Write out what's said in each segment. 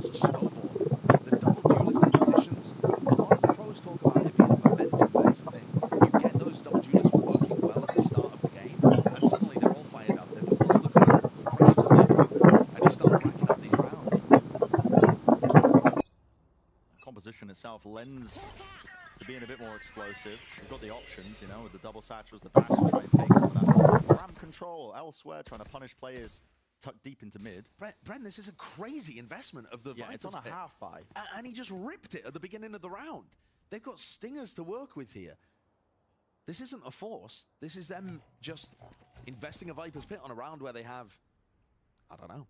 to snowball. The double duelist compositions, a lot of the pros talk about it being a momentum-based thing. You get those double duelists working well at the start of the game, and suddenly they're all fired up. They've got all the confidence, the pressure's on their opponent, and you start racking up these rounds. The composition itself lends to being a bit more explosive. You've got the options, you know, with the double satchels, the dash, to try and take some of that ramp control elsewhere, trying to punish players tucked deep into mid. Bren, this is a crazy investment of the Yeah, it's on a pit. half buy. And he just ripped it at the beginning of the round. They've got stingers to work with here. This isn't a force. This is them just investing a Viper's Pit on a round where they have, I don't know,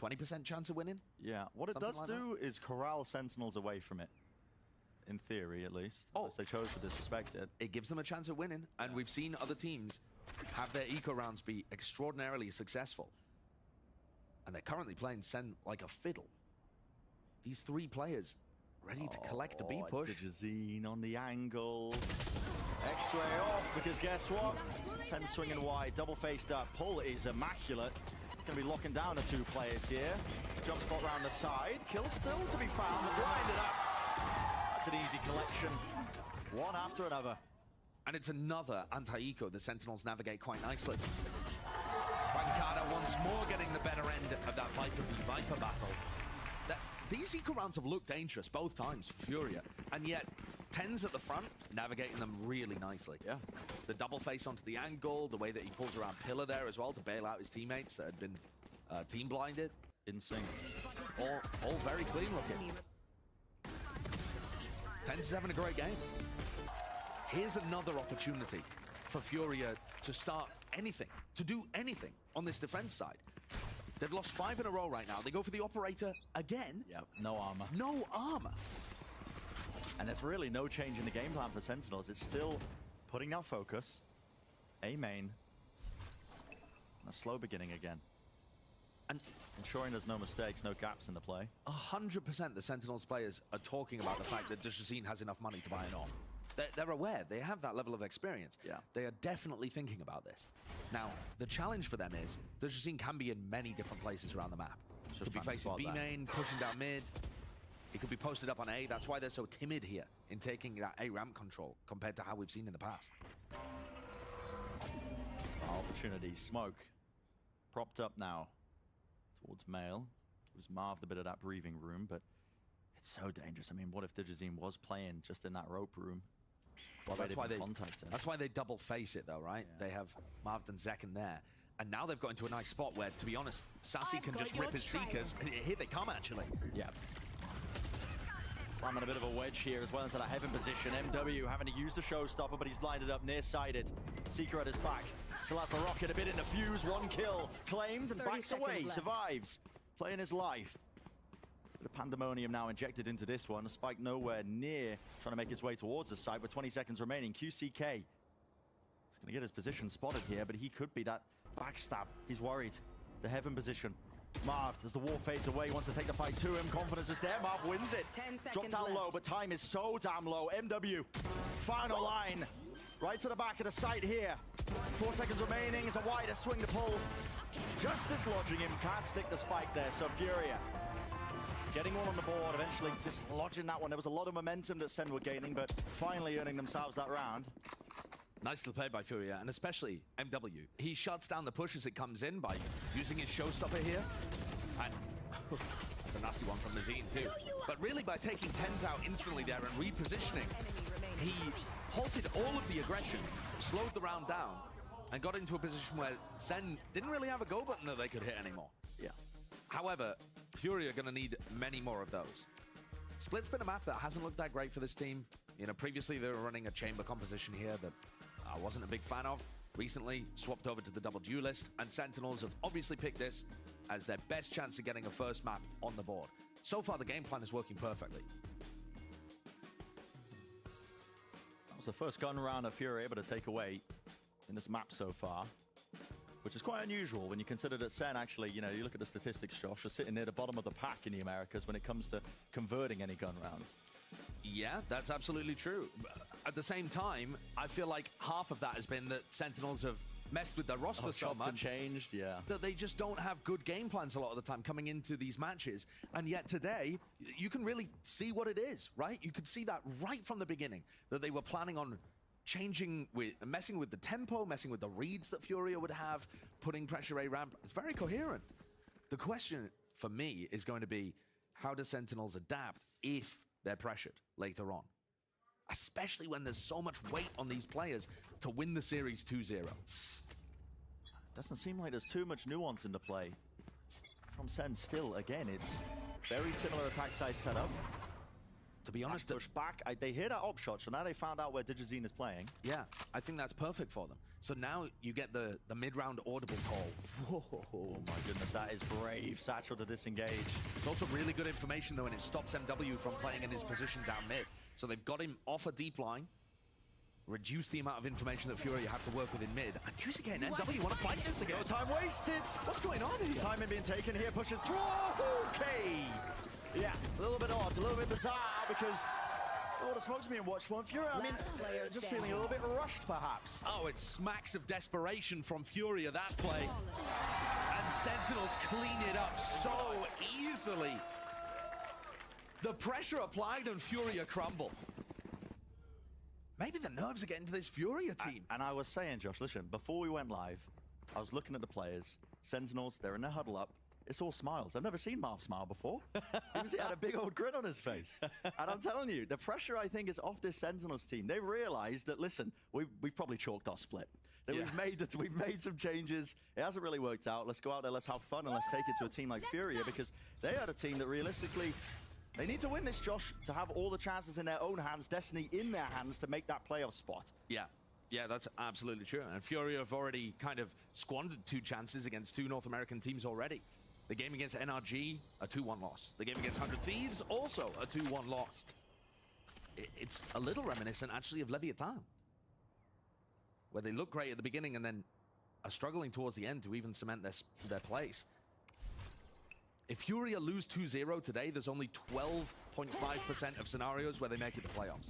20% chance of winning? Yeah, what it Something does like do is corral Sentinels away from it. In theory, at least. Oh. Unless they chose to disrespect it. It gives them a chance of winning, and we've seen other teams have their eco rounds be extraordinarily successful. And they're currently playing Sen like a fiddle. These three players ready to collect the B push. Digizine on the angle. X-ray off, because guess what? 10 swinging wide, double faced up. Pull is immaculate. It's going to be locking down the two players here. Jump spot round the side. Kill still to be found, but blinded up. That's an easy collection. One after another. And it's another anti-eco the Sentinels navigate quite nicely. Rancada once more getting the better end of that Viper v Viper battle. These eco rounds have looked dangerous both times for Furia, and yet Ten's at the front, navigating them really nicely. Yeah. The double face onto the angle, the way that he pulls around Pillar there as well to bail out his teammates that had been team blinded. In sync. All very clean looking. Ten's is having a great game. Here's another opportunity for Furia to start anything, to do anything on this defense side. They've lost 5 in a row right now. They go for the operator again. Yep, no armor. No armor. And there's really no change in the game plan for Sentinels. It's still putting out focus. A main. And a slow beginning again. And ensuring there's no mistakes, no gaps in the play. 100% the Sentinels players are talking about the fact that Digizine has enough money to buy an ARM. They're aware, they have that level of experience. Yeah. They are definitely thinking about this. Now, the challenge for them is, Digizine can be in many different places around the map. Could be facing B main, pushing down mid. It could be posted up on A. That's why they're so timid here in taking that A ramp control compared to how we've seen in the past. Opportunity, smoke. Propped up now towards Mail. Gives Marv the bit of that breathing room, but it's so dangerous. I mean, what if Digizine was playing just in that rope room? Well, that's why they double face it though, right? Yeah. They have Marv and Zek in there. And now they've got into a nice spot where, to be honest, Sassy can just rip his Seekers. Here they come, actually. Yeah. Slamming a bit of a wedge here as well into that heaven position. MW having to use the showstopper, but he's blinded up near-sided. Seeker at his back. Still has the rocket, a bit in the fuse. 1 kill. Claimed and backs away. Left. Survives. Playing his life. Bit of pandemonium now injected into this one. A Spike nowhere near trying to make its way towards the side with 20 seconds remaining. QCK is going to get his position spotted here, but he could be that backstab. He's worried. The heaven position. Marv, as the war fades away, wants to take the fight to him. Confidence is there. Marv wins it. Dropped down low, but time is so damn low. MW, final line. Right to the back of the site here. 4 seconds remaining. It's a wider swing to pull. Just dislodging him. Can't stick the spike there. So Furia getting one on the board, eventually dislodging that one. There was a lot of momentum that Sen were gaining, but finally earning themselves that round. Nicely played by Furia, and especially MW. He shuts down the push as it comes in by using his showstopper here. And that's a nasty one from Nazine too. But really by taking Tens out instantly there and repositioning, he halted all of the aggression, slowed the round down, and got into a position where Sen didn't really have a go button that they could hit anymore. Yeah. However, Furia are going to need many more of those. Split's been a map that hasn't looked that great for this team. You know, previously they were running a chamber composition here that I wasn't a big fan of. Recently, swapped over to the double duelist, and Sentinels have obviously picked this as their best chance of getting a first map on the board. So far, the game plan is working perfectly. That was the first gun round that Furia able to take away in this map so far, which is quite unusual when you consider that Sen actually, you know, you look at the statistics, Josh, are sitting near the bottom of the pack in the Americas when it comes to converting any gun rounds. Yeah, that's absolutely true. At the same time, I feel like half of that has been that Sentinels have messed with their roster so chopped and much. changed, yeah. That they just don't have good game plans a lot of the time coming into these matches. And yet today, you can really see what it is, right? You could see that right from the beginning, that they were planning on messing with the tempo, messing with the reads that Furia would have, putting pressure A ramp. It's very coherent. The question for me is going to be, how do Sentinels adapt if they're pressured later on? Especially when there's so much weight on these players to win the series 2-0. Doesn't seem like there's too much nuance in the play. From Sen still, again, it's very similar attack side setup. To be honest, push back. They hear that op shot, so now they found out where Digizine is playing. Yeah, I think that's perfect for them. So now you get the mid-round audible call. Whoa, oh my goodness, that is brave. Satchel to disengage. It's also really good information though, and it stops MW from playing in his position down mid. So they've got him off a deep line, reduce the amount of information that Furia have to work with in mid. And QCK and MW want to fight this again. No time wasted. What's going on here? Timing being taken here, pushing through. Okay. Yeah, a little bit odd, a little bit bizarre because all the smoke's being watched for. Furia, I mean, just feeling a little bit rushed perhaps. Oh, it smacks of desperation from Furia, that play. And Sentinels clean it up so easily. The pressure applied and Furia crumble. Maybe the nerves are getting to this Furia team. And I was saying, Josh, listen, before we went live, I was looking at the players. Sentinels, they're in their huddle up. It's all smiles. I've never seen Marv smile before. He had a big old grin on his face. And I'm telling you, the pressure, I think, is off this Sentinels team. They realized that, listen, we've probably chalked our split. That we've made some changes. It hasn't really worked out. Let's go out there, let's have fun, and let's take it to a team like Furia, because they are a team that realistically, they need to win this, Josh, to have all the chances in their own hands, destiny in their hands to make that playoff spot. Yeah, that's absolutely true. And Furia have already kind of squandered 2 chances against 2 North American teams already. The game against NRG, a 2-1 loss. The game against 100 Thieves, also a 2-1 loss. It's a little reminiscent, actually, of Leviathan, where they look great at the beginning and then are struggling towards the end to even cement their place. If Furia lose 2-0 today, there's only 12.5% of scenarios where they make it to playoffs.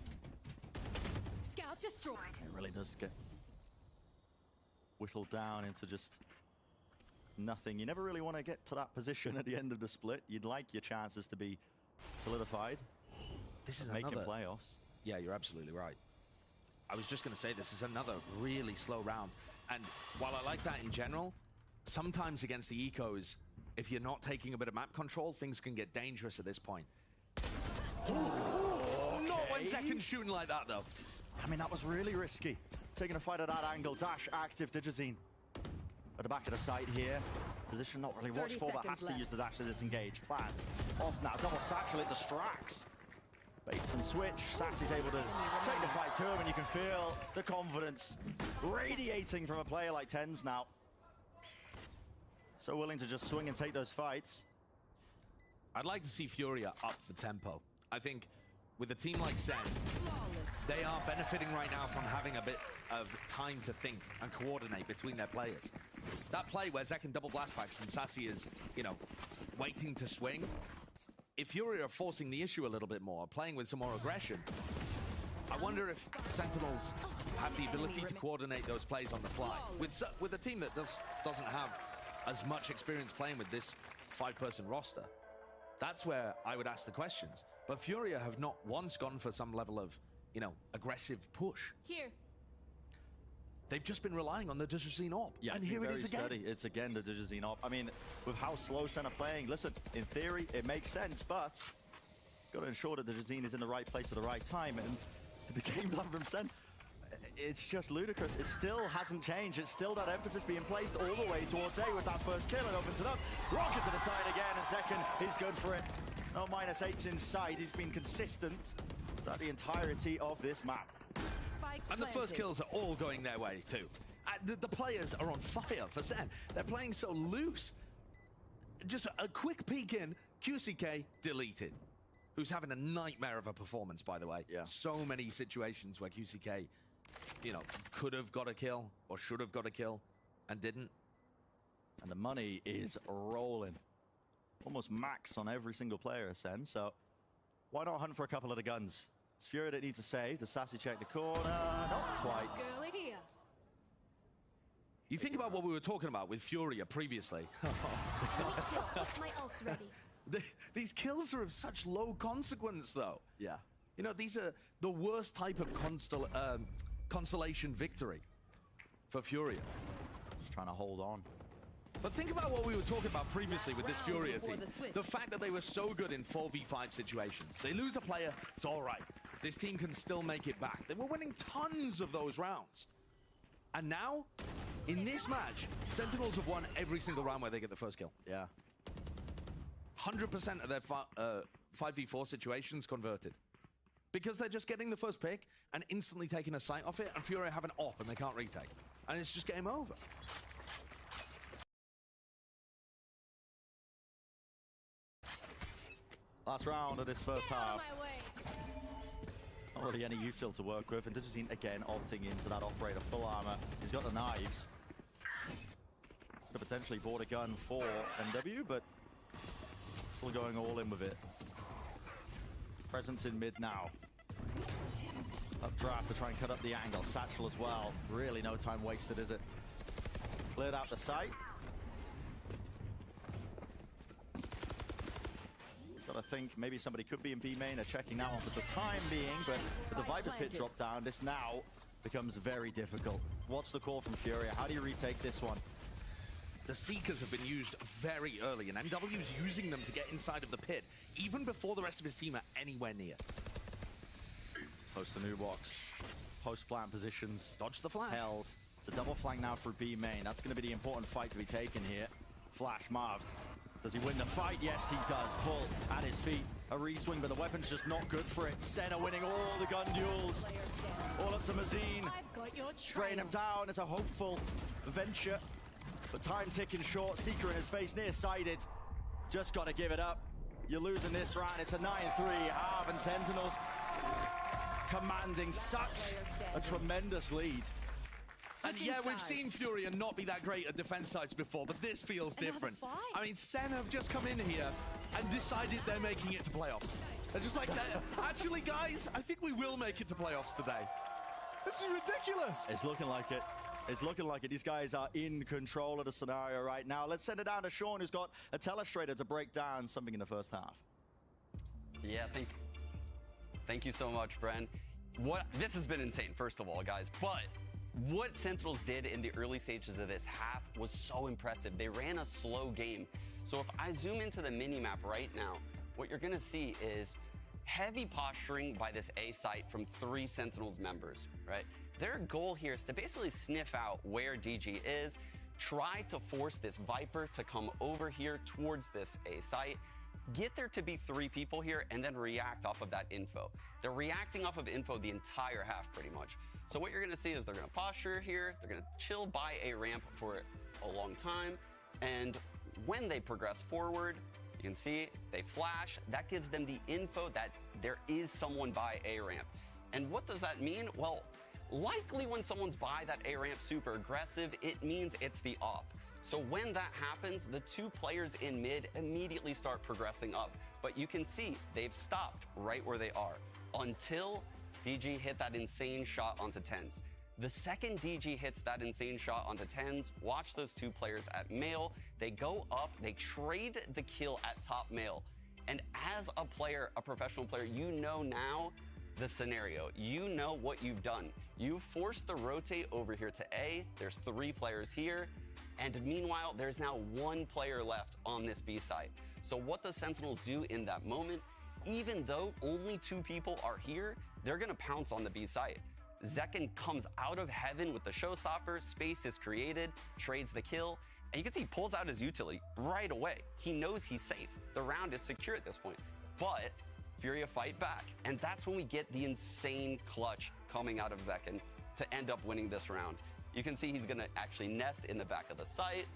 Scout destroyed. It really does get whittled down into just nothing. You never really want to get to that position at the end of the split. You'd like your chances to be solidified. This is making another playoffs. Yeah, you're absolutely right. I was just going to say this is another really slow round. And while I like that in general, sometimes against the ecos, if you're not taking a bit of map control, things can get dangerous at this point. Okay. Not when Second shooting like that, though. I mean, that was really risky. Taking a fight at that angle. Dash active, Digizine. At the back of the site here. Position not really watched for, but has to use the dash to disengage. Plant. Off now. Double satchel, it distracts. Baits and switch. Sassy's able to take the fight to him, and you can feel the confidence radiating from a player like Tens now. So willing to just swing and take those fights. I'd like to see Furia up for tempo. I think with a team like Sen, they are benefiting right now from having a bit of time to think and coordinate between their players. That play where Zek and double blast packs and Sassy is, waiting to swing. If Furia are forcing the issue a little bit more, playing with some more aggression, I wonder if Sentinels have the ability to coordinate those plays on the fly. With a team that doesn't have as much experience playing with this 5-person roster, that's where I would ask the questions. But Furia have not once gone for some level of, aggressive push. Here. They've just been relying on the Digizine op. Yeah, and here it is again. Steady. It's again the Digizine op. I mean, with how slow Sen are playing, listen, in theory, it makes sense, but got to ensure that Digizine is in the right place at the right time. And the game plan from Sen, it's just ludicrous. It still hasn't changed. It's still that emphasis being placed all the way towards A with that first kill. It opens it up. Rocket to the side again, and second, he's good for it. No -8s in sight. He's been consistent throughout the entirety of this map. And the first kills are all going their way too. The players are on fire for Sen. They're playing so loose. Just a quick peek in, QCK deleted. Who's having a nightmare of a performance, by the way. Yeah. So many situations where QCK, could have got a kill or should have got a kill and didn't. And the money is rolling. Almost max on every single player, Sen. So why not hunt for a couple of the guns? It's Furia that needs to save. The Sassy check the corner. Not quite. Girl here. You think about what we were talking about with Furia previously. My ult's ready. These kills are of such low consequence, though. Yeah. You know, these are the worst type of consolation victory for Furia. Just trying to hold on. But think about what we were talking about previously with this Furia team. The fact that they were so good in 4v5 situations. They lose a player, it's all right. This team can still make it back. They were winning tons of those rounds. And now, in this match, Sentinels have won every single round where they get the first kill. Yeah. 100% of their 5v4 situations converted. Because they're just getting the first pick and instantly taking a sight off it, and Furia have an op and they can't retake. And it's just game over. Last round of this first Get out half. of my way. Not really any util to work with, and Digizine again opting into that operator full armor. He's got the knives. Could potentially board a gun for MW, but still going all in with it. Presence in mid now. Updraft to try and cut up the angle. Satchel as well. Really no time wasted, is it? Cleared out the site. I think maybe somebody could be in B main. They're checking that one for the time being, but with the Viper's pit drop down, this now becomes very difficult. What's the call from Furia? How do you retake this one? The Seekers have been used very early, and MW is using them to get inside of the pit, even before the rest of his team are anywhere near. Post the new box. Post plant positions. Dodge the flash. Held. It's a double flank now for B main. That's going to be the important fight to be taken here. Flash marved. Does he win the fight? Yes, he does. Pull at his feet. A re-swing, but the weapon's just not good for it. Senna winning all the gun duels. All up to Mazine. I've got your Spraying him trail. down. It's a hopeful venture. But time ticking short. Seeker in his face, nearsighted. Just got to give it up. You're losing this round. It's a 9-3. Harv and Sentinels commanding such a tremendous lead. And yeah, we've seen Furia not be that great at defense sites before, but this feels Another different. fight. I mean, Sen have just come in here and decided they're making it to playoffs. They're just like, actually, guys, I think we will make it to playoffs today. This is ridiculous. It's looking like it. It's looking like it. These guys are in control of the scenario right now. Let's send it down to Sean, who's got a telestrator to break down something in the first half. Yeah, thank you so much, Bren. This has been insane, first of all, guys, but what Sentinels did in the early stages of this half was so impressive. They ran a slow game. So if I zoom into the minimap right now, what you're gonna see is heavy posturing by this A site from 3 Sentinels members, right? Their goal here is to basically sniff out where DG is, try to force this Viper to come over here towards this A site, get there to be 3 people here, and then react off of that info. They're reacting off of info the entire half, pretty much. So what you're gonna see is they're gonna posture here, they're gonna chill by a ramp for a long time, and when they progress forward, you can see they flash. That gives them the info that there is someone by a ramp. And what does that mean? Well, likely when someone's by that A ramp super aggressive, it means it's the op. So when that happens, the 2 players in mid immediately start progressing up. But you can see they've stopped right where they are until DG hit that insane shot onto 10s. The second DG hits that insane shot onto 10s, watch those 2 players at male. They go up, they trade the kill at top male. And as a player, a professional player, you know now the scenario. You know what you've done. You've forced the rotate over here to A. There's 3 players here. And meanwhile, there's now 1 player left on this B site. So what the Sentinels do in that moment, even though only 2 people are here, they're gonna pounce on the B site. Zekken comes out of heaven with the showstopper, space is created, trades the kill, and you can see he pulls out his utility right away. He knows he's safe. The round is secure at this point. But Furia fight back, and that's when we get the insane clutch coming out of Zekken to end up winning this round. You can see he's gonna actually nest in the back of the site,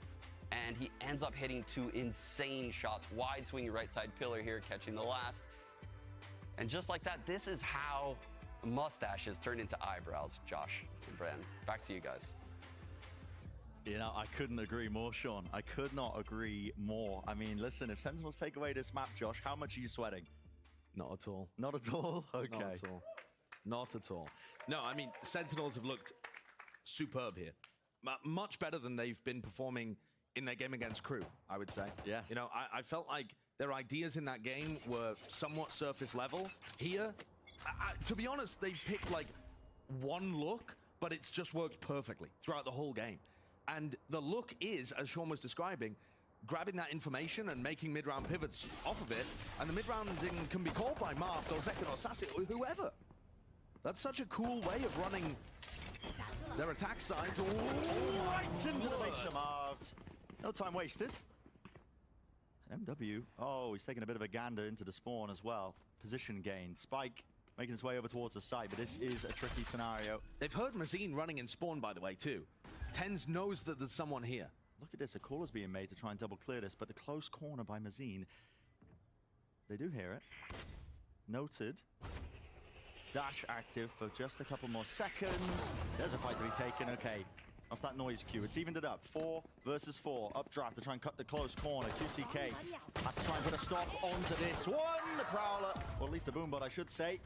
and he ends up hitting 2 insane shots. Wide swinging right side pillar here, catching the last. And just like that, this is how mustaches turn into eyebrows, Josh and Bran. Back to you guys. You know, I couldn't agree more, Sean. I could not agree more. I mean, listen, if Sentinels take away this map, Josh, how much are you sweating? Not at all. Not at all? Okay. Not at all. Not at all. No, I mean, Sentinels have looked superb here. much better than they've been performing in their game against Crew, I would say. Yes. You know, I felt like their ideas in that game were somewhat surface level. Here, to be honest, they picked like one look, but it's just worked perfectly throughout the whole game. And the look is, as Sean was describing, grabbing that information and making mid-round pivots off of it, and the mid-rounding can be called by Marv, or Zekin, or Sassy, or whoever. That's such a cool way of running their attack sides. Right into the base of Marv. No time wasted. And MW, oh, he's taking a bit of a gander into the spawn as well. Position gain. Spike making his way over towards the site, but this is a tricky scenario. They've heard Mazine running in spawn, by the way, too. Tens knows that there's someone here. Look at this, a call is being made to try and double clear this, but the close corner by Mazine. They do hear it. Noted. Dash active for just a couple more seconds. There's a fight to be taken, okay. Off that noise cue, it's evened it up. 4 versus 4, updraft to try and cut the close corner. QCK has to try and put a stop onto this one. The Prowler, or at least the Boombot, I should say,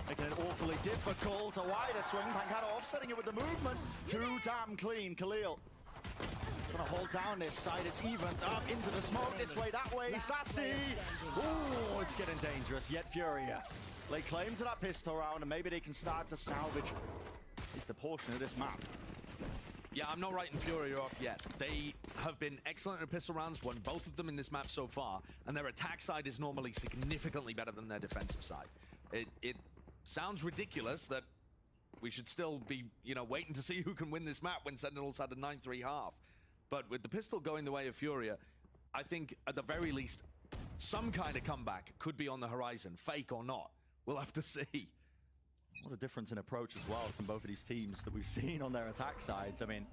making it awfully difficult. A wider swing, Pancada offsetting it with the movement. Too damn clean, Khalil. Gonna hold down this side, it's even up into the smoke, this way, that way, Sassy! Ooh, it's getting dangerous, yet Furia lay claim to that pistol round, and maybe they can start to salvage at least a portion of this map. Yeah, I'm not writing Furia off yet. They have been excellent in pistol rounds, won both of them in this map so far, and their attack side is normally significantly better than their defensive side. It sounds ridiculous that we should still be, you know, waiting to see who can win this map when Sentinels had a 9-3 half. But with the pistol going the way of Furia, I think at the very least, some kind of comeback could be on the horizon, fake or not. We'll have to see. What a difference in approach as well from both of these teams that we've seen on their attack sides. I mean,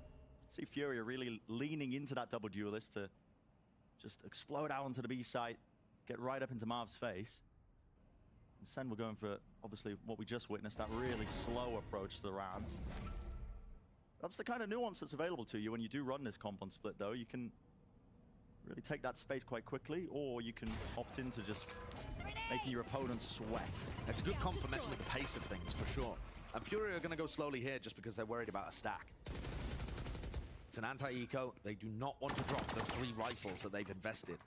see Furia really leaning into that double duelist to just explode out onto the B site, get right up into Marv's face. And Sen were going for, obviously, what we just witnessed, that really slow approach to the rounds. That's the kind of nuance that's available to you when you do run this comp on split, though. You can really take that space quite quickly, or you can opt into just making your opponent sweat. It's a good comp for messing with the pace of things, for sure. And Furia are going to go slowly here just because they're worried about a stack. It's an anti-eco. They do not want to drop the 3 rifles that they've invested.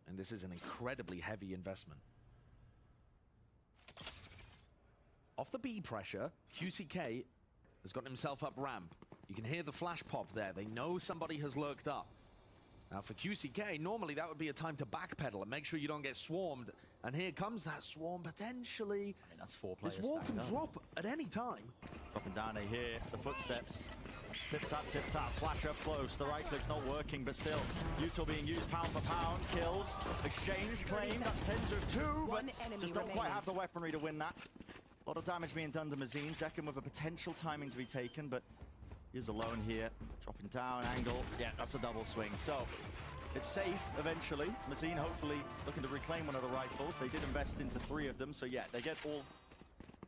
And this is an incredibly heavy investment. Off the B pressure, QCK has gotten himself up ramp. You can hear the flash pop there. They know somebody has lurked up. Now for QCK, normally that would be a time to backpedal and make sure you don't get swarmed. And here comes that swarm potentially. I mean, that's 4 players. This wall can stacked up. drop at any time. Dropping down, they hear the footsteps. Tip tap, flash up close. The right click's not working, but still, Util being used pound for pound. Kills, exchange, claim. That's 10 to 2, but just don't quite have the weaponry to win that. A lot of damage being done to Mazine. Zekin with a potential timing to be taken, but he's alone here. Dropping down, angle. Yeah, that's a double swing. So it's safe eventually. Mazine hopefully looking to reclaim one of the rifles. They did invest into 3 of them, so yeah, they get all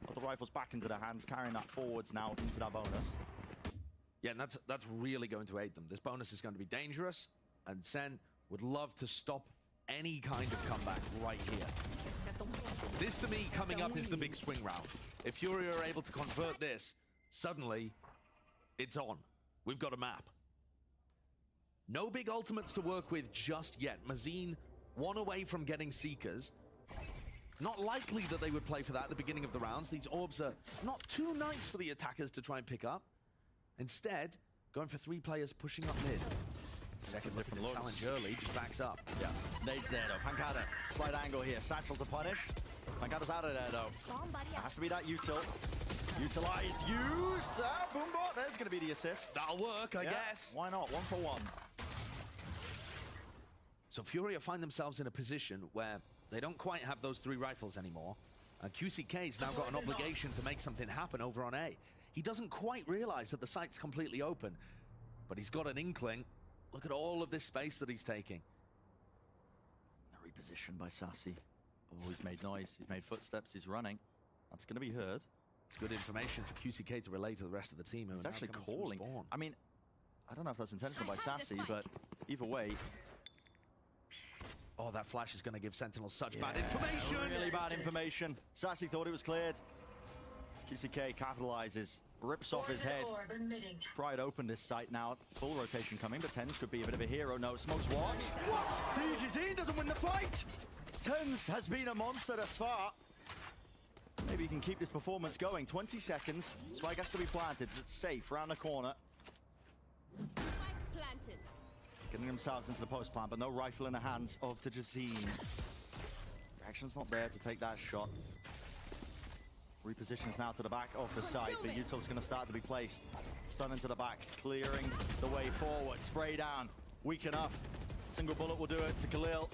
of the rifles back into their hands, carrying that forwards now into that bonus. Yeah, and that's really going to aid them. This bonus is going to be dangerous, and Sen would love to stop any kind of comeback right here. This, to me, coming up is the big swing round. If Furia are able to convert this, suddenly, it's on. We've got a map. No big ultimates to work with just yet. Mazine, 1 away from getting Seekers. Not likely that they would play for that at the beginning of the rounds. These orbs are not too nice for the attackers to try and pick up. Instead, going for 3 players pushing up mid. Second different look. Challenge early, just backs up. Yeah, nades there though. Pancada, slight angle here. Satchel to punish. Pancada's out of there though. It has to be that util. Utilized, used. Boombot, there's going to be the assist. That'll work, I guess. Why not? 1 for 1. So Furia find themselves in a position where they don't quite have those 3 rifles anymore. And QCK's now got an obligation to make something happen over on A. He doesn't quite realize that the site's completely open, but he's got an inkling. Look at all of this space that he's taking. Repositioned by Sassy. Oh, he's made noise. He's made footsteps. He's running. That's going to be heard. It's good information for QCK to relay to the rest of the team. He's actually calling. I mean, I don't know if that's intentional by Sassy, but either way. Oh, that flash is going to give Sentinels such bad information. Really bad information. Sassy thought it was cleared. QCK capitalizes. rips off his head. Pride opened this site now. Full rotation coming, but Tens could be a bit of a hero. No, Smokes watch. What? DGZ doesn't win the fight. Tens has been a monster thus far. Maybe he can keep this performance going. 20 seconds. Spike has to be planted. It's safe round the corner. Planted. Getting themselves into the post plant, but no rifle in the hands of the Jazeen. Reaction's not there to take that shot. Repositions now to the back of the site, but Util's going to start to be placed. Stun into the back, clearing the way forward. Spray down, weak enough. Single bullet will do it to Khalil.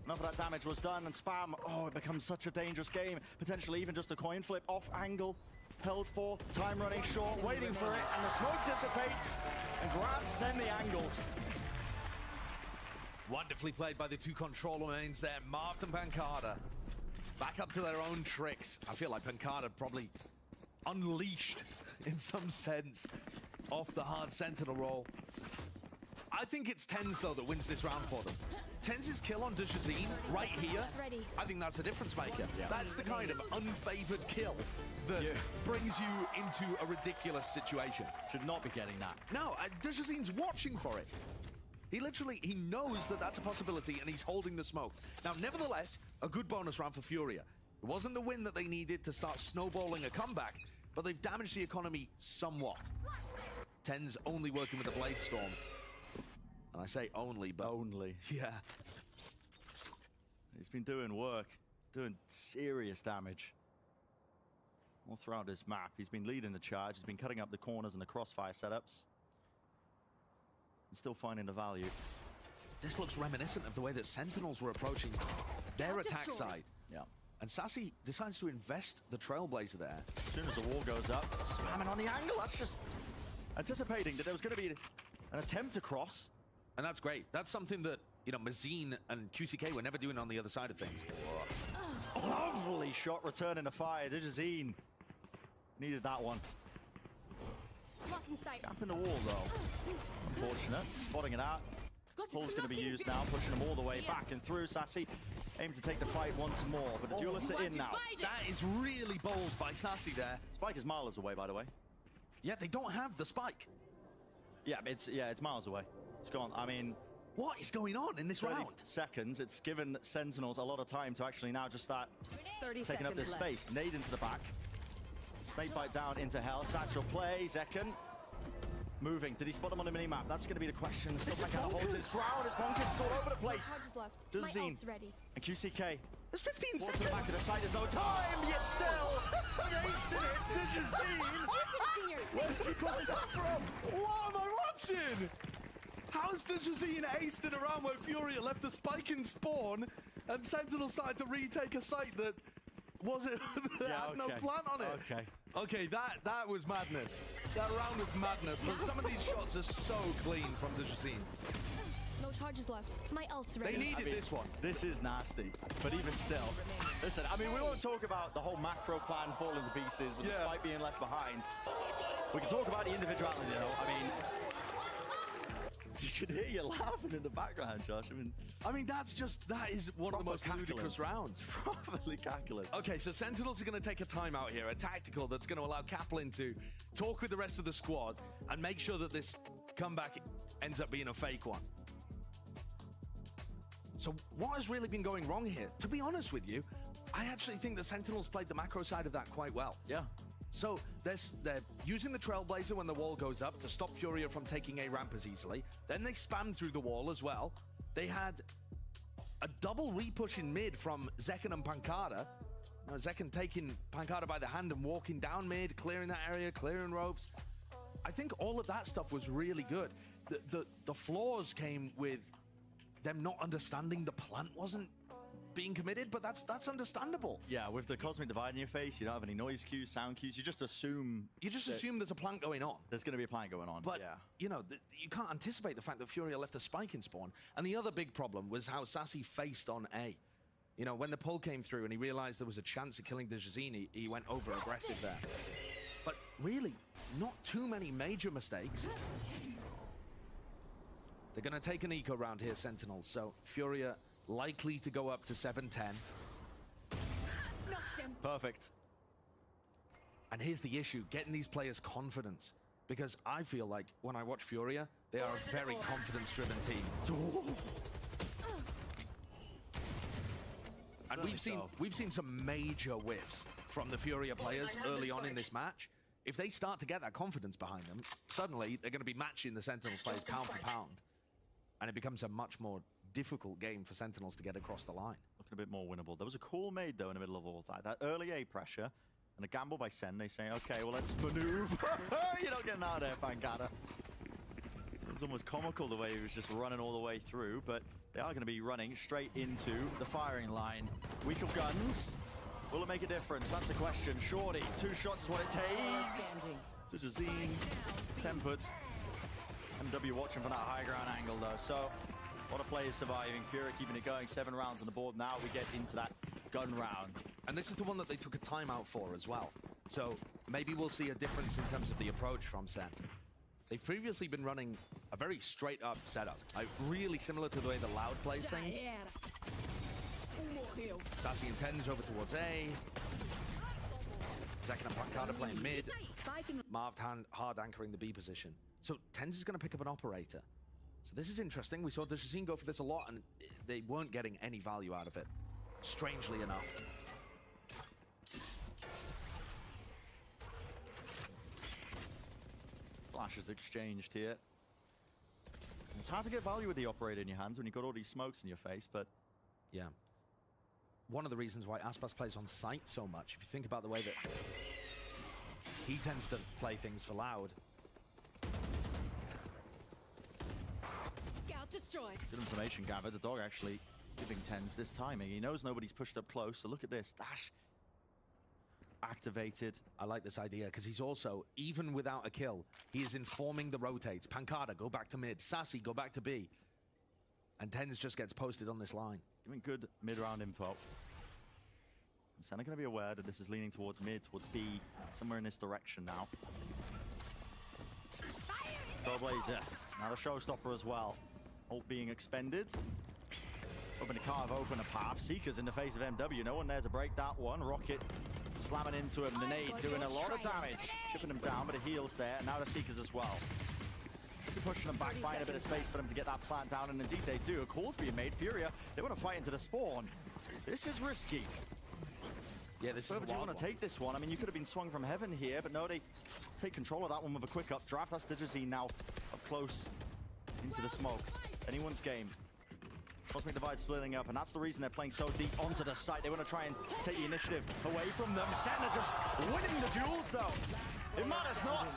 Enough of that damage was done, and Spam, oh, it becomes such a dangerous game. Potentially even just a coin flip off angle. Held for, time running short, waiting for it, and the smoke dissipates, and grabs Sen the angles. Wonderfully played by the two controller mains there, Marth and Pancada. Back up to their own tricks. I feel like Pancada probably unleashed, in some sense, off the hard Sentinel roll. I think it's Tens, though, that wins this round for them. Tens' kill on Dejazine right here, I think that's a difference maker. Yeah. That's the kind of unfavored kill that brings you into a ridiculous situation. Should not be getting that. No, Dejazine's watching for it. He knows that that's a possibility, and he's holding the smoke. Now, nevertheless, a good bonus round for Furia. It wasn't the win that they needed to start snowballing a comeback, but they've damaged the economy somewhat. Tens only working with the Blade Storm. And I say only, but... Only. Yeah. He's been doing work, doing serious damage. All throughout this map, he's been leading the charge, he's been cutting up the corners and the crossfire setups. And still finding the value. This looks reminiscent of the way that Sentinels were approaching their attack side. Yeah. And Sassy decides to invest the Trailblazer there. As soon as the wall goes up, spamming on the angle, that's just anticipating that there was going to be an attempt to cross. And that's great. That's something that, you know, Mazine and QCK were never doing on the other side of things. Lovely shot returning to fire. Dejazine needed that one. Blocking sight. Gap in the wall, though. Unfortunate. Spotting it out. Pull's going to be used now, pushing him all the way back and through. Sassy aims to take the fight once more, but the duelists are in now. That is really bold by Sassy there. Spike is miles away, by the way. Yeah, they don't have the spike. Yeah, it's miles away. It's gone. I mean, what is going on in this 30 round? seconds. It's given Sentinels a lot of time to actually now just start 30 taking up this space. Nade into the back. Snake bite down into hell. Satchel play. Zekken moving. Did he spot him on the minimap? That's going to be the question. Still like how holds his ground. His Bonkers is all over the place. Dejazine and QCK. There's 15 Towards seconds. the back of the side. There's no time, yet still acing it. Dejazine. Where's he pulling that from? What am I watching? How's Dejazine aced it around where Furia left the spike in spawn and Sentinel started to retake a site that had no plant on it? Okay, that was madness. That round was madness, but some of these shots are so clean from Dejazine. No charges left. My ult's ready. They needed this one. This is nasty, but even still. Listen, I mean, we won't talk about the whole macro plan falling to pieces with the spike being left behind. We can talk about the individuality, though. I mean, you can hear you laughing in the background, Josh. I mean, that is one of the most ludicrous rounds. Probably cackling. Okay, so Sentinels are going to take a timeout here, a tactical that's going to allow Kaplan to talk with the rest of the squad and make sure that this comeback ends up being a fake one. So what has really been going wrong here? To be honest with you, I actually think the Sentinels played the macro side of that quite well. Yeah. So they're using the Trailblazer when the wall goes up to stop Furia from taking A ramp as easily. Then they spam through the wall as well. They had a double repush in mid from Zekken and Pancada. Zekken taking Pancada by the hand and walking down mid, clearing that area, clearing ropes. I think all of that stuff was really good. The flaws came with them not understanding the plant wasn't being committed, but that's understandable. Yeah, with the Cosmic Divide in your face, you don't have any noise cues, sound cues. You just assume there's a plant going on. There's going to be a plant going on. But yeah, you know, you can't anticipate the fact that Furia left a spike in spawn. And the other big problem was how Sassy faced on A. You know, when the pull came through and he realized there was a chance of killing Dejazine, he went over aggressive there. But really, not too many major mistakes. They're going to take an eco round here, Sentinels. So Furia likely to go up to 7-10. Knocked him. perfect. And here's the issue, getting these players confidence. Because I feel like when I watch Furia, they are a very confidence-driven team. And we've seen some major whiffs from the Furia players early on in this match. If they start to get that confidence behind them, suddenly they're going to be matching the Sentinels players pound for pound. And it becomes a much more difficult game for Sentinels to get across the line. Looking a bit more winnable. There was a call made, though, in the middle of all that. That early A pressure and a gamble by Sen. They say, okay, well, let's maneuver. You're not getting out of there, Pancada. It's almost comical the way he was just running all the way through, but they are going to be running straight into the firing line. Weak of guns. Will it make a difference? That's the question. Shorty, 2 shots is what it takes. To Jazeen, tempered. MW watching from that high ground angle, though. So, a lot of players surviving. Furia keeping it going. 7 rounds on the board. Now we get into that gun round. And this is the one that they took a timeout for as well. So, maybe we'll see a difference in terms of the approach from Sen. They've previously been running a very straight-up setup, like really similar to the way the Loud plays things. Sassy and Tens over towards A. Second and Pancada playing mid. Marv hard anchoring the B position. So Tens is going to pick up an operator. So this is interesting. We saw Dejazine go for this a lot, and they weren't getting any value out of it, strangely enough. Flashes exchanged here. It's hard to get value with the operator in your hands when you've got all these smokes in your face, but... Yeah. One of the reasons why Aspas plays on site so much, if you think about the way that he tends to play things for Loud. Scout destroyed. Good information gathered. The dog actually giving Tens this timing. He knows nobody's pushed up close, so look at this. Dash activated. I like this idea because he's also, even without a kill, he is informing the rotates. Pancada, go back to mid. Sassy, go back to B. And Tens just gets posted on this line. Giving good mid-round info. Sen are going to be aware that this is leaning towards mid, towards B, somewhere in this direction now. Trailblazer, not a showstopper as well. Ult being expended. Hoping to carve open a path. Seekers in the face of MW. No one there to break that one. Rocket slamming into him. The nade doing a lot of damage. Chipping him down, but a heal's there. Now the Seekers as well. Should be pushing them back, finding a bit of space for them to get that plant down, and indeed they do. A call's being made. Furia, they want to fight into the spawn. This is risky. Yeah, this Where is would you want to take this one? I mean, you could have been swung from heaven here, but no, they take control of that one with a quick updraft. That's Dejazine now up close into the smoke. Anyone's game. Cosmic Divide splitting up, and that's the reason they're playing so deep onto the site. They want to try and take the initiative away from them. Sen are just winning the duels, though. It matters not.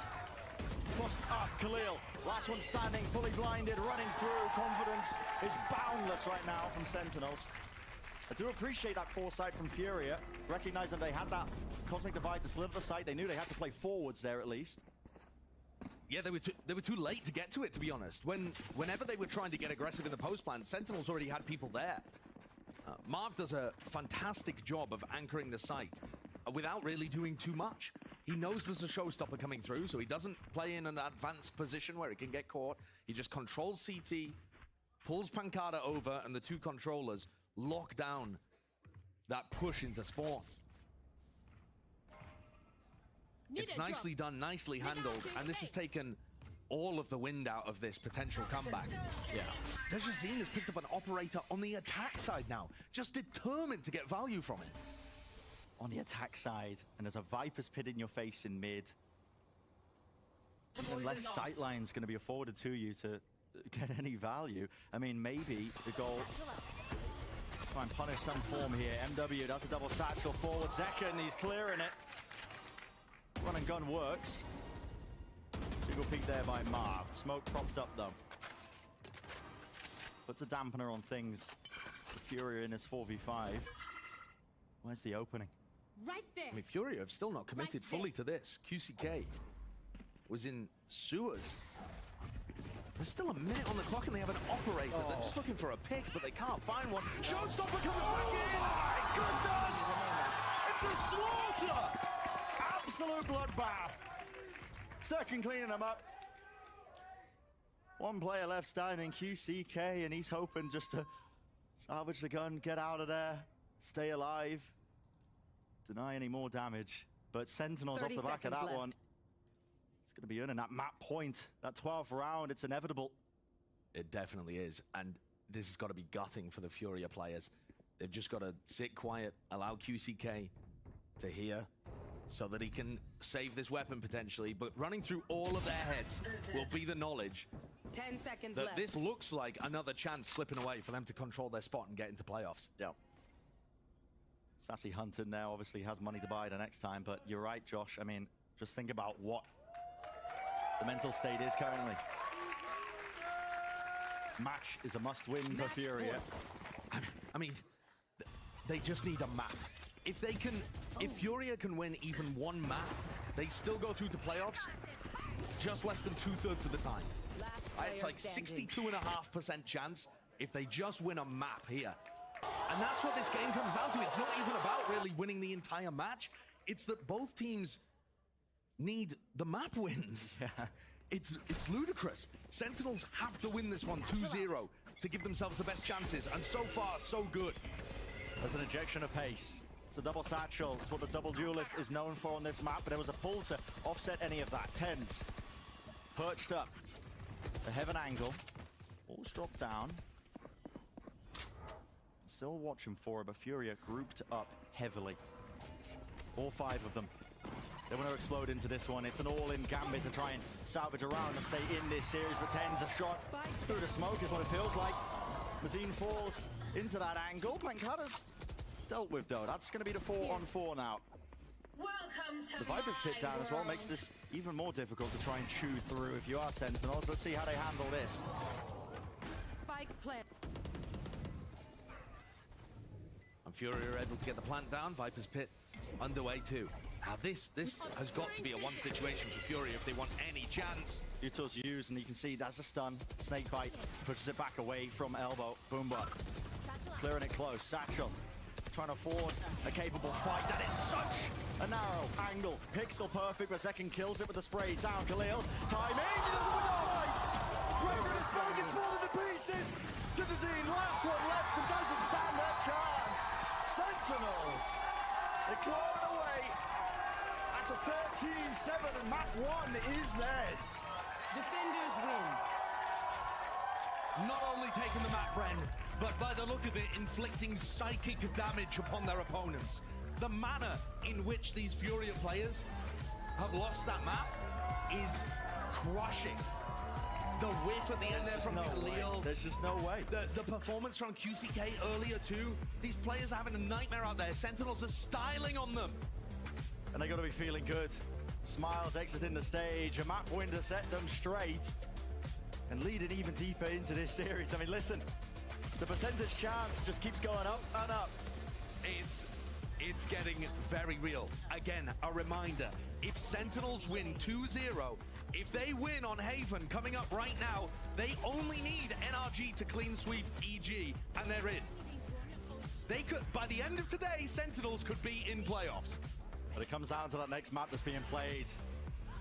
Crossed up, Khalil. Last one standing, fully blinded, running through. Confidence is boundless right now from Sentinels. I do appreciate that foresight from Furia, recognizing they had that Cosmic Divide to split the site. They knew they had to play forwards there at least. Yeah, they were too late to get to it, to be honest. Whenever they were trying to get aggressive in the post plan, Sentinels already had people there. Marv does a fantastic job of anchoring the site without really doing too much. He knows there's a showstopper coming through, so he doesn't play in an advanced position where it can get caught. He just controls CT, pulls Pancada over, and the 2 controllers lock down that push into spawn. It's nicely done, nicely handled, and this has taken all of the wind out of this potential comeback. Yeah. Dejazine has picked up an operator on the attack side now, just determined to get value from it. On the attack side, and there's a Viper's Pit in your face in mid. Even less sightlines going to be afforded to you to get any value. I mean, maybe the goal... Try and punish some form here. MW does a double satchel forward. Zekken, he's clearing it. Run and gun works. Single peek there by Marv. Smoke propped up though. Puts a dampener on things. The Furia in his 4v5. Where's the opening? Right there. I mean, Furia have still not committed fully to this. QCK was in sewers. There's still a minute on the clock and they have an operator. They're just looking for a pick, but they can't find one. Showstopper comes back in! My goodness! It's a slaughter! Absolute bloodbath. Second cleaning them up. One player left standing, QCK, and he's hoping just to salvage the gun, get out of there, stay alive, deny any more damage. But Sentinels off 30 the back of that seconds one, left. it's going to be earning that map point. That 12th round, it's inevitable. It definitely is, and this has got to be gutting for the Furia players. They've just got to sit quiet, allow QCK to hear, so that he can save this weapon potentially. But running through all of their heads will be the knowledge 10 seconds that left. this looks like another chance slipping away for them to control their spot and get into playoffs. Yeah. Sassy Hunter now obviously has money to buy the next time, but you're right, Josh. I mean, just think about what the mental state is currently. Match is a must-win for Furia. I mean, they just need a map. If they can, if Furia can win even one map, they still go through to playoffs just less than 2/3 of the time. It's like 62.5% chance if they just win a map here. And that's what this game comes down to. It's not even about really winning the entire match. It's that both teams need the map wins. Yeah. It's ludicrous. Sentinels have to win this one 2-0 to give themselves the best chances. And so far, so good. There's an injection of pace. It's a double satchel. It's what the double duelist is known for on this map, but there was a pull to offset any of that. Tens perched up. The heaven angle. Balls dropped down. Still watching for it, but Furia grouped up heavily. All 5 of them. They want to explode into this one. It's an all-in gambit to try and salvage around and stay in this series, but Tens a shot through the smoke is what it feels like. Mazine falls into that angle. Pancada's dealt with, though. That's going to be the 4-on-4 now. Welcome to The Viper's pit down as well makes this even more difficult to try and chew through if you are Sentinels. Let's see how they handle this. Spike plant. And Furia are able to get the plant down. Viper's pit underway too. Now this has got to be a one situation for Furia if they want any chance. Uto's used, and you can see that's a stun. Snake bite pushes it back away from elbow. Boombot clearing it close. Satchel trying to afford a capable fight. That is such a narrow angle. Pixel perfect, but second kills it with the spray down. Khalil timing. He doesn't win the fight. Razor smoke, it's falling to pieces. Didazine, last one left, and doesn't stand a chance. Sentinels, they claw it away. That's a 13-7, and map 1 is theirs. Defenders win. Not only taking the map, Bren, but by the look of it, inflicting psychic damage upon their opponents. The manner in which these Furia players have lost that map is crushing. The whiff at the end there from Khalil. There's just no way. The performance from QCK earlier too. These players are having a nightmare out there. Sentinels are styling on them. And they got to be feeling good. Smiles exiting the stage. A map win to set them straight. And leading even deeper into this series. I mean, listen. The percentage chance just keeps going up and up. It's getting very real. Again, a reminder. If Sentinels win 2-0, if they win on Haven coming up right now, they only need NRG to clean sweep EG, and they're in. They could, by the end of today, Sentinels could be in playoffs. But it comes down to that next map that's being played.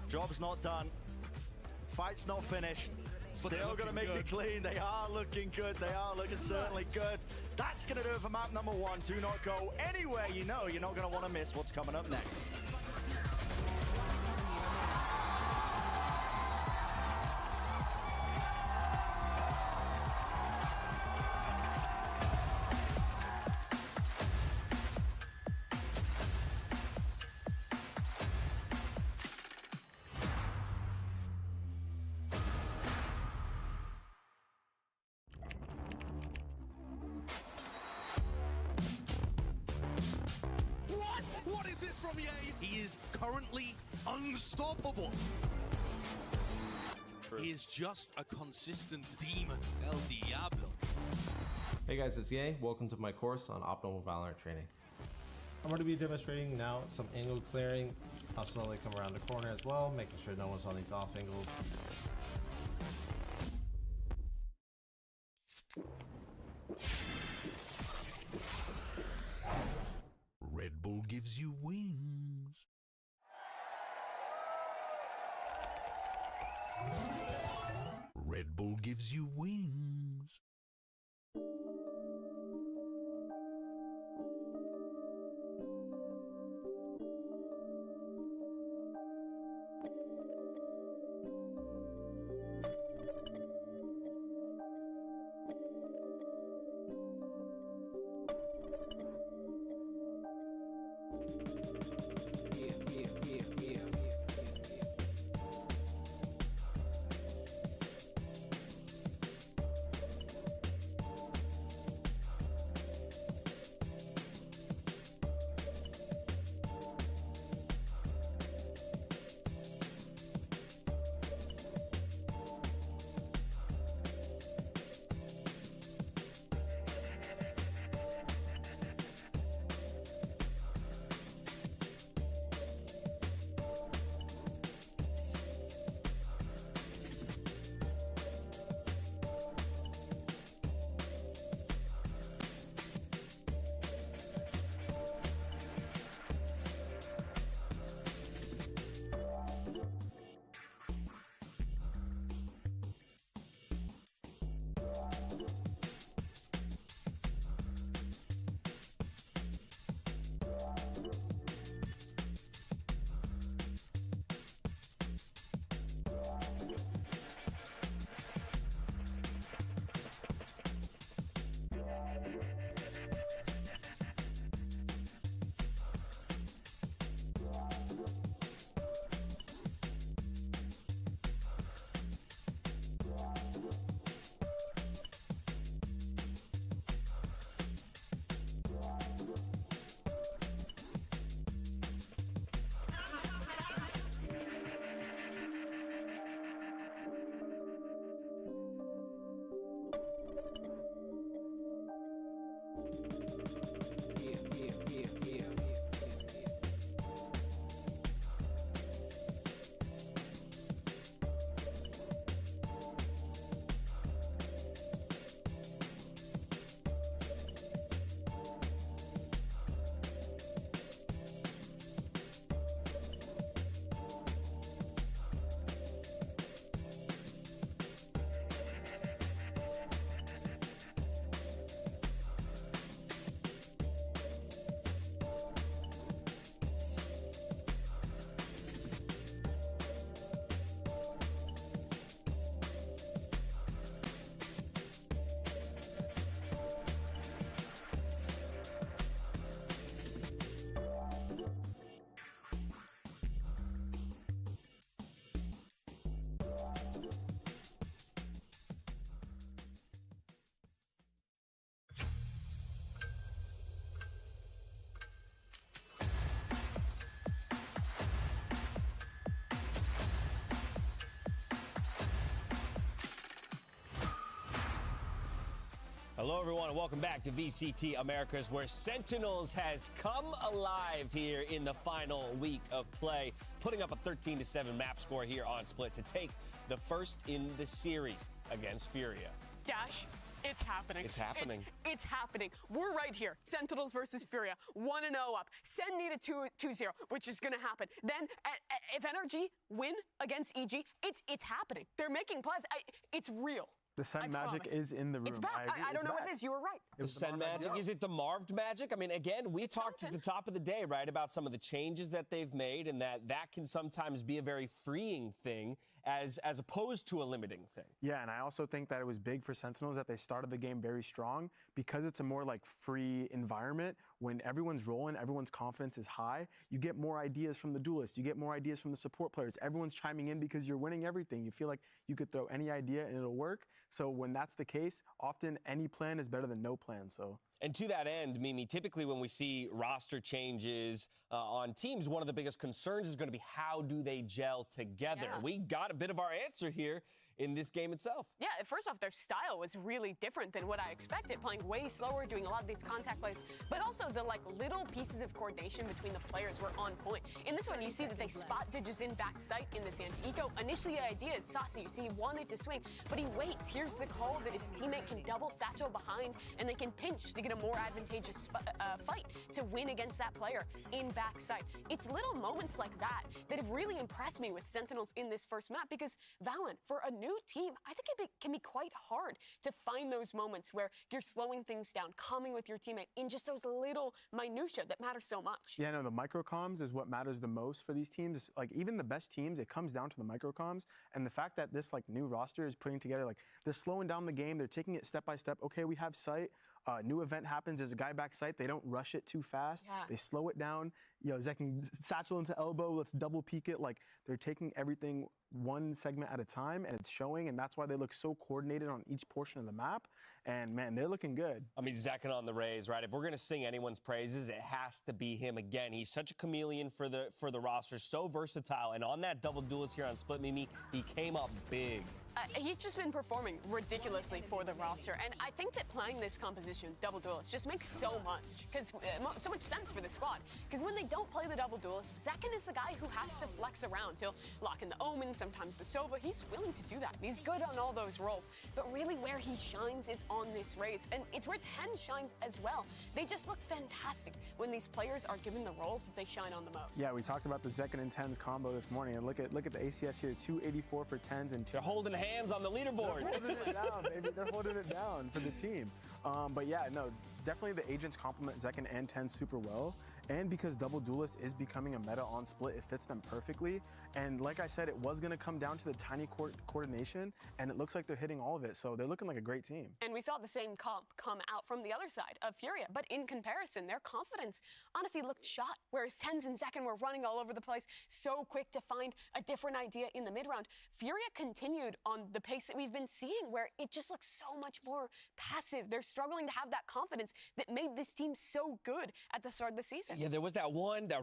Job's not done. Fight's not finished. But Still going to make it clean. They are looking good. They are looking certainly good. That's going to do it for map number 1. Do not go anywhere. You know you're not going to want to miss what's coming up next. What is this from EA? He is currently unstoppable. True. He is just a consistent demon. El Diablo. Hey guys, it's EA. Welcome to my course on optimal Valorant training. I'm going to be demonstrating now some angle clearing. I'll slowly come around the corner as well, making sure no one's on these off angles. Red Bull gives you wings. Red Bull gives you wings. Hello, everyone, and welcome back to VCT Americas, where Sentinels has come alive here in the final week of play, putting up a 13-7 map score here on Split to take the first in the series against Furia. Dash, it's happening. It's happening. It's happening. We're right here. Sentinels versus Furia. 1-0 up. Sen need a 2-0, which is going to happen. Then, if NRG win against EG, it's happening. They're making plays. It's real. The Sen magic is in the room. It's back. I don't know what it is. You were right. The Sen magic? Is it the Marved magic? I mean, again, we talked at the top of the day, right, about some of the changes that they've made and that can sometimes be a very freeing thing as opposed to a limiting thing. Yeah, and I also think that it was big for Sentinels that they started the game very strong because it's a more like free environment. When everyone's rolling, everyone's confidence is high, you get more ideas from the duelists, you get more ideas from the support players. Everyone's chiming in because you're winning everything. You feel like you could throw any idea and it'll work. So when that's the case, often any plan is better than no plan. And to that end, Mimi, typically when we see roster changes on teams, one of the biggest concerns is going to be how do they gel together? Yeah. We got a bit of our answer here in this game itself. Yeah, first off, their style was really different than what I expected, playing way slower, doing a lot of these contact plays, but also the little pieces of coordination between the players were on point. In this one, you see that they spot Digis in backside in this anti-eco. Initially, the idea is Saucy. You see he wanted to swing, but he waits. Here's the call that his teammate can double satchel behind, and they can pinch to get a more advantageous fight to win against that player in backside. It's little moments like that have really impressed me with Sentinels in this first map, because Valorant, for a new team, I think it can be quite hard to find those moments where you're slowing things down, calming with your teammate in just those little minutia that matter so much. Yeah, no, the microcoms is what matters the most for these teams. Like even the best teams, it comes down to the microcoms, and the fact that this new roster is putting together, they're slowing down the game, they're taking it step by step. Okay, we have sight. New event happens, there's a guy back sight, they don't rush it too fast, they slow it down. Zek can satchel into elbow, let's double peek it. They're taking everything one segment at a time, and it's showing, and that's why they look so coordinated on each portion of the map. And man, they're looking good. I mean, Zekin on the Rays, right? If we're gonna sing anyone's praises, it has to be him again. He's such a chameleon for the roster, so versatile. And on that double duelist here on Split Mimi, he came up big. He's just been performing ridiculously for the roster, and I think that playing this composition, double duelist, just makes so much sense for the squad. Because when they don't play the double duelist, Zekin is the guy who has to flex around. He'll lock in the Omen, sometimes the Sova. He's willing to do that. He's good on all those roles, but really where he shines is on this race, and it's where 10 shines as well. They just look fantastic when these players are given the roles that they shine on the most. Yeah, we talked about the Zekin and 10s combo this morning, and look at the ACS here, 284 for 10s and they're holding hands on the leaderboard. They're holding it down, baby. They're holding it down for the team. But yeah, no, definitely the agents complement Zekin and 10 super well. And because double duelist is becoming a meta on Split, it fits them perfectly. And like I said, it was going to come down to the tiny coordination, and it looks like they're hitting all of it. So they're looking like a great team. And we saw the same comp come out from the other side of Furia, but in comparison, their confidence honestly looked shot, whereas 10s and Zekin were running all over the place, so quick to find a different idea in the mid-round. Furia continued on the pace that we've been seeing, where it just looks so much more passive. They're struggling to have that confidence that made this team so good at the start of the season. Yeah, there was that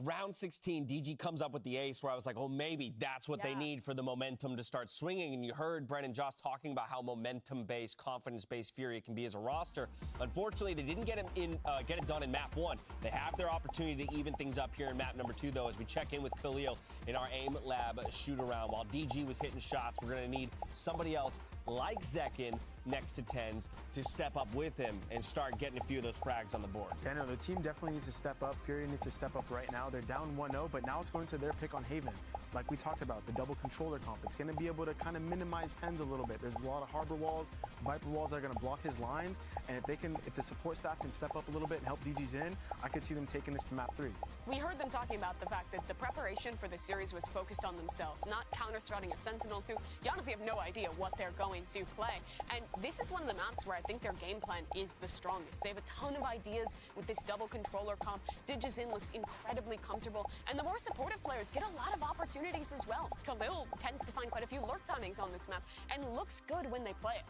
round 16, DG comes up with the ace where I was like, oh, maybe that's what they need for the momentum to start swinging. And you heard Brennan Joss talking about how momentum-based, confidence-based Furia can be as a roster. Unfortunately, they didn't get it done in map 1. They have their opportunity to even things up here in map number 2, though, as we check in with Khalil in our aim lab shoot-around. While DG was hitting shots, we're going to need somebody else like Zekin next to 10s to step up with him and start getting a few of those frags on the board. Yeah, no, the team definitely needs to step up. Furia needs to step up right now. They're down 1-0, but now it's going to their pick on Haven. Like we talked about, the double controller comp. It's going to be able to kind of minimize 10s a little bit. There's a lot of harbor walls, viper walls that are going to block his lines, and if the support staff can step up a little bit and help DGs in, I could see them taking this to map 3. We heard them talking about the fact that the preparation for the series was focused on themselves, not counter-strutting a Sentinels who you honestly have no idea what they're going to play. And this is one of the maps where I think their game plan is the strongest. They have a ton of ideas with this double controller comp. Digizin looks incredibly comfortable, and the more supportive players get a lot of opportunities as well. Khalil tends to find quite a few lurk timings on this map and looks good when they play it.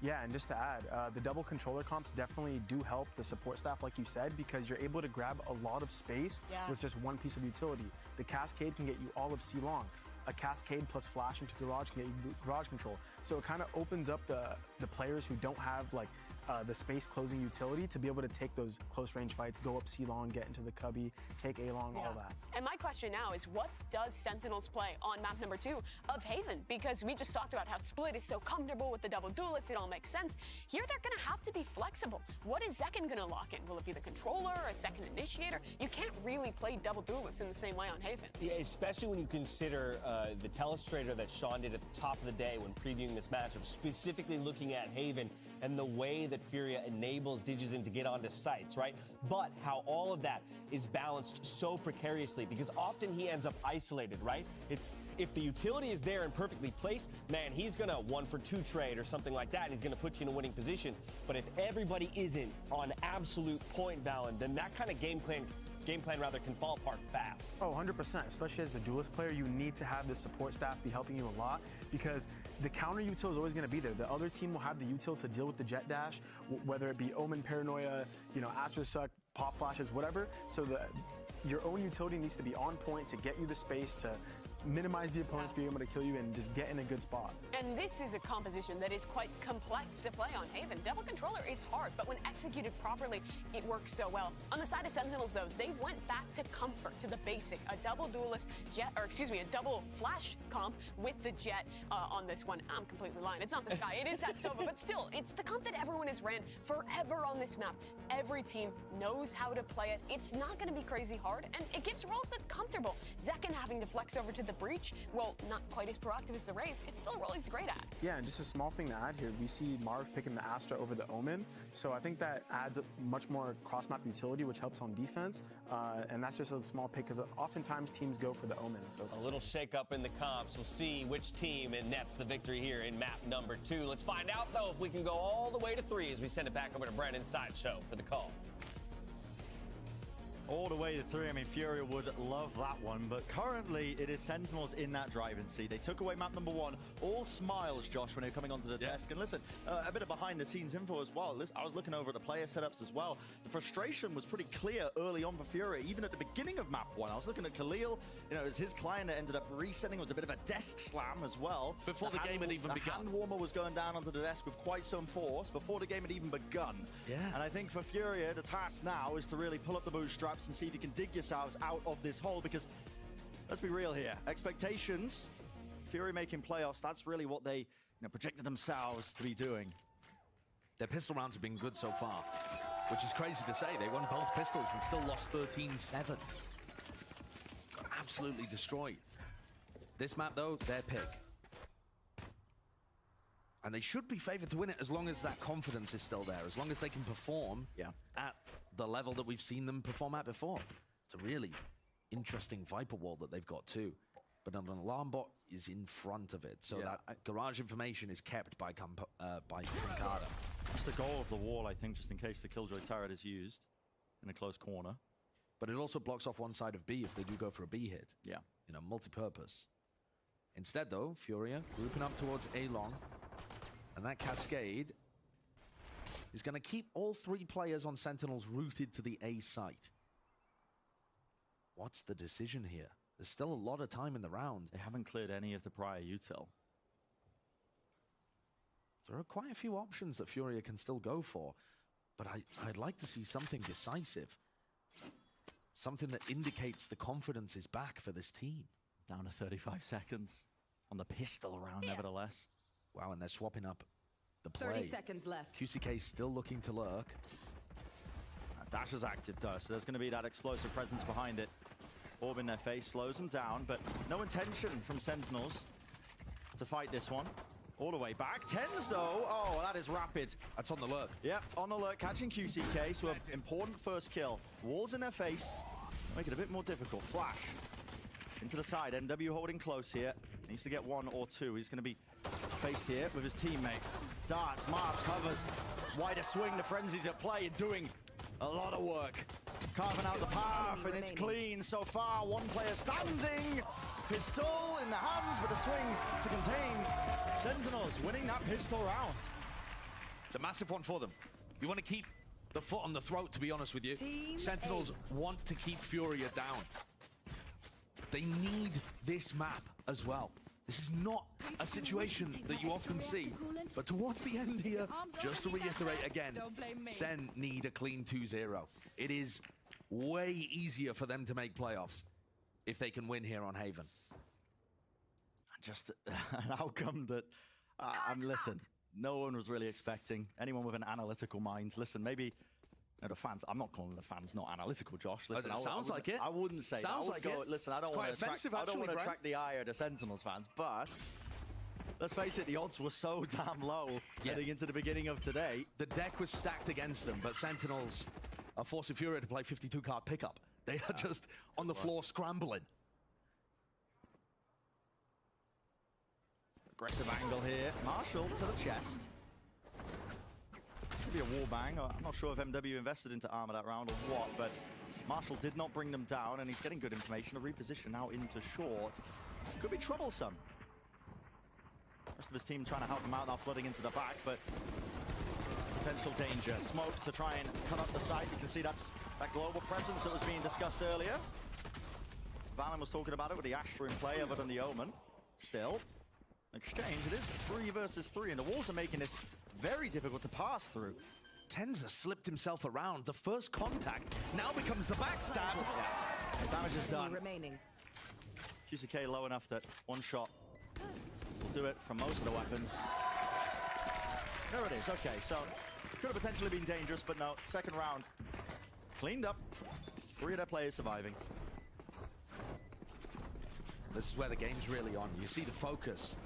Yeah, and just to add, the double controller comps definitely do help the support staff, like you said, because you're able to grab a lot of space with just one piece of utility. The Cascade can get you all of C-Long. A Cascade plus flash into Garage can get you Garage control. So it kind of opens up the players who don't have the space closing utility to be able to take those close range fights, go up C-long, get into the cubby, take A-long, all that. And my question now is, what does Sentinels play on map number 2 of Haven? Because we just talked about how Split is so comfortable with the double duelist, it all makes sense. Here they're gonna have to be flexible. What is Zekken gonna lock in? Will it be the controller, a second initiator? You can't really play double duelist in the same way on Haven. Yeah, especially when you consider the telestrator that Sean did at the top of the day when previewing this matchup, specifically looking at Haven and the way that Furia enables Digizin to get onto sites, right? But how all of that is balanced so precariously, because often he ends up isolated, right? It's if the utility is there and perfectly placed, man, he's gonna 1-for-2 trade or something like that, and he's gonna put you in a winning position. But if everybody isn't on absolute point, Valen, then that kind of game plan can fall apart fast. Oh, 100%. Especially as the duelist player, you need to have the support staff be helping you a lot, because the counter util is always going to be there. The other team will have the util to deal with the jet dash, whether it be Omen, Paranoia, Astro Suck, Pop Flashes, whatever. So your own utility needs to be on point to get you the space to minimize the opponents being able to kill you and just get in a good spot. And this is a composition that is quite complex to play on Haven. Double controller is hard, but when executed properly, it works so well. On the side of Sentinels, though, they went back to comfort, to the basic, a double duelist jet, or excuse me, a double flash comp with the jet on this one. I'm completely lying. It's not the Sky, it is that Sova, but still, it's the comp that everyone has ran forever on this map. Every team knows how to play it. It's not going to be crazy hard, and it gives role sets comfortable. Zekken having to flex over to the breach, well, not quite as proactive as the Raze. It's still a role he's great at. Yeah, and just a small thing to add here, we see Marv picking the Astra over the Omen, so I think that adds a much more cross-map utility, which helps on defense, and that's just a small pick, because oftentimes teams go for the Omen. So it's a little shake-up in the comps. We'll see which team nets the victory here in map number 2. Let's find out, though, if we can go all the way to 3 as we send it back over to Brandon Sideshow for the call. All the way to 3. I mean, Furia would love that one, but currently it is Sentinels in that driving seat. They took away map number 1. All smiles, Josh, when they're coming onto the desk. And listen, a bit of behind-the-scenes info as well. I was looking over at the player setups as well. The frustration was pretty clear early on for Furia, even at the beginning of map 1. I was looking at Khalil. It was his client that ended up resetting. It was a bit of a desk slam as well. Before the game had even begun. The hand warmer was going down onto the desk with quite some force before the game had even begun. Yeah. And I think for Furia, the task now is to really pull up the bootstraps and see if you can dig yourselves out of this hole, because let's be real here. Expectations, Fury making playoffs, that's really what they projected themselves to be doing. Their pistol rounds have been good so far, which is crazy to say. They won both pistols and still lost 13-7. Got absolutely destroyed. This map, though, their pick. And they should be favored to win it as long as that confidence is still there, as long as they can perform at the level that we've seen them perform at before. It's a really interesting Viper wall that they've got too. But an alarm bot is in front of it, so that garage information is kept by Kinkada. That's the goal of the wall, I think, just in case the Killjoy turret is used in a close corner. But it also blocks off one side of B if they do go for a B hit. Yeah. Multi-purpose. Instead, though, Furia grouping up towards A-long. And that cascade is going to keep all 3 players on Sentinels rooted to the A site. What's the decision here? There's still a lot of time in the round. They haven't cleared any of the prior util. There are quite a few options that Furia can still go for, but I'd like to see something decisive. Something that indicates the confidence is back for this team. Down to 35 seconds on the pistol round, nevertheless. Wow, and they're swapping up the play. 30 seconds left. QCK still looking to lurk. Dash is active, though, so there's going to be that explosive presence behind it. Orb in their face slows them down, but no intention from Sentinels to fight this one. All the way back. Tens, though. Oh, that is rapid. That's on the lurk. Yep, on the lurk, catching QCK, so an important first kill. Walls in their face, make it a bit more difficult. Flash into the side. MW holding close here. Needs to get 1 or 2. He's going to be faced here with his teammate. Darts, Marv covers. Wider swing, the Frenzy's at play and doing a lot of work. Carving out the path, and it's clean so far. 1 player standing. Pistol in the hands with a swing to contain. Sentinels winning that pistol round. It's a massive one for them. You want to keep the foot on the throat, to be honest with you. Sentinels want to keep Furia down. They need this map as well. This is not a situation that you often see. But towards the end here, just to reiterate again, Sen need a clean 2-0. It is way easier for them to make playoffs if they can win here on Haven. Just an outcome that, listen, no one was really expecting. Anyone with an analytical mind. Listen, maybe the fans, I'm not calling the fans not analytical, Josh. Listen, it sounds like it. I wouldn't say sounds that. like it. Listen, I don't want to attract the ire of the Sentinels fans, but let's face it, the odds were so damn low heading into the beginning of today. The deck was stacked against them, but Sentinels are forcing Furia to play 52-card pickup. They are just on the floor scrambling. Aggressive angle here. Marshall to the chest. Could be a wall bang. I'm not sure if MW invested into armor that round or what, but Marshall did not bring them down, and he's getting good information. A reposition now into short. Could be troublesome. Rest of his team trying to help him out now, flooding into the back, but potential danger. Smoke to try and cut up the site. You can see that's that global presence that was being discussed earlier. Valen was talking about it with the Astra in play other than the Omen. Still, exchange, it is 3 versus 3, and the walls are making this very difficult to pass through. Tenza slipped himself around. The first contact now becomes the backstab. Yeah. The damage is done. Remaining. QCK low enough that one shot will do it from most of the weapons. There it is. Okay, so could have potentially been dangerous, but no. Second round cleaned up. 3 of their players surviving. This is where the game's really on. You see the focus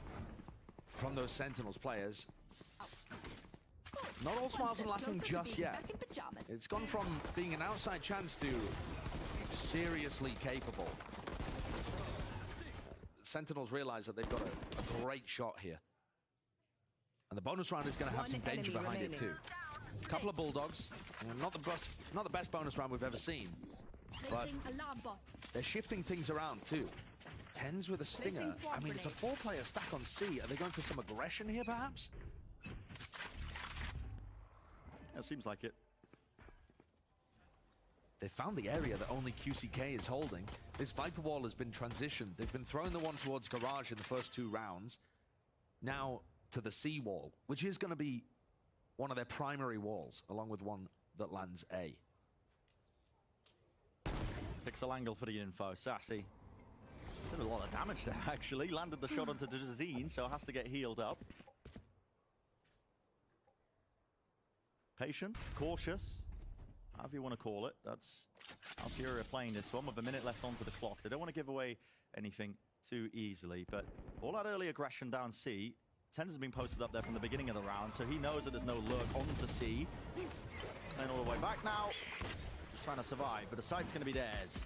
from those Sentinels players. Not all smiles and laughing just yet. It's gone from being an outside chance to seriously capable. Sentinels realize that they've got a great shot here. And the bonus round is going to have some danger behind it too. A couple of Bulldogs. Not the best bonus round we've ever seen. But they're shifting things around too. Tens with a stinger. I mean, it's a 4-player stack on C. Are they going for some aggression here, perhaps? It seems like it. They found the area that only QCK is holding. This Viper wall has been transitioned. They've been throwing the one towards Garage in the first 2 rounds. Now to the C wall, which is going to be one of their primary walls, along with one that lands A. Pixel angle for the info. Sassy. Did a lot of damage there, actually. Landed the shot onto Dezine, so has to get healed up. Patient, cautious, however you want to call it. That's how Furia are playing this one with a minute left onto the clock. They don't want to give away anything too easily, but all that early aggression down C. Tens has been posted up there from the beginning of the round, so he knows that there's no lurk onto C. Playing all the way back now. Just trying to survive, but the site's going to be theirs.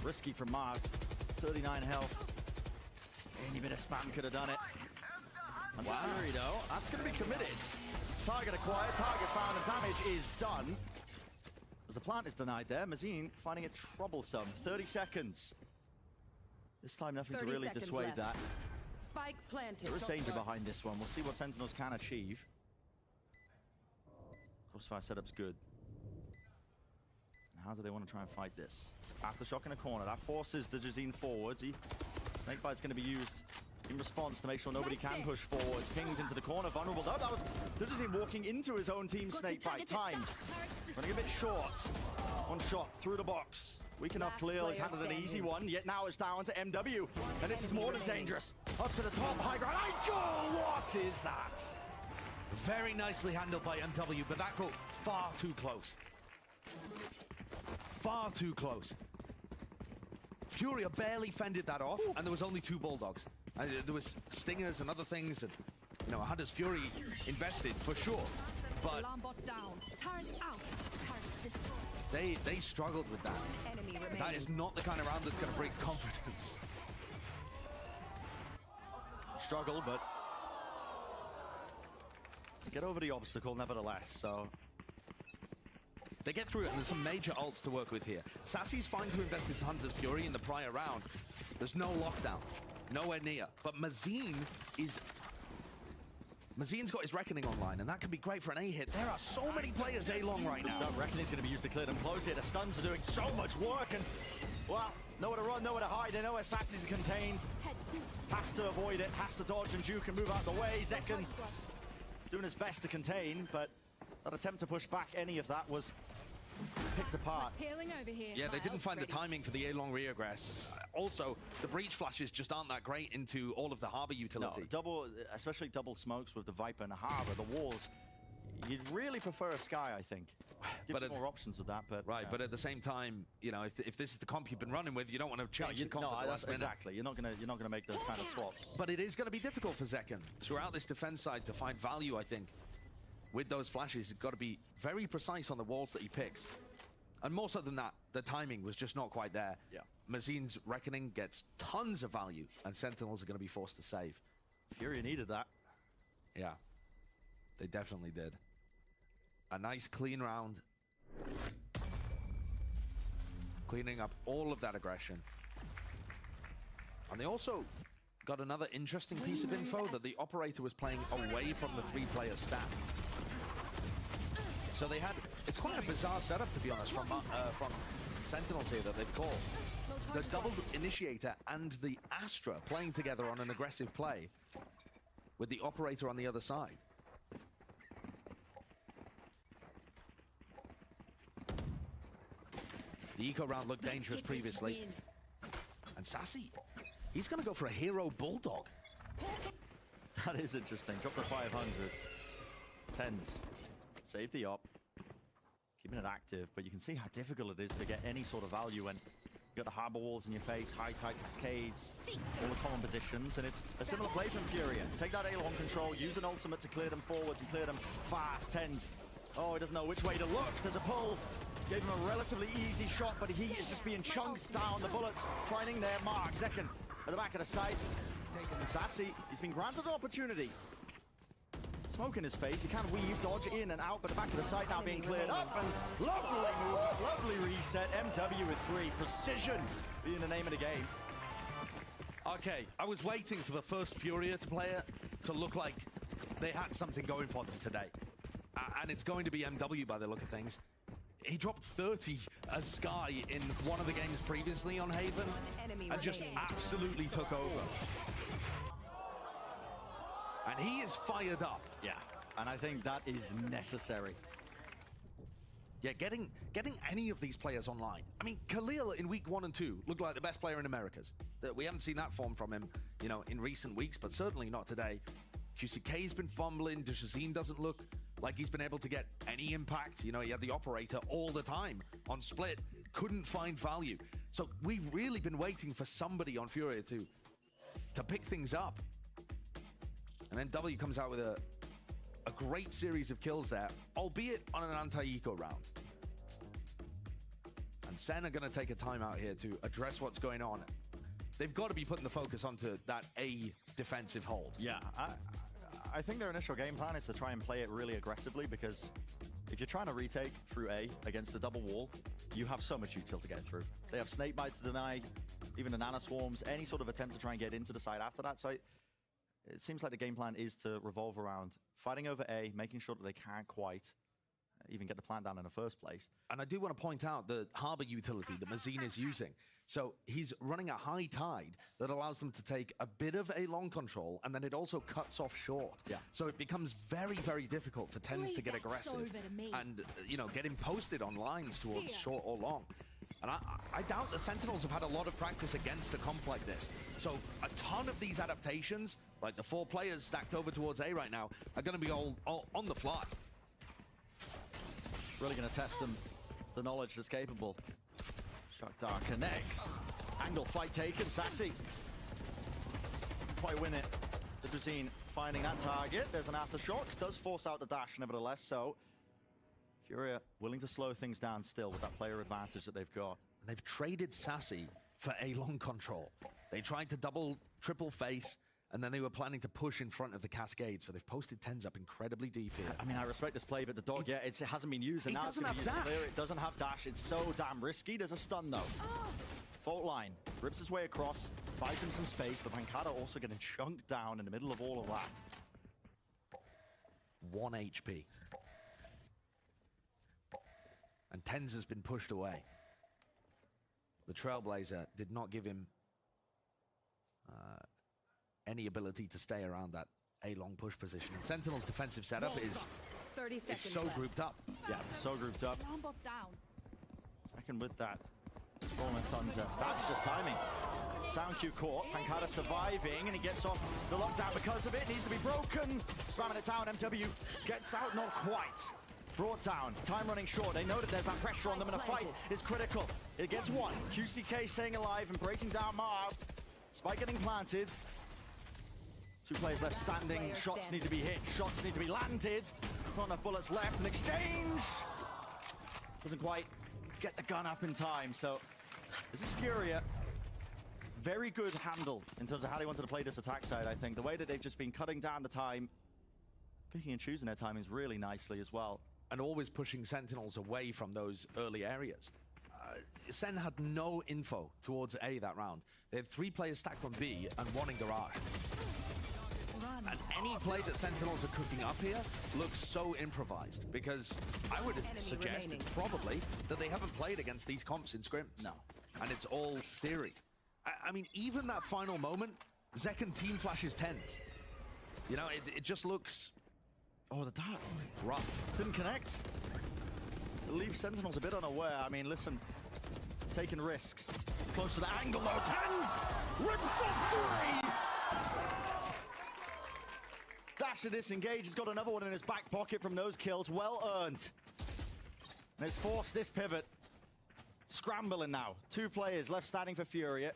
Risky from Mars. 39 health. Any bit of spam could have done it. And Fury, though, that's going to be committed. Target acquired, target found, and damage is done. As the plant is denied there, Mazine finding it troublesome. 30 seconds. This time nothing to really dissuade that. Spike planted. There is danger behind this one. We'll see what Sentinels can achieve. Crossfire setup's good. How do they want to try and fight this? Aftershock in a corner. That forces the Dezine forwards. Snakebite's going to be used in response to make sure nobody can push forwards. Pinged into the corner. Vulnerable. No, that was Dezine walking into his own team. Snakebite timed. Running a bit short. One shot through the box. Weak enough Khalil has handled an easy one, yet now it's down to MW. And this is more than dangerous. Up to the top, high ground. What is that? Very nicely handled by MW, but that got far too close. Far too close. Furia barely fended that off, and there was only 2 Bulldogs. There was stingers and other things, and you know, how does Fury invested for sure? But they struggled with that. That is not the kind of round that's going to break confidence. Struggle, but get over the obstacle nevertheless. So they get through it, and there's some major ults to work with here. Sassy's fine to invest his Hunter's Fury in the prior round. There's no lockdown, nowhere near. But Mazine's got his Reckoning online, and that could be great for an A hit. There are so many players A-long right now. Reckoning's going to be used to clear them close here. The stuns are doing so much work, and, well, nowhere to run, nowhere to hide. They know where Sassy's contained. has to avoid it, has to dodge, and Juke can move out the way. Zekken doing his best to contain, but that attempt to push back any of that was picked apart. Healing over here. Yeah, they My didn't ult's find the ready. timing for the A-long reaggress. Also, the breach flashes just aren't that great into all of the harbor No, utility. especially double smokes with the Viper and the Harbor, the walls. You'd really prefer a Sky, I think. Give But you more options with that, but Right, yeah. but at the same time, you know, if this is the comp you've been running with, you don't want to change the comp at the last minute. exactly. You're not gonna make those kind of swaps. But it is going to be difficult for Zekken throughout this defense side to find value, I think. With those flashes, he's got to be very precise on the walls that he picks. And more so than that, the timing was just not quite there. Yeah. Mazine's Reckoning gets tons of value, and Sentinels are going to be forced to save. Furia needed that. Yeah, they definitely did. A nice clean round. Cleaning up all of that aggression. And they also got another interesting piece of info that the operator was playing away from the three-player stack. So they had, it's quite a bizarre setup to be honest from Sentinels here that they've called. The double initiator and the Astra playing together on an aggressive play with the operator on the other side. The eco round looked dangerous previously. And Sassy, he's going to go for a hero bulldog. That is interesting. Drop the 500. Tens. Save the op. Keeping it active, but you can see how difficult it is to get any sort of value when you got the harbor walls in your face, high tide cascades, all the common positions, and it's a similar play from Furia. Take that A-long control, use an ultimate to clear them forwards and clear them fast. Tens. Oh, he doesn't know which way to look. There's a pull. Gave him a relatively easy shot, but he is just being chunked down. The bullets finding their mark. Zekken at the back of the site. Sassy, he's been granted an opportunity. Smoke in his face. He can weave, dodge in and out, but the back of the site now being cleared up. And lovely move, lovely reset. MW with 3. Precision being the name of the game. Okay, I was waiting for the first Furia player to look like they had something going for them today. And it's going to be MW by the look of things. He dropped 30 as Sky in one of the games previously on Haven and just absolutely took over. And he is fired up. Yeah, and I think that is necessary. Yeah, getting any of these players online. I mean, Khalil in week 1 and 2 looked like the best player in Americas. We haven't seen that form from him, you know, in recent weeks, but certainly not today. QCK's been fumbling. Dejazine doesn't look like he's been able to get any impact. You know, he had the operator all the time on split, couldn't find value. So we've really been waiting for somebody on Furia to pick things up. And then W comes out with a great series of kills there, albeit on an anti-eco round. And SEN are going to take a timeout here to address what's going on. They've got to be putting the focus onto that A defensive hold. Yeah, I think their initial game plan is to try and play it really aggressively, because if you're trying to retake through A against the double wall, you have so much util to get through. They have snake bites to deny, even the nano swarms, any sort of attempt to try and get into the side after that. So it seems like the game plan is to revolve around fighting over A, making sure that they can't quite even get the plant down in the first place. And I do want to point out the harbor utility that Mazine is using. So he's running a high tide that allows them to take a bit of a long control, and then it also cuts off short. Yeah. So it becomes very, very difficult for Tens to get aggressive and, you know, get him posted on lines towards short or long. And I doubt the Sentinels have had a lot of practice against a comp like this. So a ton of these adaptations, like the 4 players stacked over towards A right now, are going to be all on the fly. Really going to test them, the knowledge that's capable. Shakhtar connects. Angle fight taken. Sassy. Quite win it. Dejazine finding that target. There's an aftershock. Does force out the dash nevertheless, so Furia willing to slow things down still with that player advantage that they've got. And they've traded Sassy for a long control. They tried to double, triple face, and then they were planning to push in front of the cascade, so they've posted Tens up incredibly deep here. I mean, I respect this play, but the dog, it hasn't been used, and now it's going to be used clear. It doesn't have dash. It's so damn risky. There's a stun, though. Fault line. Rips his way across, buys him some space, but Mankata also getting chunked down in the middle of all of that. 1 HP. And Tens has been pushed away. The Trailblazer did not give him any ability to stay around that A-long push position. And Sentinel's defensive setup is 30 seconds it's so left. grouped up. Yeah, so grouped up. Down. Second with that. Storm and Thunder. That's just timing. Sound cue caught. Pancada surviving, and he gets off the lockdown because of it. Needs to be broken. Spamming it down. MW gets out, not quite. Brought down. Time running short. They know that there's that pressure on them, and a fight is critical. It gets one. QCK staying alive and breaking down Marved. Spike getting planted. 2 players left standing. Shots need to be hit. Shots need to be landed. Not enough bullets left. An exchange. Doesn't quite get the gun up in time. So this is Furia. Very good handle in terms of how they wanted to play this attack side, I think. The way that they've just been cutting down the time, picking and choosing their timings really nicely as well. And always pushing Sentinels away from those early areas. Sen had no info towards A that round. They had 3 players stacked on B and 1 in garage. And any play that Sentinels are cooking up here looks so improvised, because I would suggest probably that they haven't played against these comps in scrims. No. And it's all theory. I mean, even that final moment, Zek and team flashes 10s. You know, it just looks... Oh, the dart. Rough. Didn't connect. It leaves Sentinels a bit unaware. I mean, listen, taking risks. Close to the angle, though. 10s! Rips off 3! Dash to disengage. He's got another one in his back pocket from those kills. Well earned. And it's forced this pivot. Scrambling now. 2 players left standing for Furia.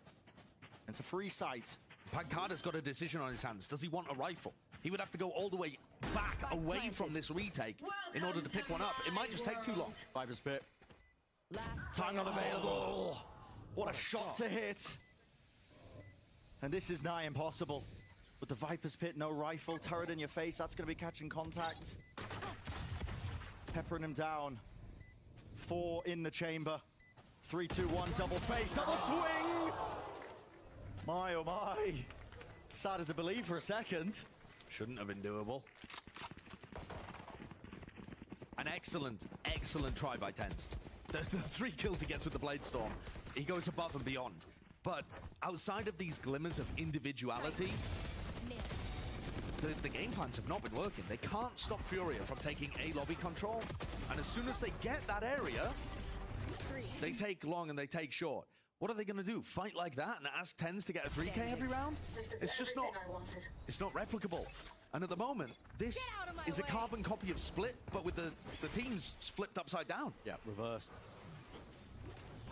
It's a free sight. Pancada's got a decision on his hands. Does he want a rifle? He would have to go all the way back away from this retake in order to pick one up. It might just take too long. Viper's Pit. Time not available. What a shot to hit. And this is nigh impossible. With the Viper's Pit, no rifle, turret in your face, that's going to be catching contact. Peppering him down. 4 in the chamber. 3, 2, 1, double face, double swing! My, oh my. Started to believe for a second. Shouldn't have been doable. An excellent, excellent try by Tens. The 3 kills he gets with the Blade Storm, he goes above and beyond. But outside of these glimmers of individuality, the game plans have not been working. They can't stop Furia from taking A lobby control. And as soon as they get that area, they take long and they take short. What are they going to do? Fight like that and ask Tens to get a 3K every round? It's just not... It's not replicable. And at the moment, this is a carbon copy of Split, but with the teams flipped upside down. Yeah, reversed.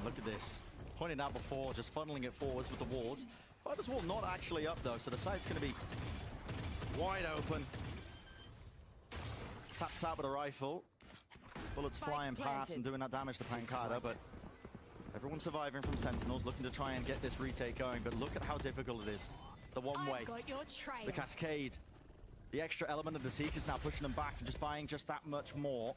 Look at this. Pointed out before, just funneling it forwards with the walls. Viper's wall not actually up, though, so the site's going to be wide open. Taps out with a rifle. Bullets flying past and doing that damage to Pancada, but everyone's surviving from Sentinels, looking to try and get this retake going, but look at how difficult it is. The one-way, the cascade, the extra element of the Seek is now pushing them back and just buying just that much more.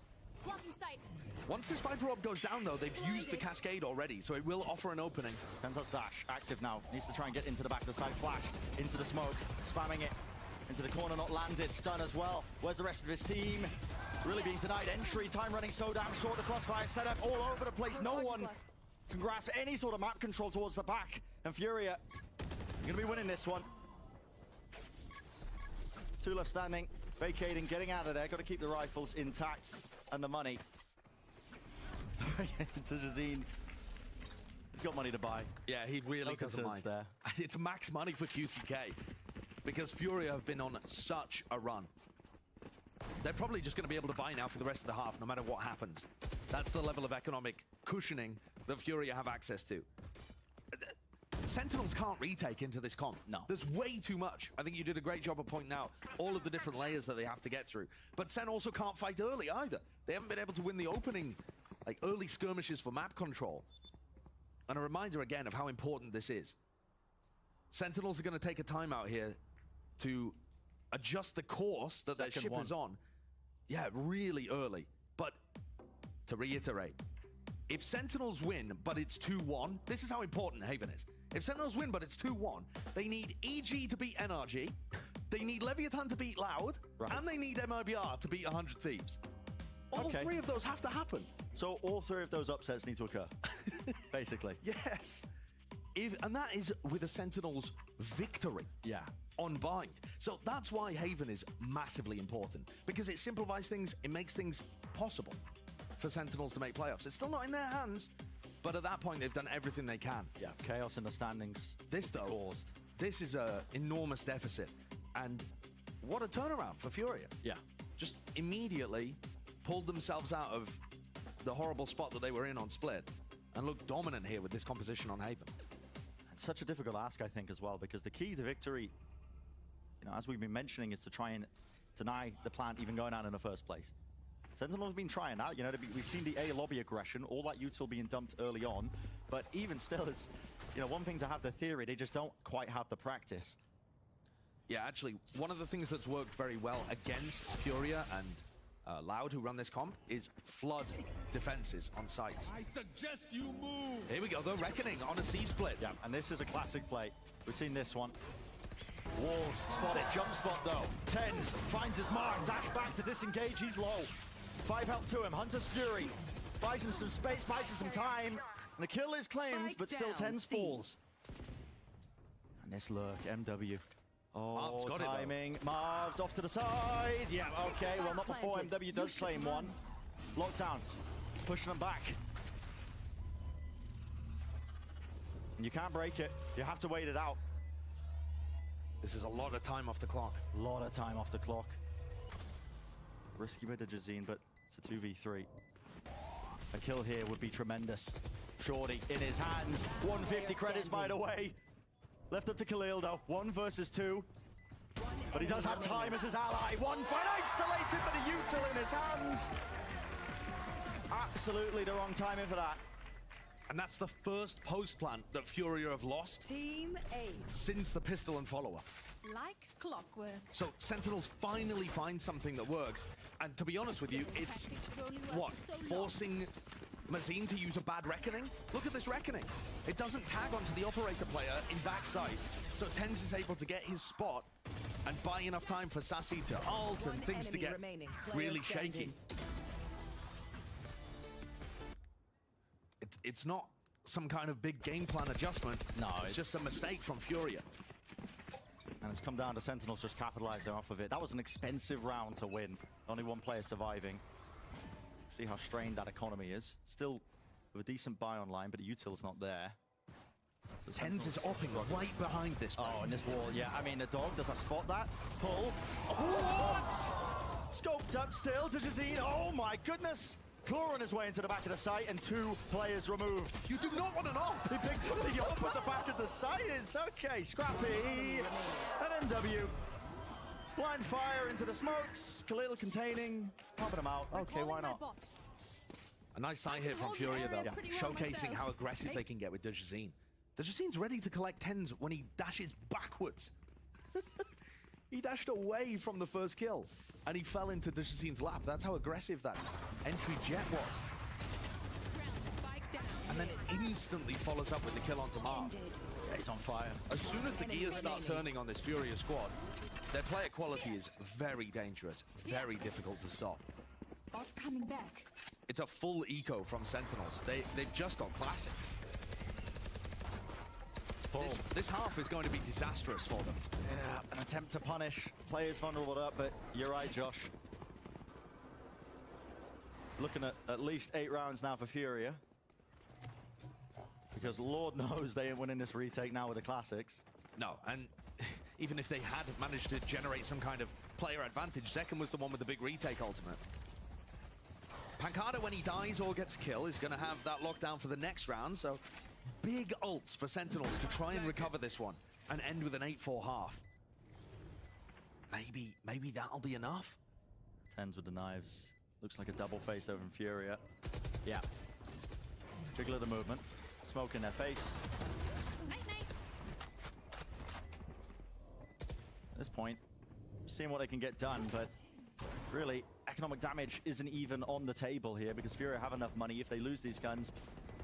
Once this Viper Orb goes down, though, they've used the cascade already, so it will offer an opening. Tenzo's dash, active now. Needs to try and get into the back of the side. Flash, into the smoke, spamming it. Into the corner, not landed. Stun as well. Where's the rest of his team? Really being denied entry. Time running so damn short. The crossfire setup all over the place. No one can grasp any sort of map control towards the back. And Furia, you're going to be winning this one. 2 left standing. Vacating, getting out of there. Got to keep the rifles intact. And the money. To Jazine. He's got money to buy. Yeah, he really doesn't mind. There. It's max money for QCK. Because Furia have been on such a run. They're probably just going to be able to buy now for the rest of the half, no matter what happens. That's the level of economic cushioning that Furia have access to. Sentinels can't retake into this comp. No. There's way too much. I think you did a great job of pointing out all of the different layers that they have to get through. But Sen also can't fight early either. They haven't been able to win the opening, like early skirmishes for map control. And a reminder again of how important this is. Sentinels are going to take a timeout here to adjust the course that their ship is on. Yeah, really early. But to reiterate, if Sentinels win, but it's 2-1, this is how important Haven is. If Sentinels win, but it's 2-1, they need EG to beat NRG, they need Leviathan to beat Loud, and they need MIBR to beat 100 Thieves. All 3 of those have to happen. So all 3 of those upsets need to occur, basically. Yes. And that is with a Sentinels victory. Yeah. On bind. So that's why Haven is massively important, because it simplifies things, it makes things possible for Sentinels to make playoffs. It's still not in their hands, but at that point they've done everything they can. Yeah, chaos in the standings. This though, caused. This is an enormous deficit, and what a turnaround for Furia. Yeah. Just immediately pulled themselves out of the horrible spot that they were in on Split and look dominant here with this composition on Haven. It's such a difficult ask, I think, as well, because the key to victory, as we've been mentioning, is to try and deny the plant even going out in the first place. Sentinels have been trying that. We've seen the A lobby aggression, all that util being dumped early on, but even still, it's one thing to have the theory, they just don't quite have the practice. Yeah, actually, one of the things that's worked very well against Furia and Loud, who run this comp, is flood defenses on sites. I suggest you move. Here we go, the Reckoning on a C-split. Yeah, and this is a classic play. We've seen this one. Walls spotted, jump spot though. Tens finds his mark, dash back to disengage, he's low. 5 health to him, Hunter's Fury. Buys him some space, buys him some time. And the kill is claimed, but still Tens falls. And this lurk, MW. Marv's got timing. Marv's off to the side. Yeah, okay, well not before MW does claim one. Lockdown, pushing them back. And you can't break it, you have to wait it out. This is a lot of time off the clock. A lot of time off the clock. Risky with the Jazeen, but it's a 2v3. A kill here would be tremendous. Shorty in his hands. 150 credits, by the way. Left up to Khalil, though. 1 versus 2. But he does have time as his ally. One fight isolated, but a util in his hands. Absolutely the wrong timing for that. And that's the first post plant that Furia have lost Team Ace. since the pistol and follow-up. Like clockwork. So Sentinels finally find something that works. And to be honest with you, it's, what, forcing Mazine to use a bad Reckoning? Look at this Reckoning. It doesn't tag onto the operator player in backside. So Tens is able to get his spot and buy enough time for Sassy to ult and things to get really shaky. It's not some kind of big game plan adjustment. No, it's just a mistake from Furia. And it's come down to Sentinels just capitalizing off of it. That was an expensive round to win. Only one player surviving. See how strained that economy is. Still with a decent buy online, but the util's not there. So Tens is opping right behind this. Oh, and this wall, yeah. I mean, the dog, does that spot that? Pull. What? Scoped up still to Jazeen. Oh my goodness. Clawing his way into the back of the site and 2 players removed. You do not want an op. He picked up the op at the back of the site. It's okay. Scrappy. And MW. Blind fire into the smokes. Khalil containing. Popping him out. Okay, why not? A nice side hit from Furia, though. Yeah. Showcasing how aggressive they can get with Dejazine. Dejazine's ready to collect 10s when he dashes backwards. He dashed away from the first kill, and he fell into Dejazine's lap. That's how aggressive that entry jet was. And then instantly follows up with the kill onto Marv. Yeah, he's on fire. As soon as the gears start turning on this Furia squad, their player quality is very dangerous, very difficult to stop. Bot coming back. It's a full eco from Sentinels. They've just got classics. This half is going to be disastrous for them. Yeah, an attempt to punish. Players vulnerable up, but you're right, Josh. Looking at least 8 rounds now for Furia. Because Lord knows they ain't winning this retake now with the classics. No, and even if they had managed to generate some kind of player advantage, Zekken was the one with the big retake ultimate. Pancada, when he dies or gets a kill, is going to have that lockdown for the next round, so big ults for Sentinels to try and recover this one and end with an 8-4 half. Maybe that'll be enough. Tens with the knives. Looks like a double face over in Furia. Yeah. Jiggle of the movement. Smoke in their face. At this point, seeing what they can get done, but really, economic damage isn't even on the table here because Furia have enough money. If they lose these guns,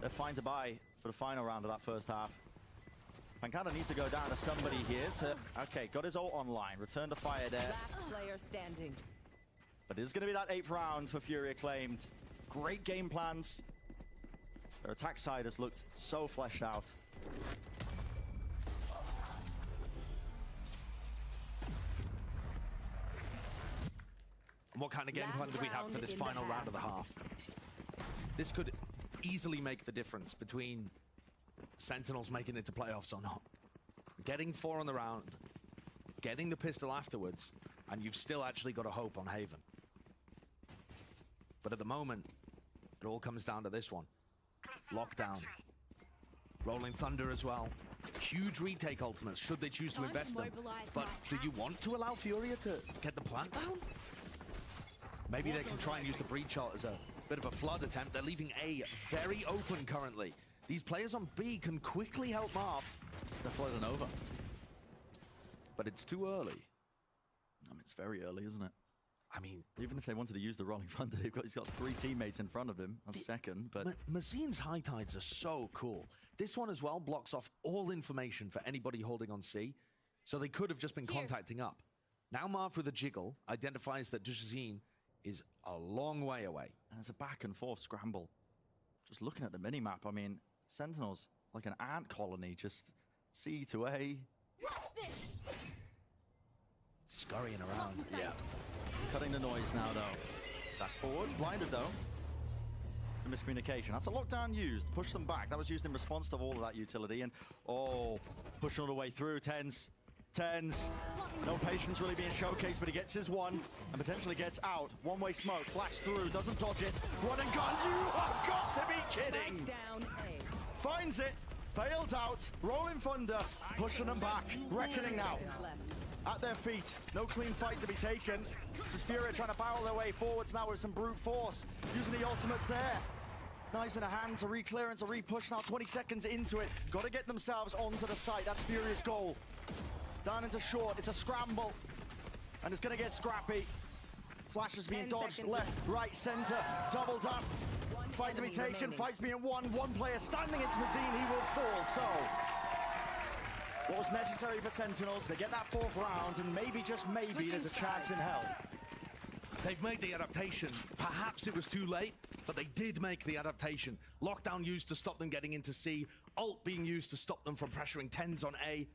they're fine to buy for the final round of that first half. Pancada needs to go down to somebody here to... Okay, got his ult online. Return to fire there. Last player standing. But it's going to be that 8th round for Furia claimed. Great game plans. Their attack side has looked so fleshed out. And what kind of game plan do we have for this final round of the half? This could easily make the difference between Sentinels making it to playoffs or not. Getting 4 on the round, getting the pistol afterwards, and you've still actually got a hope on Haven. But at the moment, it all comes down to this one. Lockdown. Rolling Thunder as well. Huge retake ultimates, should they choose to invest them. But do you want to allow Furia to get the plant down? Maybe they can try and use the breach shot as a bit of a flood attempt. They're leaving A very open currently. These players on B can quickly help Marv. They're floating over. But it's too early. I mean, it's very early, isn't it? I mean, even if they wanted to use the Rolling Thunder, he's got 3 teammates in front of him on second, but... Mazine's high tides are so cool. This one as well blocks off all information for anybody holding on C, so they could have just been contacting up. Now Marv with a jiggle identifies that Dujazine is a long way away. And it's a back and forth scramble. Just looking at the minimap, I mean, Sentinels, like an ant colony, just C to A. Scurrying around. Yeah. Cutting the noise now, though. Dash forward, blinded, though. The miscommunication. That's a lockdown used. Push them back. That was used in response to all of that utility. And, oh, pushing all the way through. Tens. No patience really being showcased, but he gets his one and potentially gets out. One-way smoke. Flash through. Doesn't dodge it. Run and gun. You have got to be kidding. Down A. Finds it. Bailed out. Rolling Thunder. Pushing them back. Reckoning now. At their feet. No clean fight to be taken. This is Furia trying to barrel their way forwards now with some brute force. Using the ultimates there. Knives in the hands, a re-clearance, a re-push now 20 seconds into it. Got to get themselves onto the site. That's Furia's goal. Down into short. It's a scramble. And it's going to get scrappy. Flash is being dodged. Left, right, center. Doubled up. Fight to be taken. Fight's being won. One player standing. It's Mazine. He will fall. So... what was necessary for Sentinels, they get that 4th round, and maybe, just maybe, there's a chance in hell. They've made the adaptation. Perhaps it was too late, but they did make the adaptation. Lockdown used to stop them getting into C, ult being used to stop them from pressuring 10s on A.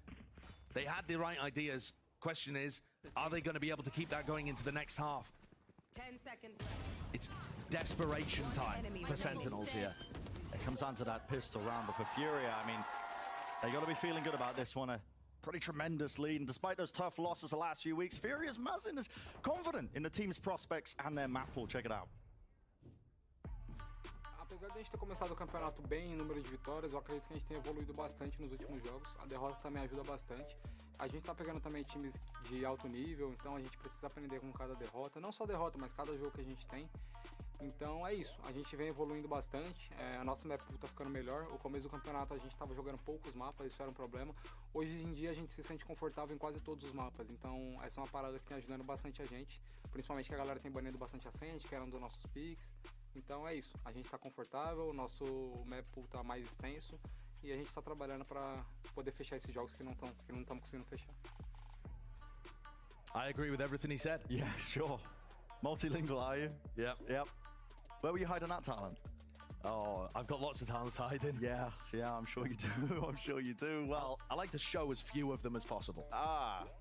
They had the right ideas. Question is, are they going to be able to keep that going into the next half? 10 seconds left. It's desperation time for Sentinels here. It comes down to that pistol round, but for Furia, I mean, they got to be feeling good about this one. A pretty tremendous lead, and despite those tough losses the last few weeks, Furia's Mazin is confident in the team's prospects and their map pool. Check it out. Apesar de a gente ter começado o campeonato bem em número de vitórias, eu acredito que a gente tem evoluído bastante nos últimos jogos. A derrota também ajuda bastante. A gente tá pegando também times de alto nível, então a gente precisa aprender com cada derrota. Não só derrota, mas cada jogo que a gente tem. Então é isso, a gente vem evoluindo bastante, a nossa map tá ficando melhor. O começo do campeonato a gente tava jogando poucos mapas, isso era um problema. Hoje em dia a gente se sente confortável em quase todos os mapas, então essa é uma parada que tem ajudando bastante a gente. Principalmente que a galera tem banido bastante a Sentinels, que era um dos nossos picks. Então é isso, a gente tá confortável, o nosso map pool tá mais extenso e a gente tá trabalhando para poder fechar esses jogos que não estamos conseguindo fechar. I agree with everything he said. Yeah, sure. Multilingual, are you? Yep. Where were you hiding that talent? Oh, I've got lots of talents hiding. Yeah, I'm sure you do. I'm sure you do. Well, I like to show as few of them as possible.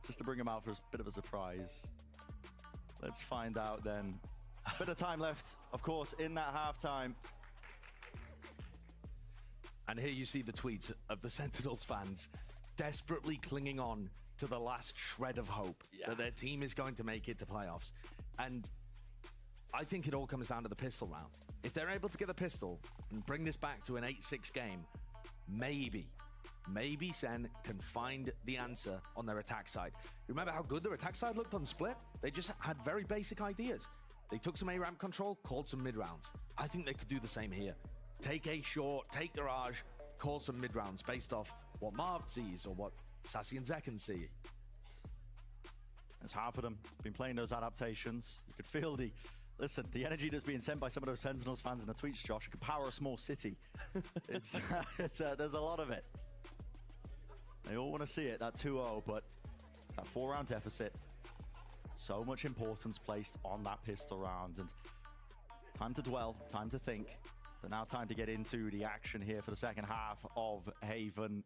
Just to bring them out for a bit of a surprise. Let's find out then. Bit of time left, of course, in that halftime. And here you see the tweets of the Sentinels fans desperately clinging on to the last shred of hope that their team is going to make it to playoffs. And I think it all comes down to the pistol round. If they're able to get a pistol and bring this back to an 8-6 game, maybe Sen can find the answer on their attack side. Remember how good their attack side looked on Split? They just had very basic ideas. They took some A-ramp control, called some mid-rounds. I think they could do the same here. Take A short, take Garage, call some mid-rounds based off what Marv sees or what Sassy and Zek can see. There's half of them been playing those adaptations. You could feel the energy that's being sent by some of those Sentinels fans in the tweets, Josh. It could power a small city. There's a lot of it. They all want to see it, that 2-0, but that 4-round deficit. So much importance placed on that pistol round. And time to dwell, time to think. But now time to get into the action here for the second half of Haven.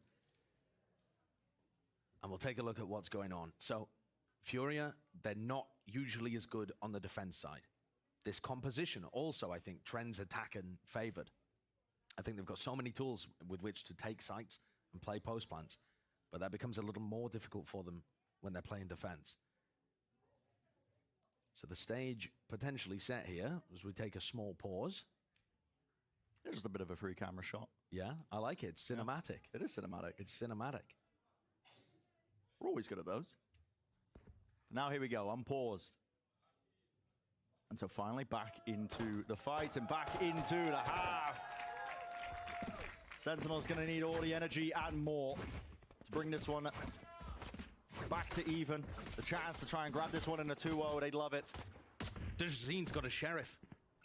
And we'll take a look at what's going on. So Furia, they're not usually as good on the defense side. This composition also, I think, trends attack and favored. I think they've got so many tools with which to take sites and play post plants, but that becomes a little more difficult for them when they're playing defense. So the stage potentially set here as we take a small pause. There's just a bit of a free camera shot. Yeah, I like it. It's cinematic. It is cinematic. It's cinematic. We're always good at those. Now here we go, unpaused. And so finally back into the fight and back into the half. Sentinel's gonna need all the energy and more to bring this one back to even. The chance to try and grab this one in a 2-0, they'd love it. Dejazeen's got a sheriff.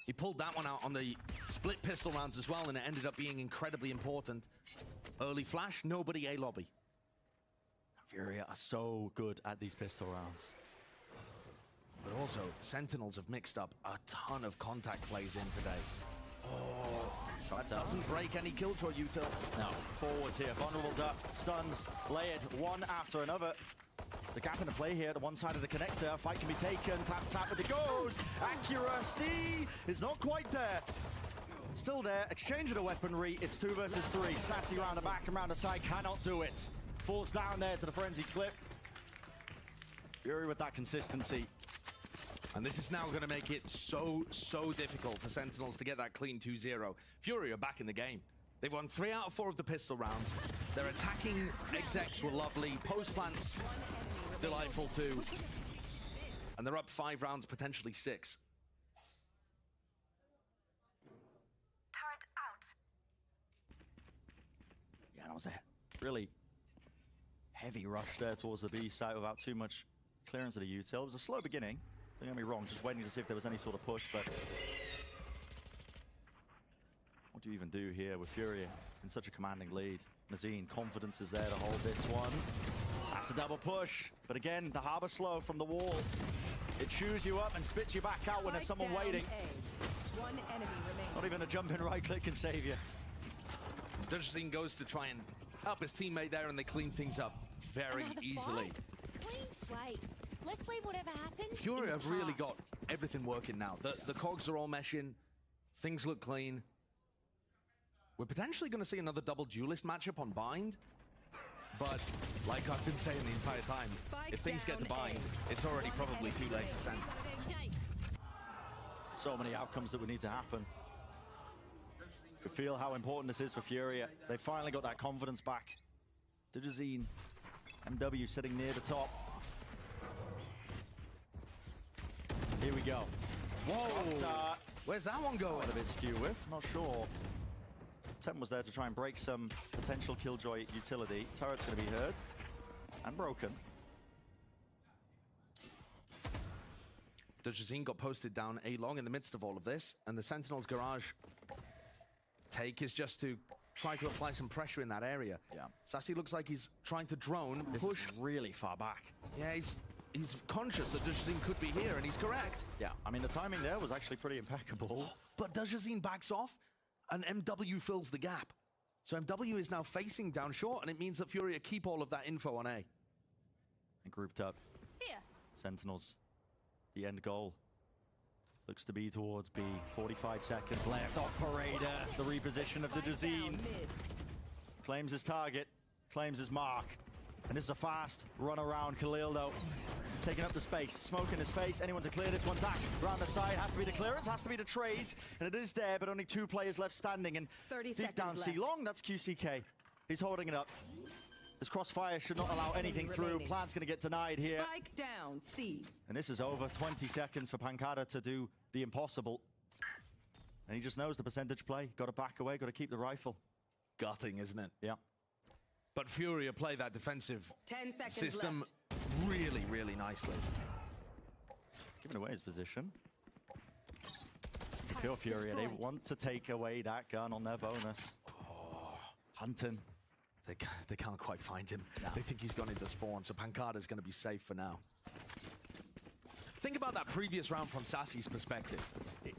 He pulled that one out on the split pistol rounds as well, and it ended up being incredibly important. Early flash, nobody A lobby. Furia are so good at these pistol rounds. But also, Sentinels have mixed up a ton of contact plays in today. Oh, that doesn't break any killjoy util. No, forwards here, vulnerable duck, stuns, layered one after another. There's a gap in the play here, the one side of the connector, fight can be taken, tap, with it goes! Accuracy is not quite there. Still there, exchange of the weaponry, it's 2 versus 3. Sassy round the back and round the side, cannot do it. Falls down there to the frenzy clip. Fury with that consistency. And this is now going to make it so difficult for Sentinels to get that clean 2-0. Fury are back in the game. They've won 3 out of 4 of the pistol rounds. Their attacking execs were lovely. Post plants, delightful too. And they're up 5 rounds, potentially 6. Turret out. Yeah, that was a really heavy rush there towards the B site without too much clearance of the util. It was a slow beginning. Don't get me wrong, just waiting to see if there was any sort of push, but what do you even do here with Furia in such a commanding lead? Nazine, confidence is there to hold this one. That's a double push, but again, the harbor slow from the wall. It chews you up and spits you back out when there's someone waiting. One enemy remaining. Not even a jump in right click can save you. Dejazeen goes to try and help his teammate there, and they clean things up very easily. Clean slate. Let's leave whatever happens. Fury have really got everything working now. The cogs are all meshing. Things look clean. We're potentially going to see another double duelist matchup on Bind. But like I've been saying the entire time, if things get to Bind, it's already probably too late to send. So many outcomes that would need to happen. You can feel how important this is for Furia. They finally got that confidence back. Dejazeen, MW sitting near the top. Here we go. Whoa! Where's that one going? A bit skew with, not sure. Tem was there to try and break some potential killjoy utility. Turret's going to be heard and broken. Dejazeen got posted down A long in the midst of all of this, and the Sentinels garage take is just to try to apply some pressure in that area. Yeah. Sassy looks like he's trying to drone, push really far back. Yeah, he's conscious that Dejazeen could be here, and he's correct. Yeah, I mean, the timing there was actually pretty impeccable. But Dejazeen backs off, and MW fills the gap. So MW is now facing down short, and it means that Furia keep all of that info on A. And grouped up. Here. Sentinels, the end goal. Looks to be towards B. 45 seconds left. Operator, the reposition of Dejazeen. Claims his target, claims his mark. And this is a fast run around Khalil, though. Taking up the space, smoke in his face. Anyone to clear this one? Dash around the side. Has to be the clearance, has to be the trades. And it is there, but only 2 players left standing. And 30 deep down seconds C long, that's QCK. He's holding it up. This crossfire should not allow anything through. Plan's going to get denied here. Spike down, C. And this is over. 20 seconds for Pancada to do the impossible. And he just knows the percentage play. Got to back away, got to keep the rifle. Gutting, isn't it? Yeah. But Furia play that defensive 10 seconds system left. really, really nicely. Giving away his position. You feel Furia, they want to take away that gun on their bonus. Oh, hunting. They can't quite find him. No. They think he's gone into spawn, so Pancada's going to be safe for now. Think about that previous round from Sassy's perspective.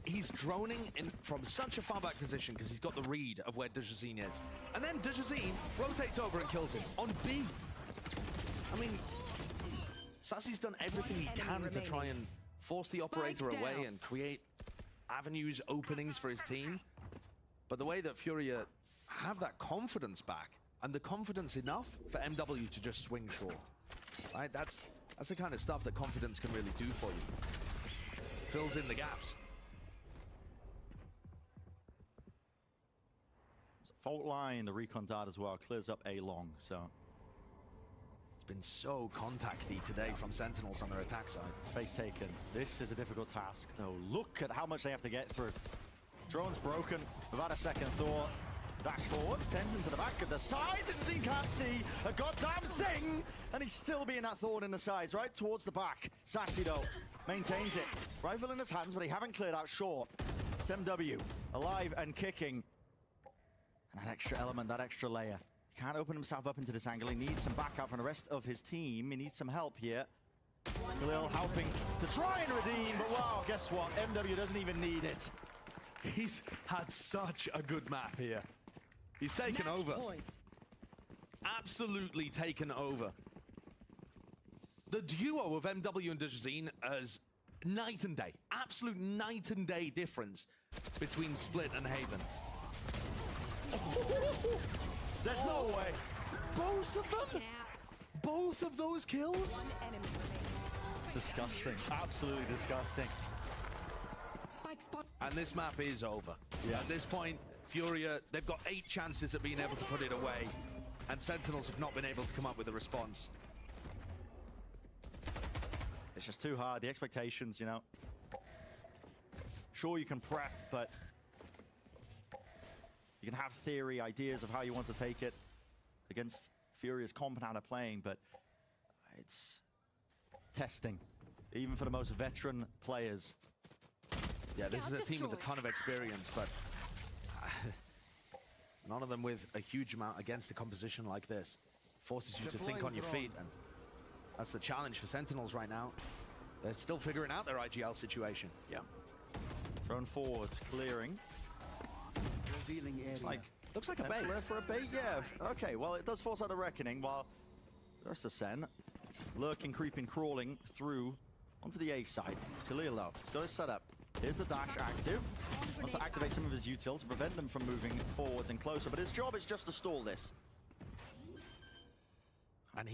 He's droning in from such a far back position because he's got the read of where Dejazeen is. And then Dejazeen rotates over and kills him on B. I mean, Sassy's done everything he can to try and force the operator away and create avenues, openings for his team. But the way that Furia have that confidence back, and the confidence enough for MW to just swing short, right? That's the kind of stuff that confidence can really do for you. Fills in the gaps. Fault line, the recon dart as well, clears up A long, so. It's been so contacty today from Sentinels on their attack side. Space taken. This is a difficult task, though. Look at how much they have to get through. Drone's broken, without a second thought. Dash forwards, tends into the back of the side. The Jazeen can't see a goddamn thing, and he's still being that thorn in the sides, right towards the back. Sassy, though, maintains it. Rifle in his hands, but he haven't cleared out short. It's MW, alive and kicking. And that extra element, that extra layer. He can't open himself up into this angle. He needs some backup from the rest of his team. He needs some help here. Khalil helping to try and redeem, but wow, guess what? MW doesn't even need it. He's had such a good map here. He's taken over. Absolutely taken over. The duo of MW and Jazeen is night and day. Absolute night and day difference between Split and Haven. There's no way. Both of them? Both of those kills? Disgusting. Absolutely disgusting. And this map is over. Yeah. At this point, Furia, they've got 8 chances at being able to put it away, and Sentinels have not been able to come up with a response. It's just too hard. The expectations, you know. Sure, you can prep, but you can have theory, ideas of how you want to take it against Furia's compound are playing, but it's testing, even for the most veteran players. Yeah, this is a team with a ton of experience, but none of them with a huge amount against a composition like this. Forces you to think on your feet, and that's the challenge for Sentinels right now. They're still figuring out their IGL situation. Yeah. Drone forwards, clearing. Looks like a bait. For a bait, yeah. Okay, well, it does force out a reckoning, while the rest of Sen lurking, creeping, crawling through onto the A site. Khalil, though, he's got his setup. Here's the dash active. Wants to activate some of his util to prevent them from moving forwards and closer, but his job is just to stall this. And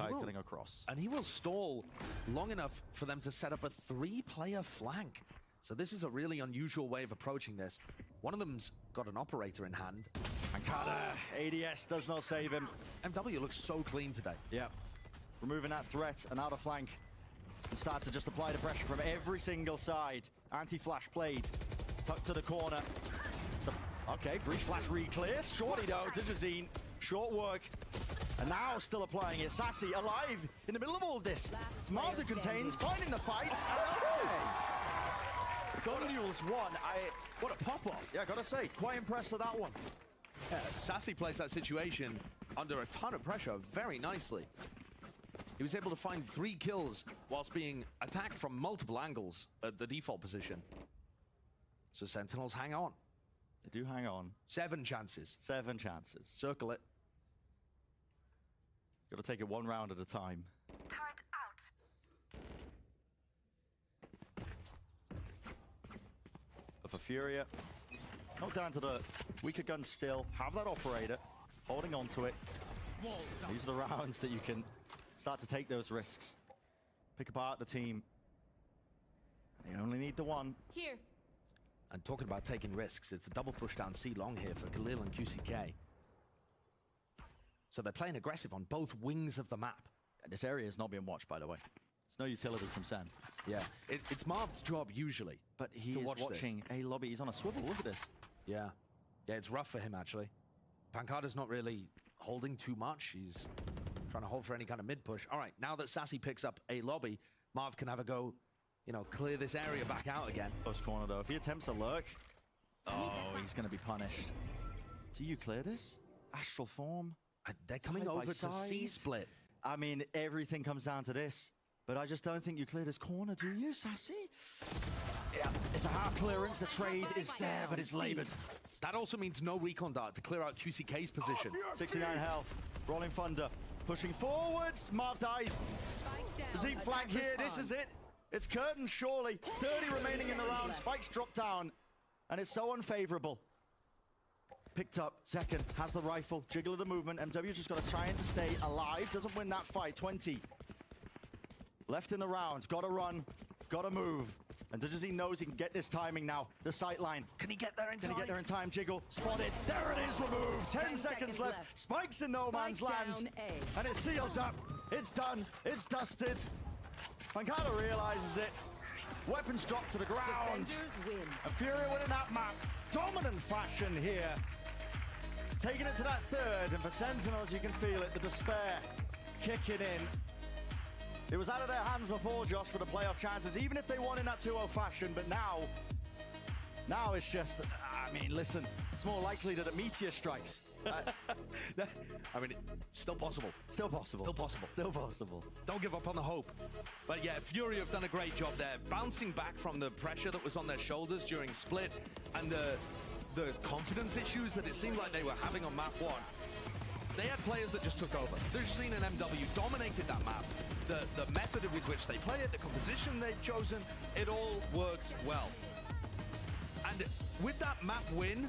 he will stall long enough for them to set up a 3-player flank. So this is a really unusual way of approaching this. One of them's got an operator in hand. And ADS does not save him. MW looks so clean today. Yep. Removing that threat and out of flank. And start to just apply the pressure from every single side. Anti-flash played. Tucked to the corner. So, okay, breach flash re-clears. Shorty though, to Jazeen. Short work. And now still applying it. Sassy alive in the middle of all of this. It's Marv that contains, finding the fights. Golden Mules won. What a pop-off. Yeah, gotta say, quite impressed with that one. Yeah, Sassy plays that situation under a ton of pressure very nicely. He was able to find 3 kills whilst being attacked from multiple angles at the default position. So Sentinels hang on. They do hang on. 7 chances. 7 chances. Circle it. Got to take it one round at a time. Turret out. But for Furia, not down to the weaker gun still. Have that operator, holding on to it. These are the rounds that you can start to take those risks. Pick apart the team. They only need the one. Here. And talking about taking risks, it's a double push down C long here for Khalil and QCK. So they're playing aggressive on both wings of the map. This area is not being watched, by the way. There's no utility from Sen. Yeah, it's Marv's job usually. But he is watching a lobby. He's on a swivel. Look at this. Yeah. Yeah, it's rough for him, actually. Pancada's not really holding too much. He's trying to hold for any kind of mid-push. All right, now that Sassy picks up a lobby, Marv can have a go, you know, clear this area back out again. Close corner, though. If he attempts a lurk, oh, he's going to be punished. Do you clear this? Astral form? They're coming over to C-split. I mean, everything comes down to this. But I just don't think you clear this corner, do you, Sassy? Yeah, it's a half clearance. The trade is there, but it's labored. That also means no recon dart to clear out QCK's position. 69 health. Rolling Thunder. Pushing forwards. Marv dies. The deep flank here, this is it. It's curtains, surely. 30 remaining in the round. Spikes drop down. And it's so unfavorable. Picked up, second, has the rifle. Jiggle of the movement. MW's just got to try and stay alive. Doesn't win that fight. 20. Left in the round. Got to run. Got to move. And Dajazine knows he can get this timing now. The sight line. Can he get there in time? Can he get there in time? Jiggle. Spotted. There it is. Removed. 10 seconds left. Spikes in no man's land. And it's sealed up. It's done. It's dusted. Mancala realizes it. Weapons drop to the ground. And Furia winning that map. Dominant fashion here. Taking it to that third. And for Sentinels, you can feel it. The despair kicking in. It was out of their hands before, Josh, for the playoff chances, even if they won in that 2-0 fashion. But now it's just, I mean, listen, it's more likely that a meteor strikes. I mean, still possible. Still possible. Still possible. Still possible. Don't give up on the hope. But yeah, Furia have done a great job there, bouncing back from the pressure that was on their shoulders during split and the confidence issues that it seemed like they were having on map 1. They had players that just took over. Dajazine and MW dominated that map. The method with which they play it, the composition they've chosen, it all works well. And with that map win,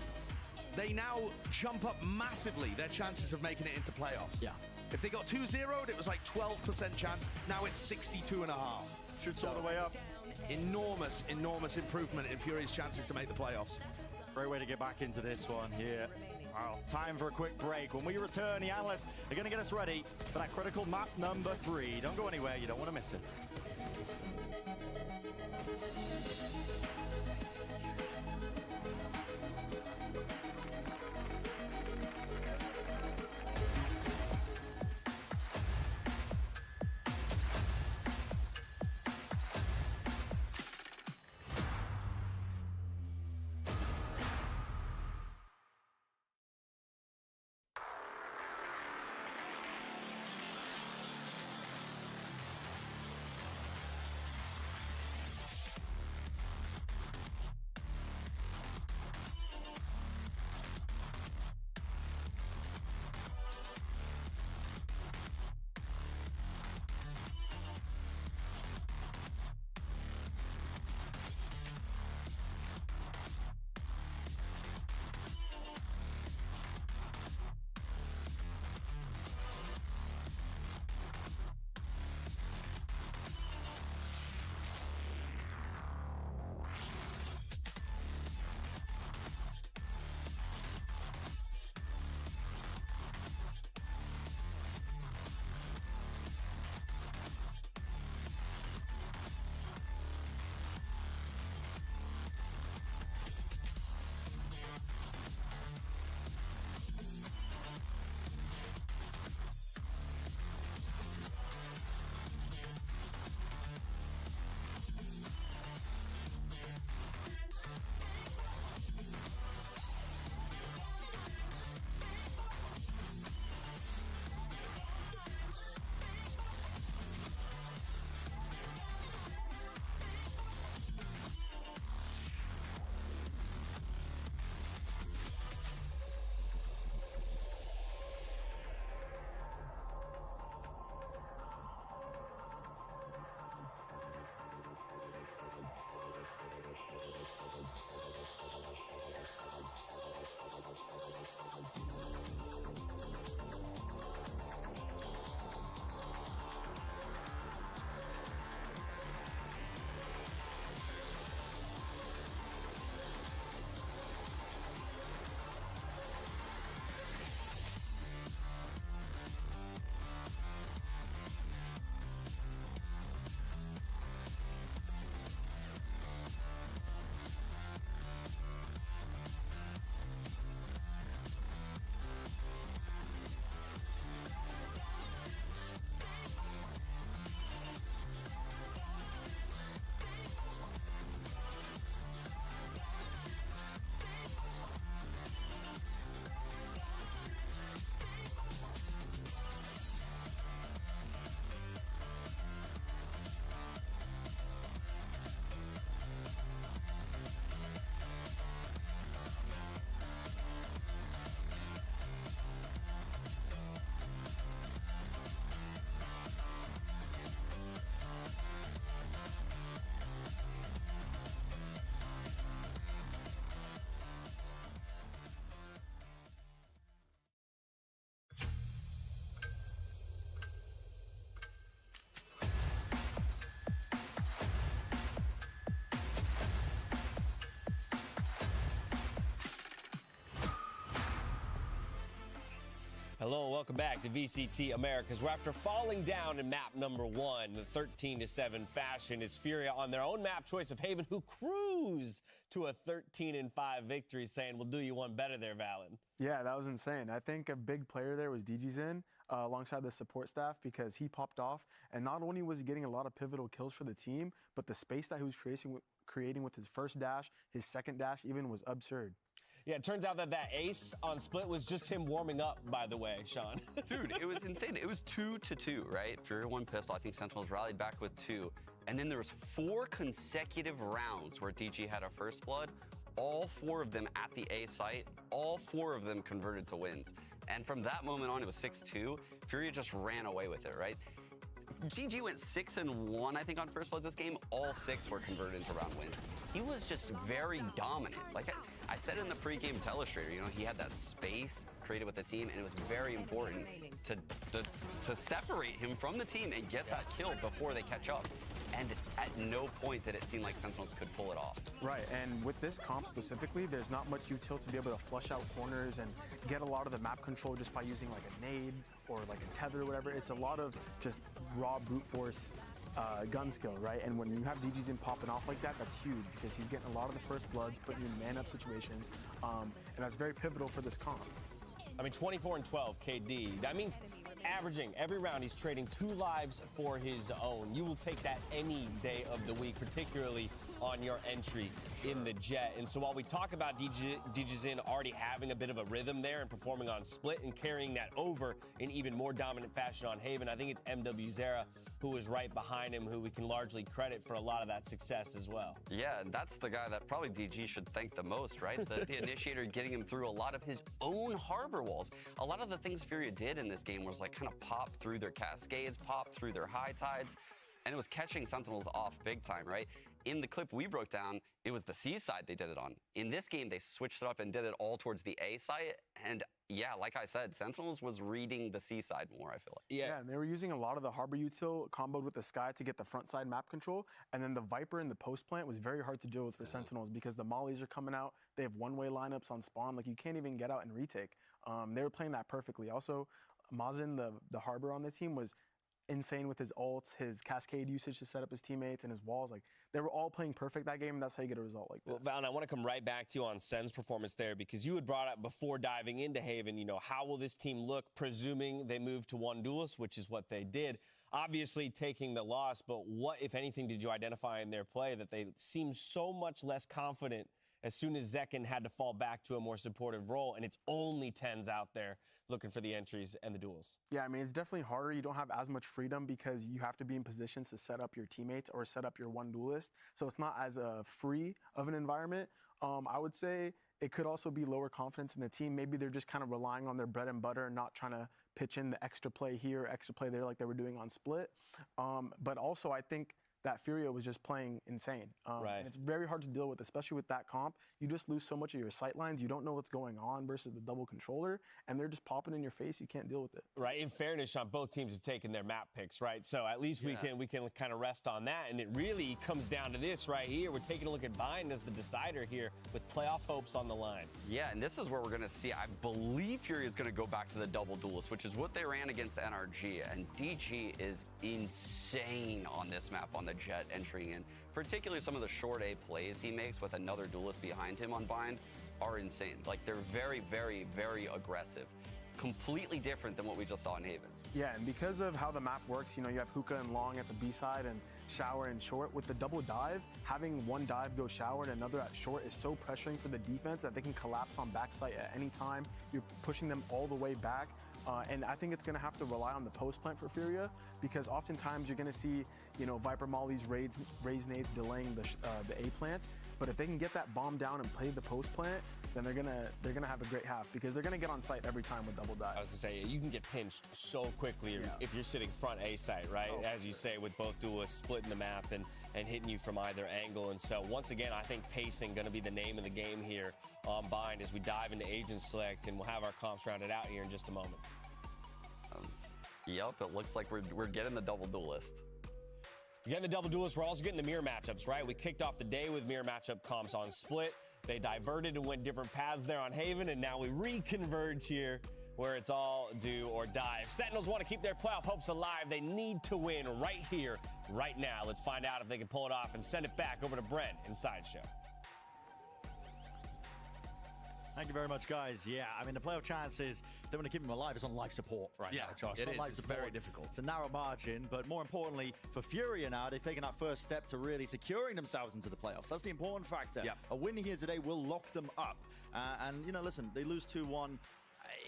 they now jump up massively their chances of making it into playoffs. Yeah. If they got 2-0'd, it was like 12% chance. Now it's 62.5. Shoots all the way up. Enormous, enormous improvement in Furia's chances to make the playoffs. Great way to get back into this one here. Wow, time for a quick break. When we return, the analysts are going to get us ready for that critical map number 3. Don't go anywhere. You don't want to miss it. Hello and welcome back to VCT Americas, where after falling down in map number 1, the 13-7 fashion, it's Furia on their own map choice of Haven, who cruise to a 13-5 victory, saying, we'll do you one better there, Valen. Yeah, that was insane. I think a big player there was DGZin alongside the support staff, because he popped off, and not only was he getting a lot of pivotal kills for the team, but the space that he was creating with his first dash, his second dash even, was absurd. Yeah, it turns out that ace on Split was just him warming up, by the way, Sean. Dude, it was insane. It was 2-2, right? Furia won pistol. I think Sentinels rallied back with 2. And then there was 4 consecutive rounds where DG had a first blood. All 4 of them at the A site. All 4 of them converted to wins. And from that moment on, it was 6-2. Furia just ran away with it, right? GG went 6-1, I think, on first bloods this game. All 6 were converted into round wins. He was just very dominant. Like I said in the pregame telestrator, you know, he had that space created with the team, and it was very important to separate him from the team and get that kill before they catch up. And at no point did it seem like Sentinels could pull it off. Right, and with this comp specifically, there's not much util to be able to flush out corners and get a lot of the map control just by using like a nade or like a tether or whatever. It's a lot of just raw brute force gun skill, right? And when you have DGZin popping off like that, that's huge, because he's getting a lot of the first bloods, putting you in man-up situations, and that's very pivotal for this comp. I mean, 24-12 KD. That means averaging every round, he's trading 2 lives for his own. You will take that any day of the week, particularly on your entry in the Jet. And so while we talk about DGZin already having a bit of a rhythm there and performing on Split and carrying that over in even more dominant fashion on Haven, I think it's MW Zera who is right behind him, who we can largely credit for a lot of that success as well. Yeah, and that's the guy that probably DG should thank the most, right? The initiator getting him through a lot of his own harbor walls. A lot of the things Furia did in this game was like kind of pop through their cascades, pop through their high tides, and it was catching Sentinels off big time, right? In the clip we broke down, it was the C side they did it on. In this game, they switched it up and did it all towards the A side. And yeah, like I said, Sentinels was reading the C side more, I feel like. Yeah, and they were using a lot of the harbor util comboed with the Sky to get the front side map control. And then the Viper and the post plant was very hard to deal with for Sentinels, because the mollies are coming out. They have one-way lineups on spawn. Like, you can't even get out and retake. They were playing that perfectly. Also, Mazin, the harbor on the team, was insane with his ults, his cascade usage to set up his teammates, and his walls. Like, they were all playing perfect that game, and that's how you get a result like that. Well, Val, I want to come right back to you on Sen's performance there, because you had brought up before diving into Haven, you know, how will this team look, presuming they move to 1 duelist, which is what they did. Obviously taking the loss, but what, if anything, did you identify in their play that they seemed so much less confident as soon as Zekin had to fall back to a more supportive role, and it's only 10s out there looking for the entries and the duels? Yeah, I mean, it's definitely harder. You don't have as much freedom because you have to be in positions to set up your teammates or set up your 1 duelist. So it's not as free of an environment. I would say it could also be lower confidence in the team. Maybe they're just kind of relying on their bread and butter and not trying to pitch in the extra play here, extra play there like they were doing on Split. But also, I think that Furia was just playing insane. Right. And it's very hard to deal with, especially with that comp. You just lose so much of your sight lines. You don't know what's going on versus the double controller, and they're just popping in your face. You can't deal with it. Right. In fairness, Sean, both teams have taken their map picks, right? So at least we can kind of rest on that. And it really comes down to this right here. We're taking a look at Bind as the decider here with playoff hopes on the line. Yeah, and this is where we're going to see, I believe Furia is going to go back to the double duelist, which is what they ran against NRG. And DG is insane on this map on the Jet entering in. Particularly some of the short A plays he makes with another duelist behind him on Bind are insane. Like, they're very, very, very aggressive. Completely different than what we just saw in Haven. Yeah, and because of how the map works, you know, you have Hookah and Long at the B side and Shower and Short. With the double dive, having one dive go Shower and another at Short is so pressuring for the defense that they can collapse on backside at any time. You're pushing them all the way back. And I think it's going to have to rely on the post plant for Furia, because oftentimes you're going to see, you know, Viper Mollies, raise nades delaying the A plant. But if they can get that bomb down and play the post plant, then they're gonna have a great half, because they're gonna get on site every time with double dive. I was gonna say, you can get pinched so quickly if you're sitting front A site, right? As you say, with both duelists splitting the map and hitting you from either angle. And so once again, I think pacing gonna be the name of the game here on Bind as we dive into agent select, and we'll have our comps rounded out here in just a moment. Yep, it looks like we're getting the double duelist. You're getting the double duelist. We're also getting the mirror matchups, right? We kicked off the day with mirror matchup comps on Split. They diverted and went different paths there on Haven, and now we reconverge here where it's all do or die. If Sentinels want to keep their playoff hopes alive, they need to win right here, right now. Let's find out if they can pull it off and send it back over to Brent in Sideshow. Thank you very much, guys. Yeah, I mean, the playoff chances, if they want to keep them alive, is on life support right now, Josh. It on is. life It's support. very difficult. It's a narrow margin, but more importantly, for Furia now, they've taken that first step to really securing themselves into the playoffs. That's the important factor. Yeah. A win here today will lock them up. And, you know, listen, they lose 2-1.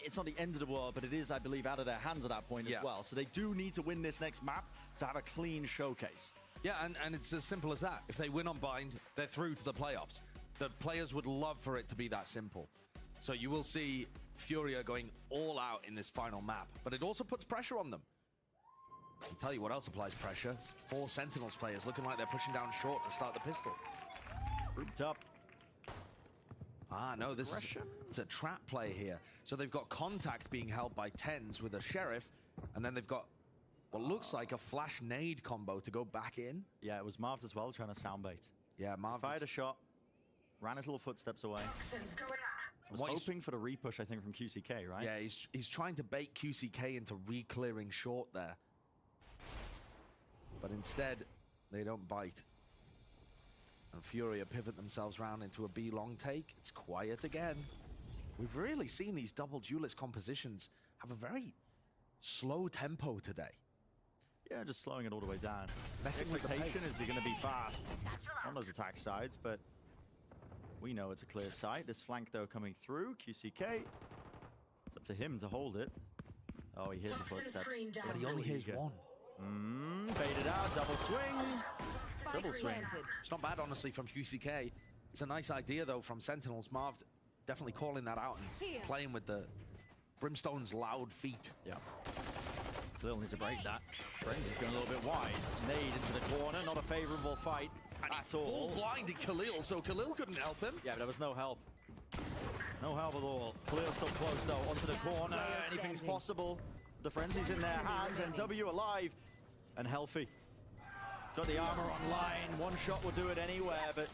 It's not the end of the world, but it is, I believe, out of their hands at that point as well. So they do need to win this next map to have a clean showcase. Yeah, and it's as simple as that. If they win on Bind, they're through to the playoffs. The players would love for it to be that simple. So you will see Furia going all out in this final map, but it also puts pressure on them. I'll tell you what else applies pressure. 4 Sentinels players looking like they're pushing down short to start the pistol. Grouped up. Ah, no, this is it's a trap play here. So they've got contact being held by Tens with a Sheriff, and then they've got what looks like a flash nade combo to go back in. Yeah, it was Marv as well trying to soundbait. Yeah, Marv fired a shot, ran his little footsteps away. Was hoping for the repush, I think, from QCK, right? Yeah, he's trying to bait QCK into re-clearing short there. But instead, they don't bite. And Furia pivot themselves round into a B long take. It's quiet again. We've really seen these double duelist compositions have a very slow tempo today. Yeah, just slowing it all the way down. Messing The with the expectation pace. is you're going to be fast on those attack sides, but we know it's a clear sight. This flank, though, coming through. QCK, it's up to him to hold it. Oh, he hears the footsteps. But he only hears one. Faded out, double swing. Double swing. It's not bad, honestly, from QCK. It's a nice idea, though, from Sentinels. Marv definitely calling that out and playing with the Brimstone's loud feet. Yeah. Khalil needs to break that. Frenzy's going a little bit wide. Nade into the corner, not a favorable fight And he at all. full blinded Khalil, so Khalil couldn't help him. Yeah, but there was no help. No help at all. Khalil's still close, though, onto the corner. Anything's possible. The frenzy's in their hands, and W alive and healthy. Got the armor online. One shot will do it anywhere, but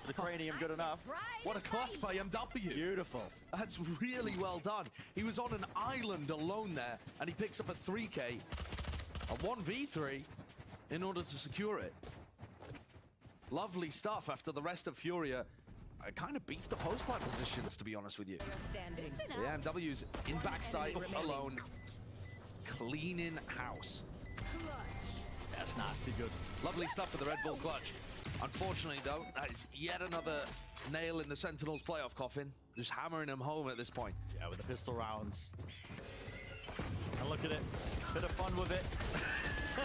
the cranium good enough. What a clutch by MW. Beautiful. That's really well done. He was on an island alone there, and he picks up a 3K, a 1v3, in order to secure it. Lovely stuff after the rest of Furia kind of beefed the post-plant positions, to be honest with you. Yeah, MW's in backside alone, cleaning house. That's nasty good. Lovely stuff for the Red Bull clutch. Unfortunately, though, that is yet another nail in the Sentinels playoff coffin. Just hammering them home at this point. Yeah, with the pistol rounds. And look at it. Bit of fun with it.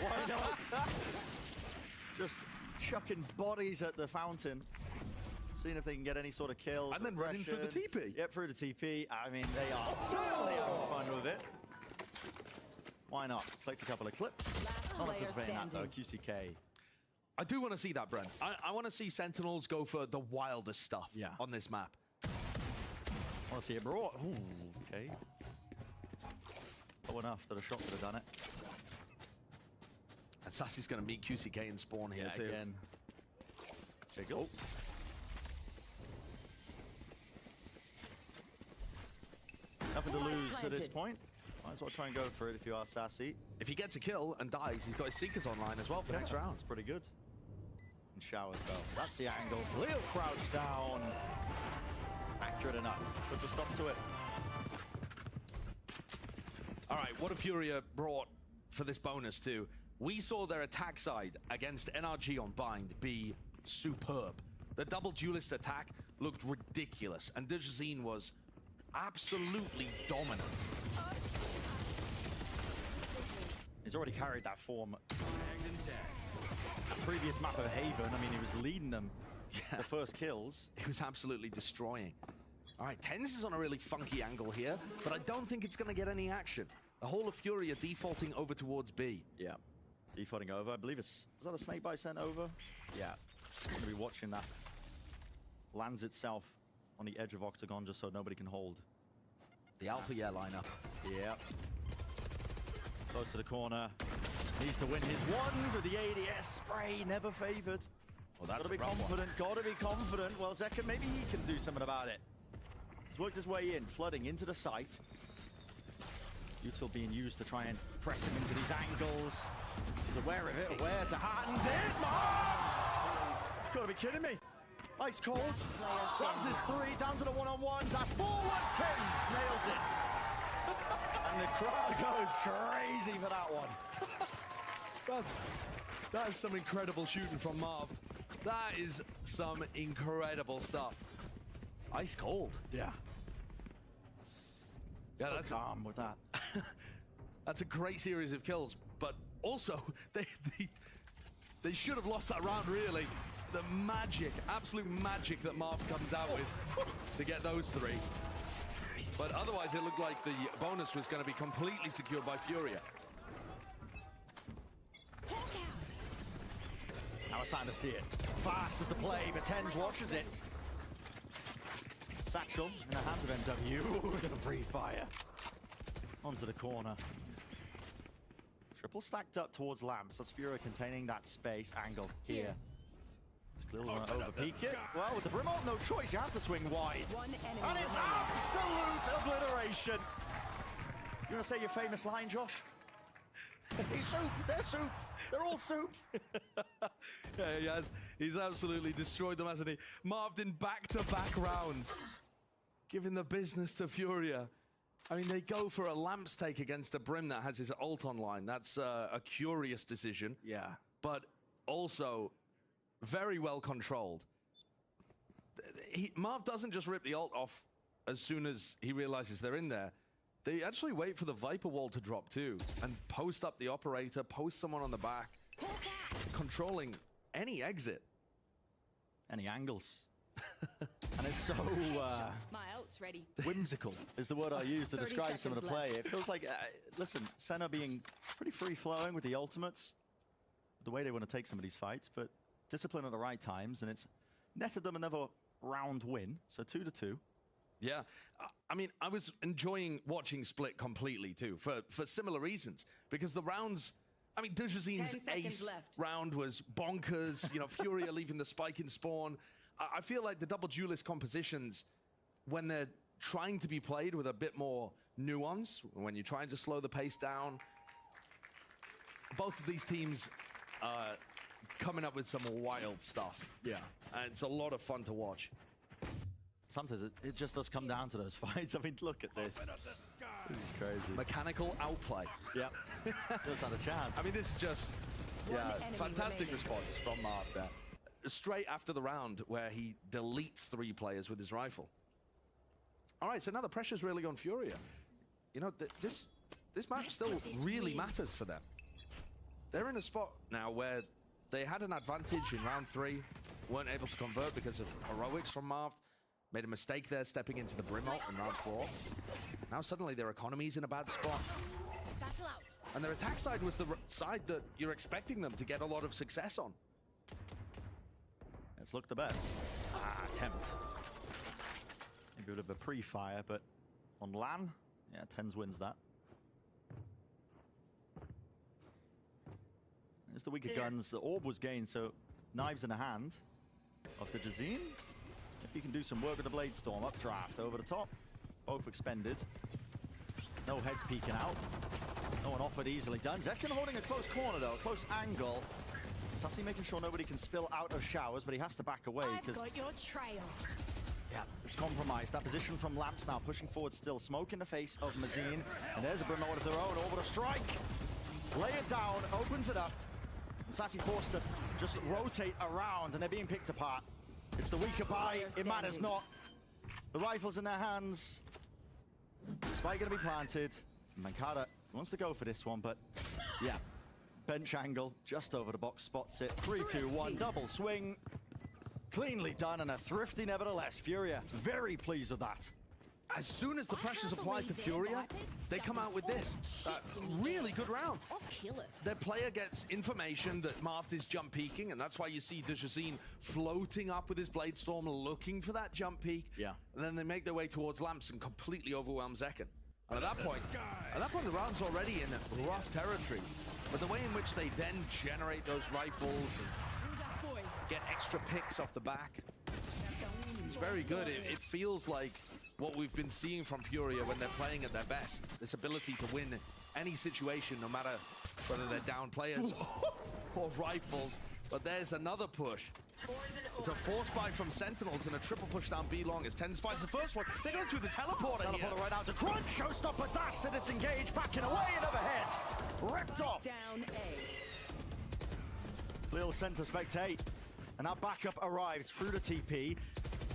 Why not? Just chucking bodies at the fountain. Seeing if they can get any sort of kills. And then running through the TP. Yep, through the TP. I mean, they are certainly having fun with it. Why not? Collects a couple of clips. Not anticipating that, though. QCK. I do want to see that, Brent. I want to see Sentinels go for the wildest stuff on this map. I want to see it brought. Ooh, okay. Low enough that a shot would have done it. And Sassy's going to meet QCK in spawn here, too. Again. Jiggle. Nothing to lose at this point. Might as well try and go for it if you are Sassy. If he gets a kill and dies, he's got his Seekers online as well for next round. It's pretty good. And showers, though. That's the angle. Leo crouched down. Accurate enough. Puts a stop to it. All right, what have Furia brought for this bonus, too? We saw their attack side against NRG on Bind be superb. The double duelist attack looked ridiculous, and Digizine was absolutely dominant. He's already carried that form. That previous map of Haven, I mean, he was leading them the first kills. He was absolutely destroying. All right, Tens is on a really funky angle here, but I don't think it's going to get any action. The whole of Furia defaulting over towards B. Yeah, defaulting over. I believe it's... Was that a snake bite sent over? Yeah. I'm going to be watching that. Lands itself on the edge of Octagon just so nobody can hold. The Alpha Year lineup. Yeah. Close to the corner. Needs to win his ones with the ADS spray. Never favored. Well, that's gotta be confident. Gotta be confident. Well, Zeka, maybe he can do something about it. He's worked his way in, flooding into the site. Util being used to try and press him into these angles. He's aware of it, aware to hand it. Marved! Gotta be kidding me. Ice cold. Grabs his three, down to the one-on-one. Dash forwards, Tens nails it. And the crowd goes crazy for that one. That is some incredible shooting from Marv. That is some incredible stuff. Ice cold. Yeah. Yeah, that's calm with that. That's a great series of kills, but also they should have lost that round, really. The magic, absolute magic that Marv comes out with to get those three. But otherwise, it looked like the bonus was going to be completely secured by Furia. Now it's time to see it. Fast as the play, but Tens watches it. Satchel in the hands of MW with a free fire. Onto the corner. Triple stacked up towards Lamps. That's Furia containing that space angle here. Still want to overpeak it. Well, with the Brimalt, no choice. You have to swing wide. And it's absolute obliteration. You want to say your famous line, Josh? He's soup. They're soup. They're all soup. Yeah, he's absolutely destroyed them, hasn't he? Marved in back-to-back rounds, giving the business to Furia. I mean, they go for a Lamps take against a Brim that has his ult online. That's a curious decision. Yeah. But also very well controlled. Marv doesn't just rip the ult off as soon as he realizes they're in there. They actually wait for the Viper wall to drop too and post up the operator, post someone on the back, controlling any exit. Any angles. And it's so My ult's ready. whimsical is the word I use to 30 describe some of the play. seconds It feels like, listen, Senna being pretty free-flowing with the ultimates, the way they want to take some of these fights, but discipline at the right times, and it's netted them another round win, so 2-2. Yeah, I mean, I was enjoying watching Split completely too, for similar reasons, because the rounds, I mean, Dujazin's ace round was bonkers, you know, Furia leaving the spike in spawn. I feel like the double duelist compositions, when they're trying to be played with a bit more nuance, when you're trying to slow the pace down, both of these teams coming up with some wild stuff. Yeah. And it's a lot of fun to watch. Sometimes it just does come down to those fights. I mean, look at this. This is crazy. Mechanical outplay. Yeah. Does have a chance. I mean, this is just, fantastic response from Marv there. Straight after the round where he deletes 3 players with his rifle. All right, so now the pressure's really on Furia. You know, this map still really matters for them. They're in a spot now where they had an advantage in round 3, weren't able to convert because of heroics from Marv. Made a mistake there stepping into the Brim ult in round 4. Now suddenly their economy's in a bad spot. And their attack side was the side that you're expecting them to get a lot of success on. Let's look the best. Attempt. Maybe a bit of a pre-fire, but on LAN, yeah, Tens wins that. There's the weaker guns. The orb was gained, so knives in the hand of the Jazeen. If he can do some work with the Blade Storm, updraft over the top. Both expended. No heads peeking out. No one offered easily done. Zekken holding a close corner though, a close angle. Sassy making sure nobody can spill out of showers, but he has to back away because I've got your trail. yeah, it's compromised. That position from Lamps now pushing forward still. Smoke in the face of Mazine. And there's a Brim ult of their own. Over the strike. Lay it down, opens it up. And Sassy forced to just rotate around, and they're being picked apart. It's the weaker buy. It matters not. The rifle's in their hands. Spike gonna be planted. Mankata wants to go for this one, but yeah. Bench angle, just over the box, spots it. 3, 2, 1, double swing. Cleanly done, and a thrifty nevertheless. Furia, very pleased with that. As soon as the pressure's applied to Furia, they come out with this. Really good round. Their player gets information that Marv is jump peeking, and that's why you see Dejazine floating up with his Blade Storm, looking for that jump peek. Yeah. And then they make their way towards Lamps and completely overwhelm Zekken. And at that point, the round's already in rough territory. But the way in which they then generate those rifles and get extra picks off the back is very good. It feels like what we've been seeing from Furia when they're playing at their best. This ability to win any situation, no matter whether they're down players or rifles. But there's another push. It's a force buy from Sentinels and a triple push down B long as Tens finds the first one. They're going through the teleporter here. Teleporter right out to Crunch. Showstopper dash to disengage. Backing away and overhead. Ripped off. Down A. Lil sent to spectate. And that backup arrives through the TP.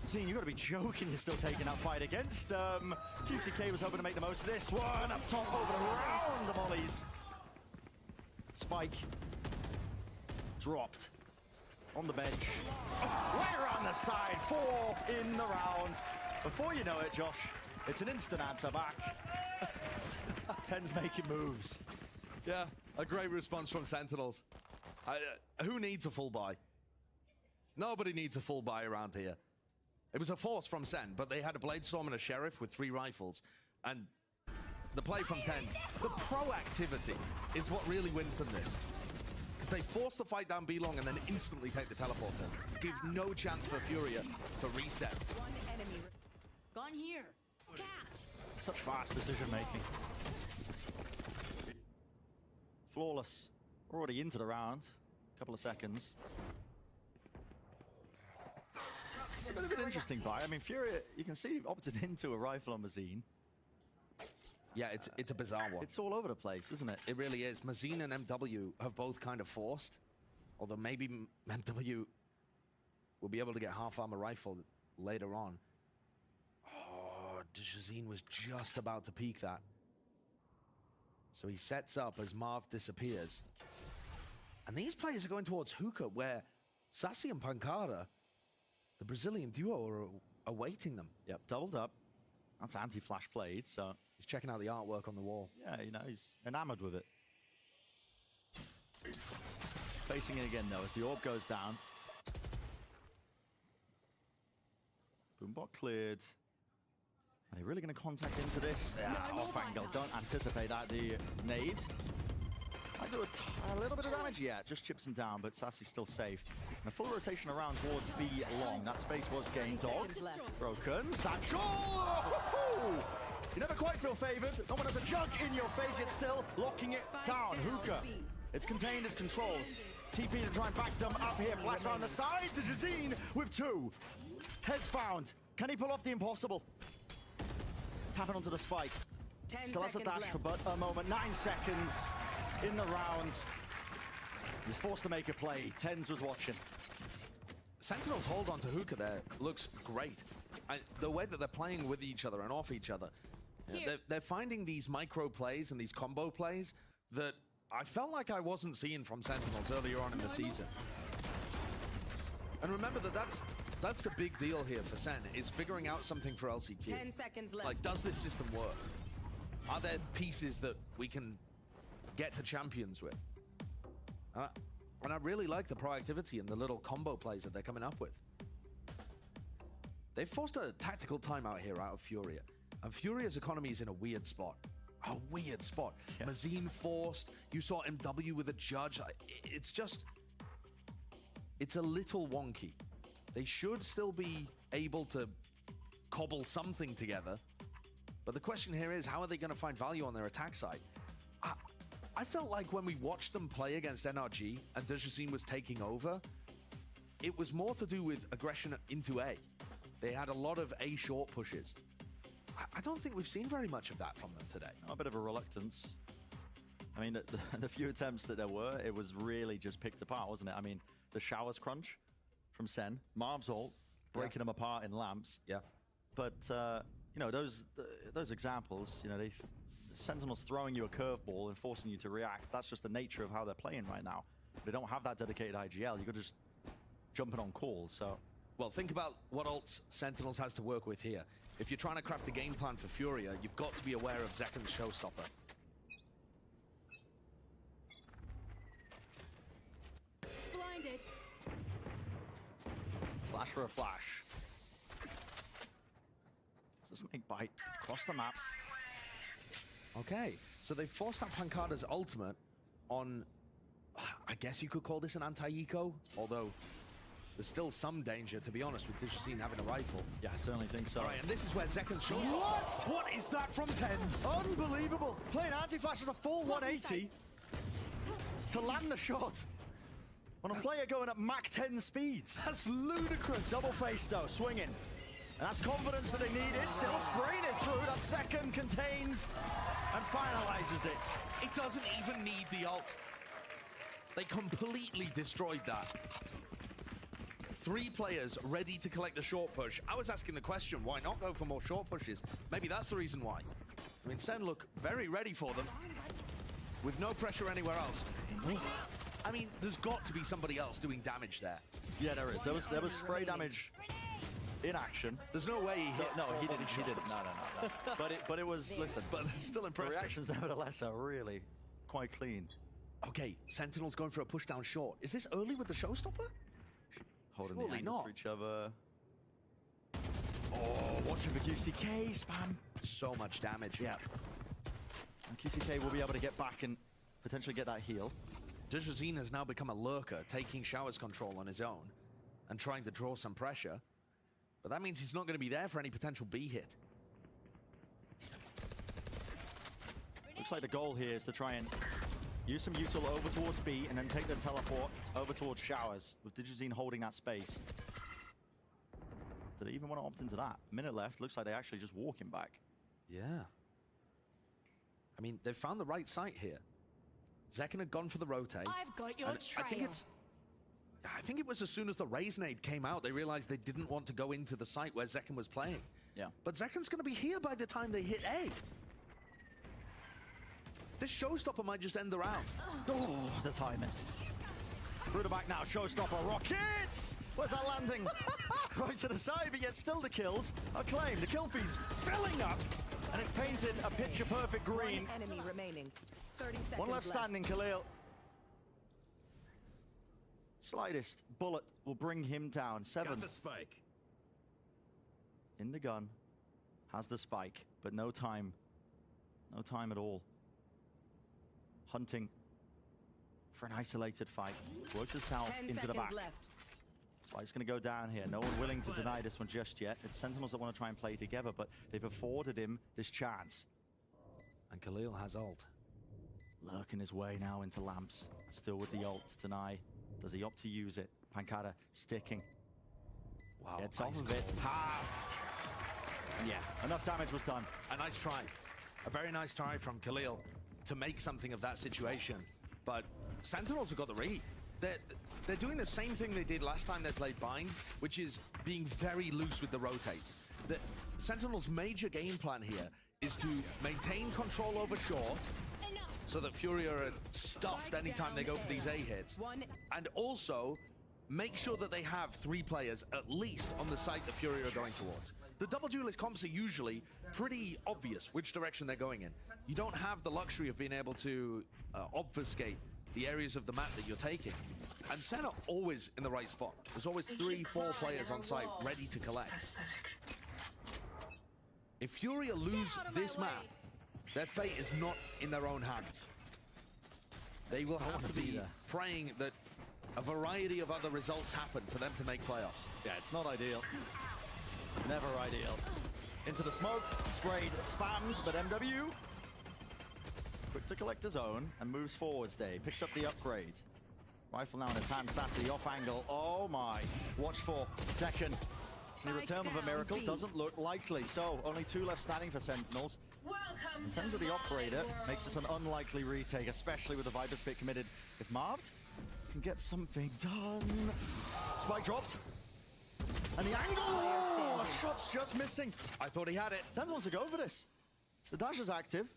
Seeing, you got to be joking you're still taking that fight against. QCK was hoping to make the most of this one. Up top, over around the mollies. Spike dropped on the bench. Right around the side, 4 in the round. Before you know it, Josh, it's an instant answer back. Ten's making moves. Yeah, a great response from Sentinels. Who needs a full buy? Nobody needs a full buy around here. It was a force from Sen, but they had a Bladestorm and a Sheriff with 3 rifles. And the play from Tens, the proactivity is what really wins them this. Because they force the fight down B long and then instantly take the teleporter. Give no chance for Furia to reset. One enemy. Gone here. Cat. Such fast decision making. Flawless. Already into the round. Couple of seconds. It's a bit of an interesting buy. I mean, Furia, you can see, opted into a rifle on Mazine. Yeah, it's a bizarre one. It's all over the place, isn't it? It really is. Mazine and MW have both kind of forced. Although maybe MW will be able to get half armor rifle later on. Oh, Dejazine was just about to peek that. So he sets up as Marv disappears. And these players are going towards Hookah, where Sassy and Pancada, the Brazilian duo, are awaiting them. Yep, doubled up. That's anti-flash played, so... He's checking out the artwork on the wall. Yeah, you know, he's enamored with it. Facing it again, though, as the orb goes down. Boombot cleared. Are they really going to contact into this? Yeah, off angle. Don't anticipate that. The nade. Might do a little bit of damage, yeah. Just chips him down, but Sassy's still safe. And a full rotation around towards B long. That space was gained. Dog. Broken. Satchel! You never quite feel favored. No one has a judge in your face, yet still locking it down. Hookah. It's contained, it's controlled. TP to try and back them up here. Flash around the side. Dejazine with 2. Heads found. Can he pull off the impossible? Tapping onto the spike. Still has a dash for but a moment. 9 seconds in the round. He's forced to make a play. Tens was watching. Sentinel's hold on to Hookah there looks great. The way that they're playing with each other and off each other. They're finding these micro plays and these combo plays that I felt like I wasn't seeing from Sentinels earlier on in the season. And remember that that's the big deal here for Sen, is figuring out something for LCQ. 10 seconds left. Like, does this system work? Are there pieces that we can get to champions with? And I really like the proactivity and the little combo plays that they're coming up with. They've forced a tactical timeout here out of Furia. And Furia's economy is in a weird spot. A weird spot. Yeah. Mazine forced. You saw MW with a judge. It's just... It's a little wonky. They should still be able to cobble something together. But the question here is, how are they going to find value on their attack side? I felt like when we watched them play against NRG and Dejazine was taking over, it was more to do with aggression into A. They had a lot of A short pushes. I don't think we've seen very much of that from them today. A bit of a reluctance. I mean, the few attempts that there were, it was really just picked apart, wasn't it? I mean, the showers crunch from Sen, Marv's ult, breaking them apart in lamps. Yeah. But, you know, those examples, you know, Sentinels throwing you a curveball and forcing you to react, that's just the nature of how they're playing right now. They don't have that dedicated IGL. You could just jump in on calls, so... Well, think about what ults Sentinels has to work with here. If you're trying to craft the game plan for Furia, you've got to be aware of Zekan's showstopper. Blinded. Flash for a flash. It's a snake bite across the map. Okay, so they forced out Pancada's ultimate on, I guess you could call this an anti-eco, although there's still some danger, to be honest, with Digicine having a rifle. Yeah, I certainly think so. All right, and this is where Zekken shows What? What is that from TENS? Unbelievable! Playing anti-flash is a full 180 to land the shot. On a player going at Mach 10 speeds. That's ludicrous. Double face though, swinging. And that's confidence that they needed. Still spraying it through. That second contains and finalizes it. It doesn't even need the ult. They completely destroyed that. 3 players ready to collect the short push. I was asking the question, why not go for more short pushes? Maybe that's the reason why. I mean, Sen look very ready for them, with no pressure anywhere else. I mean, there's got to be somebody else doing damage there. Yeah, there is. There was spray damage in action. There's no way he hit. No, he didn't. No. But it was. Listen, but it's still impressive. The reactions, nevertheless, are really quite clean. Okay, Sentinel's going for a push down short. Is this early with the showstopper? Holding Surely the angles not. for each other. Oh, watching for QCK spam. So much damage. Yeah. And QCK will be able to get back and potentially get that heal. Digicine has now become a lurker, taking Shower's control on his own and trying to draw some pressure. But that means he's not going to be there for any potential B hit. Looks like the goal here is to try and use some util over towards B and then take the teleport over towards Showers, with Digicine holding that space. Do they even want to opt into that? Minute left. Looks like they're actually just walking back. Yeah. I mean, they've found the right site here. Zekken had gone for the rotate. I've got your trail. I think it was as soon as the Raze nade came out, they realized they didn't want to go into the site where Zekken was playing. Yeah. But Zekken's going to be here by the time they hit A. This showstopper might just end the round. Oh, the timing. Through the back now, showstopper, rockets! Where's that landing? Right to the side, but yet still the kills are claimed. The kill feed's filling up, and it's painted a picture-perfect green. One enemy remaining. 30 seconds One left standing, Khalil. Slightest bullet will bring him down. 7. Got the spike. In the gun. Has the spike, but no time. No time at all. Hunting for an isolated fight. Works the south into the back. Spike's going to go down here. No one willing to deny this one just yet. It's Sentinels that want to try and play together, but they've afforded him this chance. And Khalil has ult. Lurking his way now into Lamps. Still with the ult to deny. Does he opt to use it? Pancada sticking. Wow. Gets off of it. Yeah, enough damage was done. A nice try. A very nice try from Khalil to make something of that situation. But Sentinels have got the read. They're doing the same thing they did last time they played Bind, which is being very loose with the rotates. The Sentinels' major game plan here is to maintain control over short, so that Furia are stuffed anytime they go for these A hits. And also, make sure that they have 3 players at least on the site that Furia are going towards. The double duelist comps are usually pretty obvious which direction they're going in. You don't have the luxury of being able to obfuscate the areas of the map that you're taking. And Sen are always in the right spot. There's always 3, 4 players on site ready to collect. If Furia lose this map, their fate is not in their own hands. They will have to be praying that a variety of other results happen for them to make playoffs. Yeah, it's not ideal. Never ideal. Into the smoke, sprayed, spammed, but MW quick to collect his own and moves forwards there. Picks up the upgrade. Rifle now in his hand, Sassy off angle. Oh my. Watch for Zekken. The return of a miracle doesn't look likely. So only 2 left standing for Sentinels. In terms of the operator, makes this an unlikely retake, especially with the Viper's Pit committed. If Marved can get something done. Spike dropped. And the angle! Oh, shot's just missing. I thought he had it. Sentinels to go for this. The dash is active.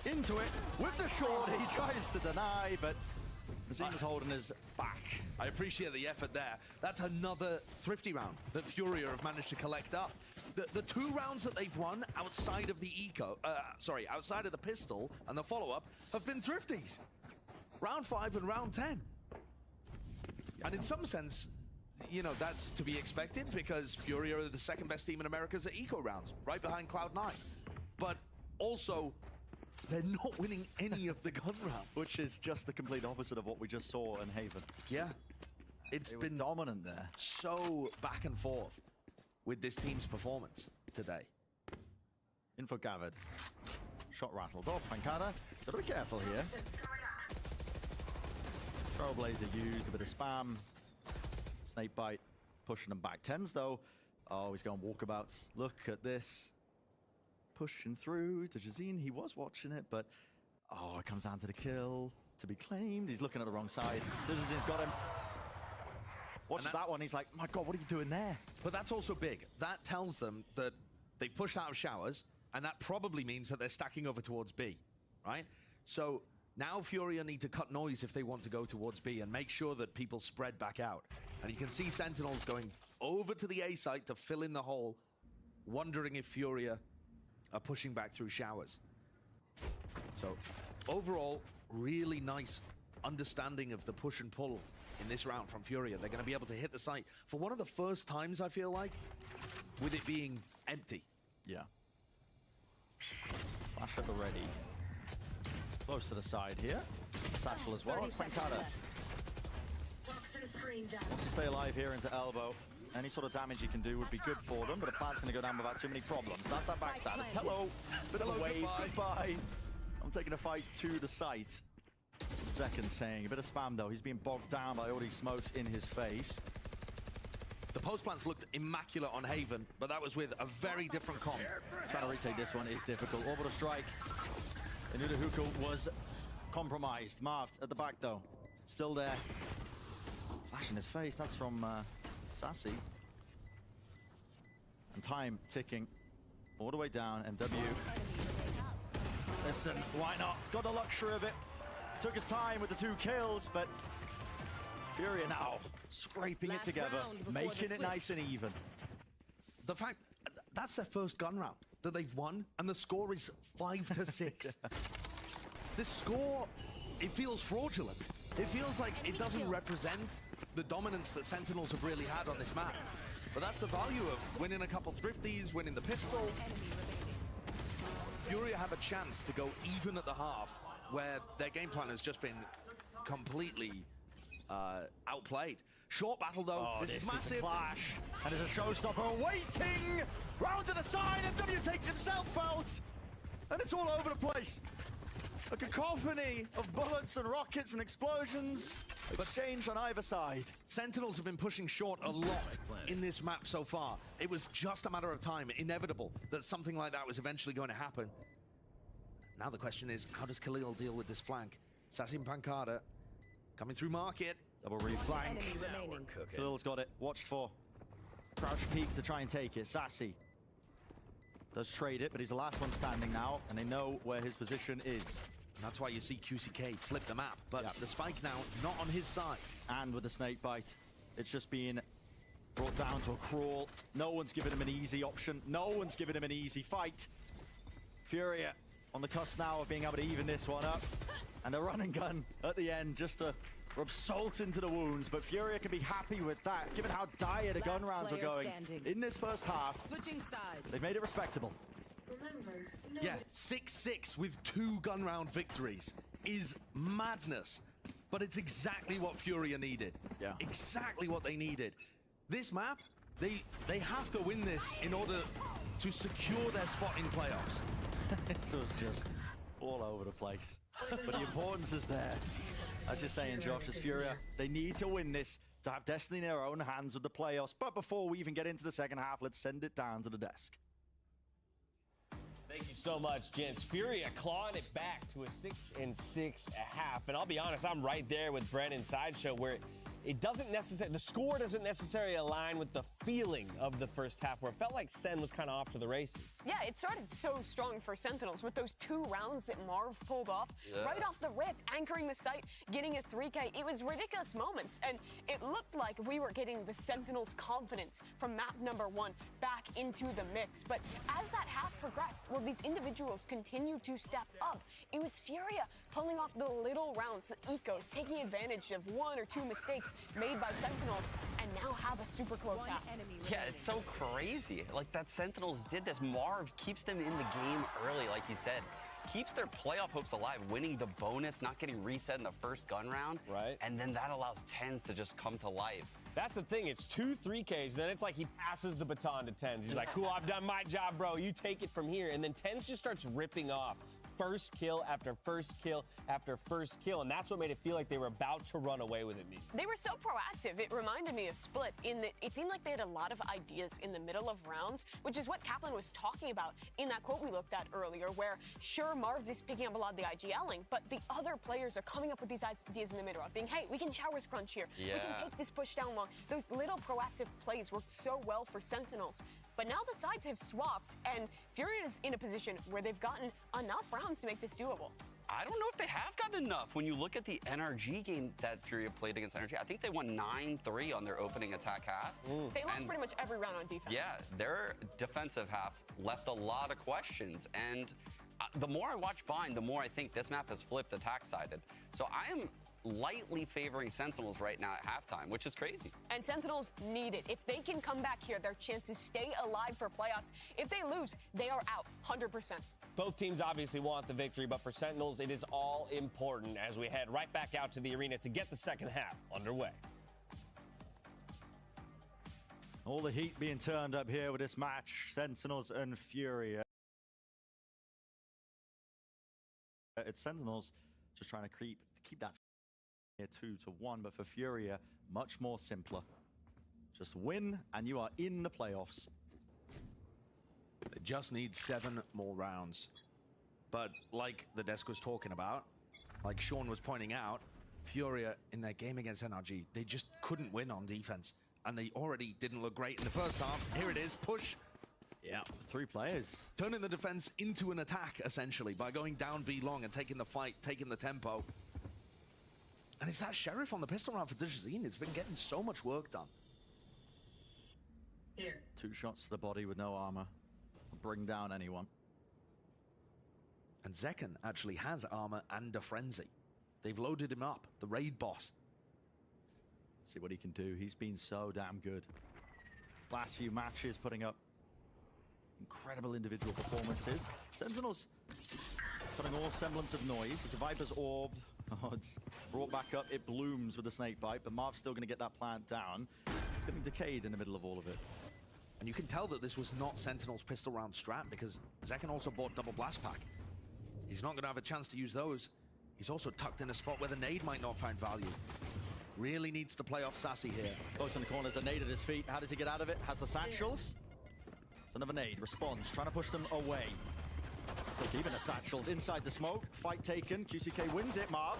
Into it with the short. He tries to deny, but Nazim's holding his back. I appreciate the effort there. That's another thrifty round that Furia have managed to collect up. The 2 rounds that they've won outside of the outside of the pistol and the follow-up have been thrifties. Round 5 and round 10. And in some sense, you know, that's to be expected because Furia are the 2nd best team in Americas at eco rounds, right behind Cloud9. But also, they're not winning any of the gun rounds. Which is just the complete opposite of what we just saw in Haven. Yeah. It's They were been dominant there. so back and forth with this team's performance today. Info gathered. Shot rattled off. Pancada, gotta be careful here. Trailblazer used, a bit of spam. Snakebite pushing them back. Tens though. Oh, he's going walkabouts. Look at this. Pushing through to Jazine. He was watching it, but oh, it comes down to the kill to be claimed. He's looking at the wrong side. Jazine's got him. Watches that one. He's like, my God, what are you doing there? But that's also big. That tells them that they've pushed out of showers, and that probably means that they're stacking over towards B, right? So now Furia need to cut noise if they want to go towards B and make sure that people spread back out. And you can see Sentinels going over to the A site to fill in the hole, wondering if Furia are pushing back through showers. So overall, really nice understanding of the push and pull in this round from Furia. They're going to be able to hit the site for one of the first times, I feel like, with it being empty. Yeah. Flash at the ready. Close to the side here. Satchel as well. It's Pancada. Wants to stay alive here into elbow. Any sort of damage he can do would be good for them, but the plant's going to go down without too many problems. That's that backstab. Hello. Bit of a wave. Goodbye. I'm taking a fight to the site. Zekken saying a bit of spam though. He's being bogged down by all these smokes in his face. The post plants looked immaculate on Haven, but that was with a very different comp. Trying to retake this one is difficult. Orbital strike. Inuda Huko was compromised. Marved at the back though. Still there. Flash in his face. That's from Sassy. And time ticking all the way down. MW. Listen, why not? Got the luxury of it. Took his time with the 2 kills, but Furia now scraping it together, making it nice and even. The fact that's their first gun round that they've won, and the score is 5-6. This score, it feels fraudulent. It feels like it doesn't represent the dominance that Sentinels have really had on this map. But that's the value of winning a couple thrifties, winning the pistol. Furia have a chance to go even at the half, where their game plan has just been completely outplayed. Short battle though, this is massive. Is a clash, and there's a showstopper waiting! Round to the side, and W takes himself out! And it's all over the place. A cacophony of bullets and rockets and explosions, exchange on either side. Sentinels have been pushing short a lot in this map so far. It was just a matter of time, inevitable, that something like that was eventually going to happen. Now the question is, how does Khalil deal with this flank? Sassy and Pancada coming through market. Double reflank. Khalil's got it, watched for. Crouch peek to try and take it. Sassy does trade it, but he's the last one standing now, and they know where his position is. And that's why you see QCK flip the map, but the spike now not on his side. And with the snake bite, it's just being brought down to a crawl. No one's giving him an easy option. No one's giving him an easy fight. Furia on the cusp now of being able to even this one up. And a run and gun at the end just to rub salt into the wounds. But Furia can be happy with that, given how dire the gun rounds were going in this first half. Switching sides. They've made it respectable. Yeah, 6-6 with 2 gun round victories is madness. But it's exactly what Furia needed. Yeah. Exactly what they needed. This map, they have to win this in order to secure their spot in playoffs. So it's just all over the place. But the importance is there. As you're saying, Josh, as Furia, they need to win this to have destiny in their own hands with the playoffs. But before we even get into the second half, let's send it down to the desk. Thank you so much, gents. Furia clawing it back to a 6-6.5. And I'll be honest, I'm right there with Brandon's Sideshow, where it doesn't necessarily, the score doesn't necessarily align with the feeling of the first half, where it felt like Sen was kind of off to the races. Yeah, it started so strong for Sentinels with those 2 rounds that Marv pulled off. Right off the rip, anchoring the site, getting a 3K. It was ridiculous moments, and it looked like we were getting the Sentinels' confidence from map number 1 back into the mix. But as that half progressed, well, these individuals continued to step up. It was Furia pulling off the little rounds, ecos, taking advantage of 1 or 2 mistakes made by Sentinels, and now have a super close half. Yeah, it's so crazy. Like that Sentinels did this. Marv keeps them in the game early, like you said. keeps their playoff hopes alive, winning the bonus, not getting reset in the first gun round. Right. And then that allows Tens to just come to life. That's the thing. It's 2 3Ks. Then it's like he passes the baton to Tens. He's like, cool, I've done my job, bro. You take it from here. And then Tens just starts ripping off first kill after first kill after first kill. And that's what made it feel like they were about to run away with it. They were so proactive. It reminded me of Split in that it seemed like they had a lot of ideas in the middle of rounds, which is what Kaplan was talking about in that quote we looked at earlier, where sure, Marv's is picking up a lot of the IGLing, but the other players are coming up with these ideas in the middle of being, hey, we can shower scrunch here. We can take this push down long. Those little proactive plays worked so well for Sentinels. But now the sides have swapped, and Furia is in a position where they've gotten enough rounds to make this doable. I don't know if they have gotten enough. When you look at the NRG game that Furia played against NRG, I think they won 9-3 on their opening attack half. They lost pretty much every round on defense. Yeah, their defensive half left a lot of questions. And the more I watch Bind, the more I think this map has flipped attack-sided. So I am lightly favoring Sentinels right now at halftime, which is crazy. And Sentinels need it. If they can come back here, their chances stay alive for playoffs. If they lose, they are out 100%. Both teams obviously want the victory, but for Sentinels, it is all important as we head right back out to the arena to get the second half underway. All the heat being turned up here with this match, Sentinels and Furia. It's Sentinels just trying to keep that 2-1, but for Furia, much more simpler. Just win and you are in the playoffs. They just need 7 more rounds. But like the desk was talking about, like Sean was pointing out, Furia in their game against NRG, they just couldn't win on defense. And they already didn't look great in the first half. Here it is, push. Yeah, 3 players. Turning the defense into an attack, essentially, by going down B long and taking the fight, taking the tempo. And it's that Sheriff on the pistol round for Dejazine. It's been getting so much work done. Here. 2 shots to the body with no armor. Bring down anyone. And Zekken actually has armor and a frenzy. They've loaded him up, the raid boss. See what he can do. He's been so damn good. Last few matches putting up incredible individual performances. Sentinels putting all semblance of noise. As the Viper's orbed. Oh, it's brought back up. It blooms with the snake bite, but Marv's still going to get that plant down. It's getting decayed in the middle of all of it. And you can tell that this was not Sentinel's pistol round strat because Zekken also bought double blast pack. He's not going to have a chance to use those. He's also tucked in a spot where the nade might not find value. Really needs to play off Sassy here. Close in the corner, there's a nade at his feet. How does he get out of it? Has the satchels. It's another nade, responds, trying to push them away. So keeping the satchels inside the smoke. Fight taken, QCK wins it, Marv.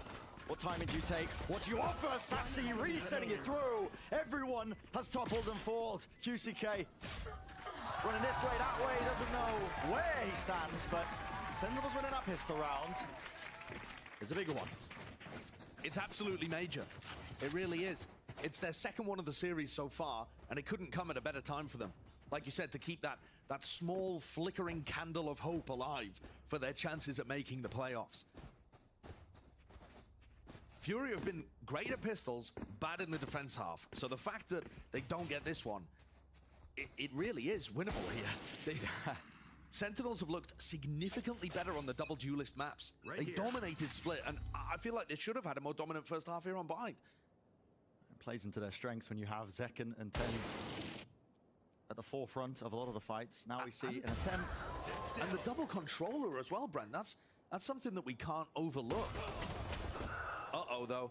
What timing do you take? What do you offer? Sassy resetting it through. Everyone has toppled and falled. QCK running this way, that way, doesn't know where he stands, but Sentinels winning that pistol round is a bigger one. It's absolutely major. It really is. It's their second one of the series so far, and it couldn't come at a better time for them. Like you said, to keep that small flickering candle of hope alive for their chances at making the playoffs. Furia have been great at pistols, bad in the defense half. So the fact that they don't get this one, it really is winnable here. Sentinels have looked significantly better on the double duelist maps. They dominated Split, and I feel like they should have had a more dominant first half here on Bind. It plays into their strengths when you have Zekken and Tens at the forefront of a lot of the fights. Now we see an attempt. And the double controller as well, Brent. That's something that we can't overlook. Uh-oh, though.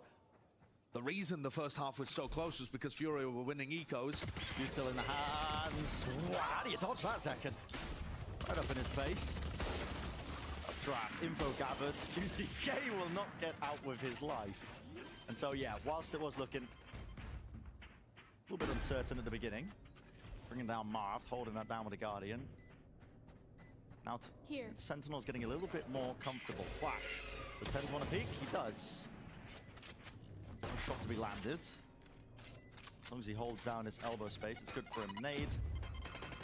The reason the first half was so close was because Furia were winning ecos. Util in the hands. Wow, how do you dodge that, Zekken? Right up in his face. Draft, info gathered. QCK will not get out with his life. And so, yeah, whilst it was looking a little bit uncertain at the beginning, bringing down Marv, holding that down with a Guardian. Now, Sentinel's getting a little bit more comfortable. Flash. Does Tens want to peek? He does. A shot to be landed. As long as he holds down his elbow space, it's good for him. Nade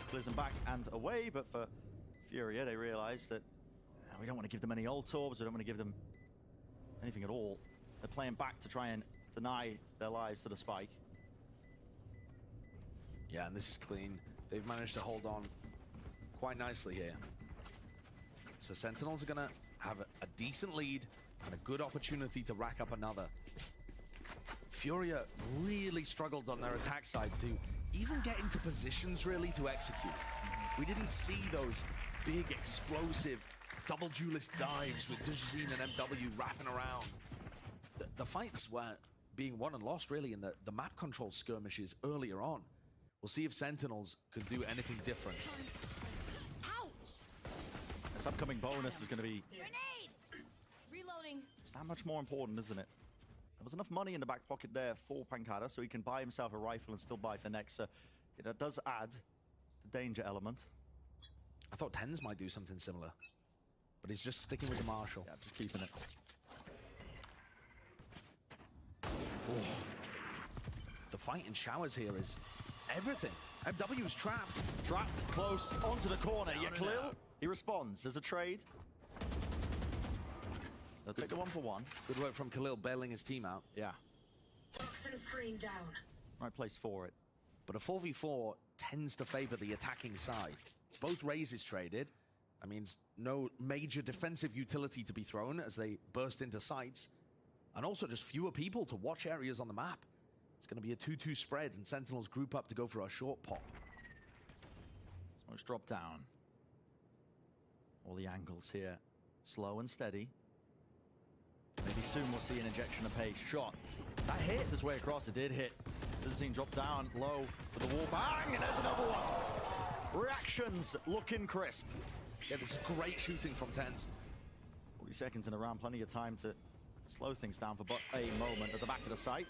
clears him back and away, but for Furia, they realize that we don't want to give them any ult orbs, we don't want to give them anything at all. They're playing back to try and deny their lives to the spike. Yeah, and this is clean. They've managed to hold on quite nicely here. So Sentinels are gonna have a decent lead and a good opportunity to rack up another. Furia really struggled on their attack side to even get into positions really to execute. We didn't see those big explosive double duelist dives with Dujazine and MW wrapping around. The fights were being won and lost really in the map control skirmishes earlier on. We'll see if Sentinels could do anything different. This upcoming bonus is going to be Reloading. just that much more important, isn't it? There was enough money in the back pocket there for Pancada, so he can buy himself a rifle and still buy for Nexa. It does add the danger element. I thought Tens might do something similar, but he's just sticking with the Marshall. Yeah, just keeping it. Oh. The fight in showers here is everything. MW's trapped. Trapped, close, onto the corner. Down and Khalil, out. he responds. There's a trade. They'll take the 1-for-1. Good work from Khalil bailing his team out. Yeah. Toxin screen down. Right place for it. But a 4v4 tends to favor the attacking side. Both raises traded. That means no major defensive utility to be thrown as they burst into sites. And also just fewer people to watch areas on the map. It's going to be a 2-2 spread and Sentinels group up to go for a short pop. Smokes drop down. All the angles here. Slow and steady. Maybe soon we'll see an injection of pace. Shot. That hit his way across. It did hit. Dujazine drop down low for the wall. Bang! And there's another one. Reactions looking crisp. Yeah, this is great shooting from Tens. 40 seconds in a round. Plenty of time to slow things down for but a moment at the back of the site.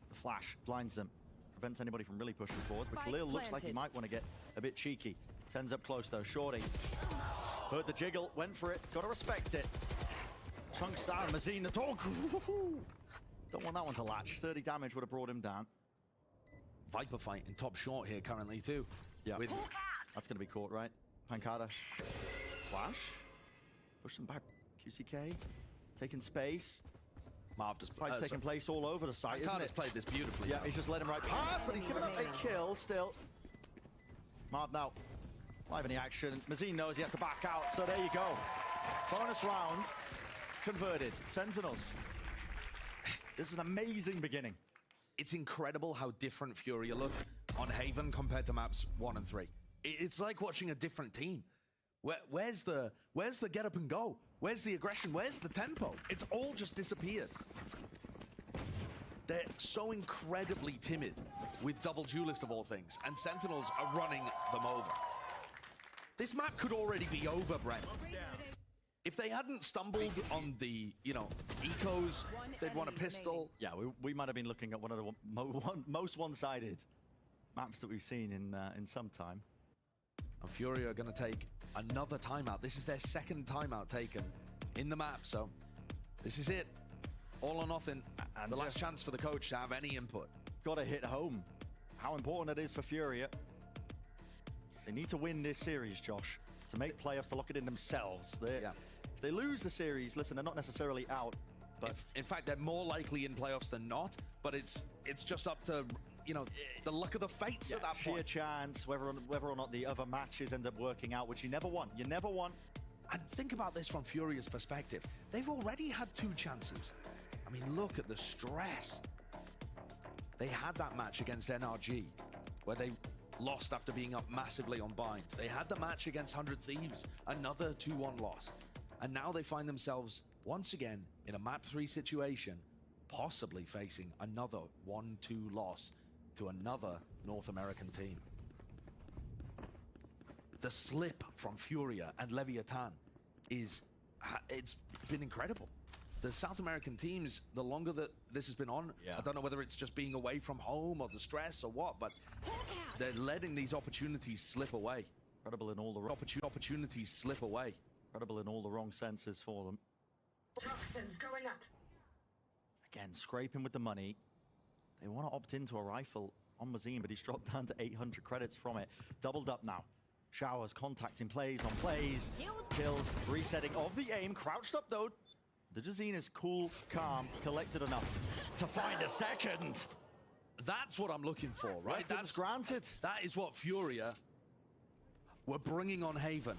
The flash blinds them. Prevents anybody from really pushing forwards. But Khalil looks like he might want to get a bit cheeky. Tens up close though. Shorty. Heard the jiggle. Went for it. Gotta respect it. Chunks down. Mazine the talk. Don't want that one to latch. 30 damage would have brought him down. Viper fight in top short here currently too. Yeah. With That's going to be caught, right? Pancada. Flash. Push them back. QCK. Taking space. Marv just Fight's taking place all over the site, isn't Pancada's it? played this beautifully. Yeah, he's just let him right past, but he's given up a kill still. Marv now live in the action. Mazine knows he has to back out, so there you go. Bonus round converted. Sentinels. This is an amazing beginning. It's incredible how different Furia look on Haven compared to maps 1 and 3. It's like watching a different team. Where's the get up and go? Where's the aggression? Where's the tempo? It's all just disappeared. They're so incredibly timid with double duelist of all things, and Sentinels are running them over. This map could already be over, Brent. If they hadn't stumbled on the, ecos, if they'd won a pistol. Yeah, we might have been looking at one of the most one-sided maps that we've seen in some time. And Furia are going to take another timeout. This is their second timeout taken in the map, so this is it. All or nothing, and the last chance for the coach to have any input. Got to hit home. How important it is for Furia. They need to win this series, Josh, to make playoffs, to lock it in themselves. If they lose the series, listen, they're not necessarily out, but in fact, they're more likely in playoffs than not. But it's just up to the luck of the fates at that sheer point. chance, whether or not the other matches end up working out, which you never want. You never want. And think about this from Furia's perspective. They've already had 2 chances. I mean, look at the stress. They had that match against NRG, where they lost after being up massively on bind. They had the match against 100 Thieves, another 2-1 loss. And now they find themselves once again in a map 3 situation, possibly facing another 1-2 loss to another North American team. The slip from Furia and Leviathan it's been incredible. The South American teams, the longer that this has been on, I don't know whether it's just being away from home or the stress or what, but they're letting these opportunities slip away. Incredible in all the opportunities slip away. Incredible in all the wrong senses for them. Toxins going up. Again, scraping with the money. They want to opt into a rifle on Mazine, but he's dropped down to 800 credits from it. Doubled up now. Showers, contacting plays on plays. Kills, resetting of the aim. Crouched up though. Dujazine is cool, calm, collected enough to find a second. That's what I'm looking for, right? That's granted. That is what Furia were bringing on Haven.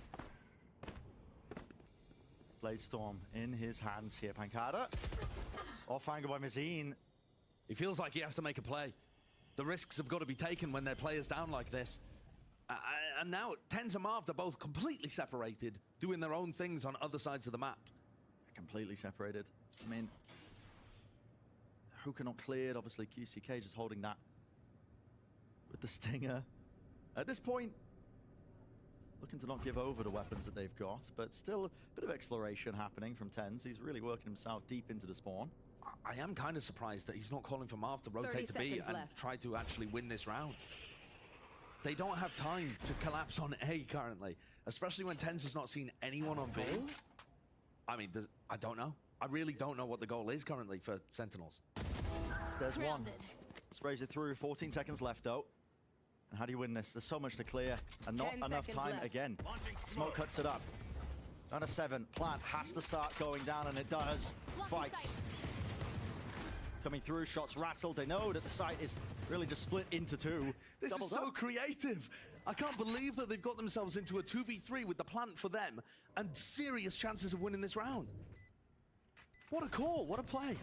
Blade Storm in his hands here. Pancada. Off angle by Mazine. He feels like he has to make a play. The risks have got to be taken when their player's down like this. And now Tens and Marv are both completely separated, doing their own things on other sides of the map. Completely separated. I mean, Hookah not cleared. Obviously, QCK just holding that with the Stinger. At this point, looking to not give over the weapons that they've got, but still a bit of exploration happening from Tens. He's really working himself deep into the spawn. I am kind of surprised that he's not calling for Marv to rotate to B and try to actually win this round. They don't have time to collapse on A currently, especially when Tens has not seen anyone on B. I mean, I don't know. I really don't know what the goal is currently for Sentinels. There's one. Sprays it through. 14 seconds left, though. And how do you win this? There's so much to clear, and not enough time again. Smoke cuts it up. Down to 7. Plant has to start going down, and it does. Fights. Coming through, shots rattled. They know that the site is really just split into 2. This is so creative. I can't believe that they've got themselves into a 2v3 with the plant for them and serious chances of winning this round. What a call, what a play.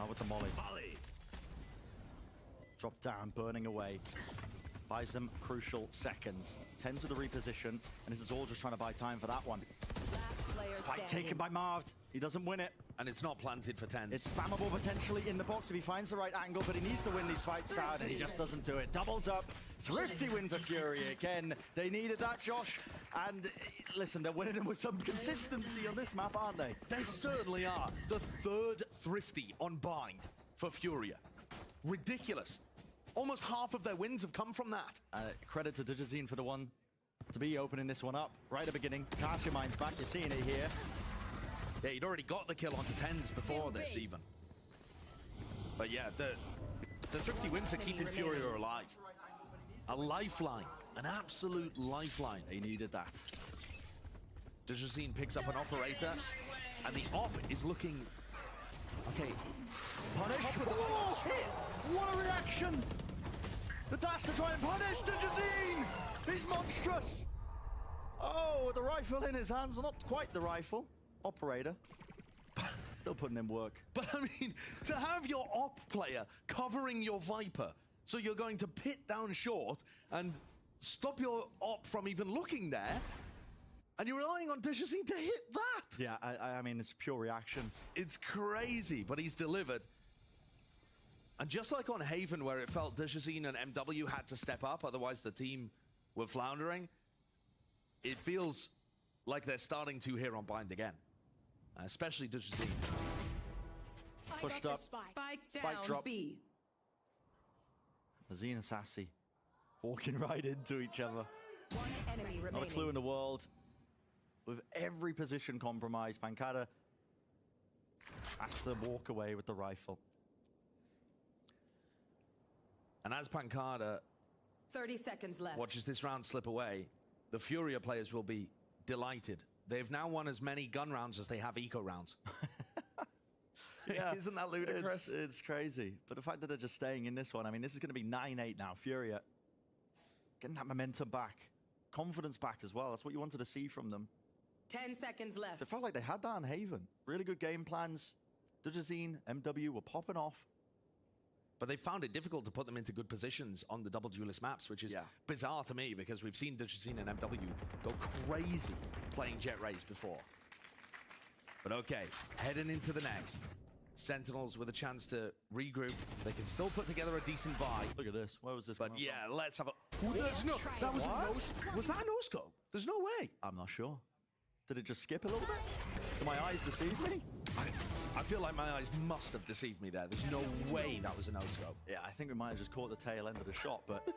With the molly. Drop down, burning away. Buys them crucial seconds. Tens with the reposition, and this is all just trying to buy time for that one. Fight taken by Marv. He doesn't win it. And it's not planted for Tens. It's spammable potentially in the box if he finds the right angle, but he needs to win these fights out, and he just doesn't do it. Doubled up. Thrifty win for Furia again. They needed that, Josh. And listen, they're winning them with some consistency on this map, aren't they? They certainly are. The 3rd Thrifty on Bind for Furia. Ridiculous. Almost half of their wins have come from that. Credit to Digizine for the one to be opening this one up right at the beginning. Cast your minds back. You're seeing it here. Yeah, he'd already got the kill onto Tens before this even. But yeah, the Thrifty wins are keeping Furia alive. A lifeline, an absolute lifeline. He needed that. Digizine picks up an operator, and the op is looking... Okay. Punish. Oh, hit! What a reaction! The dash to try and punish Digizine! He's monstrous! Oh, with the rifle in his hands. Well, not quite the rifle. Operator. Still putting in work. But I mean, to have your op player covering your Viper, so you're going to pit down short and stop your op from even looking there, and you're relying on Digizine to hit that. Yeah, I mean, it's pure reactions. It's crazy, but he's delivered. And just like on Haven, where it felt Digizine and MW had to step up, otherwise the team were floundering, it feels like they're starting to here on Bind again. Especially Digizine. Pushed up. Spike drop. B. Mazine and Sassy walking right into each other. One enemy remaining. Not a clue in the world. With every position compromised, Pancada has to walk away with the rifle. And as Pancada 30 seconds left. watches this round slip away, the Furia players will be delighted. They've now won as many gun rounds as they have eco rounds. Yeah, isn't that ludicrous? It's crazy. But the fact that they're just staying in this one, I mean, this is going to be 9-8 now. Furia getting that momentum back. Confidence back as well. That's what you wanted to see from them. 10 seconds left. So it felt like they had that in Haven. Really good game plans. Digizine, MW were popping off. But they found it difficult to put them into good positions on the double duelist maps, which is bizarre to me because we've seen Digizine and MW go crazy playing Jet Rays before. But okay, heading into the next. Sentinels with a chance to regroup. They can still put together a decent buy. Look at this. Where was this? But yeah, let's have a... Ooh, there's no... That was a was that a no-scope? There's no way. I'm not sure. Did it just skip a little bit? Did my eyes deceive me? I feel like my eyes must have deceived me there. There's no way that was a no-scope. Yeah, I think we might have just caught the tail end of the shot, but...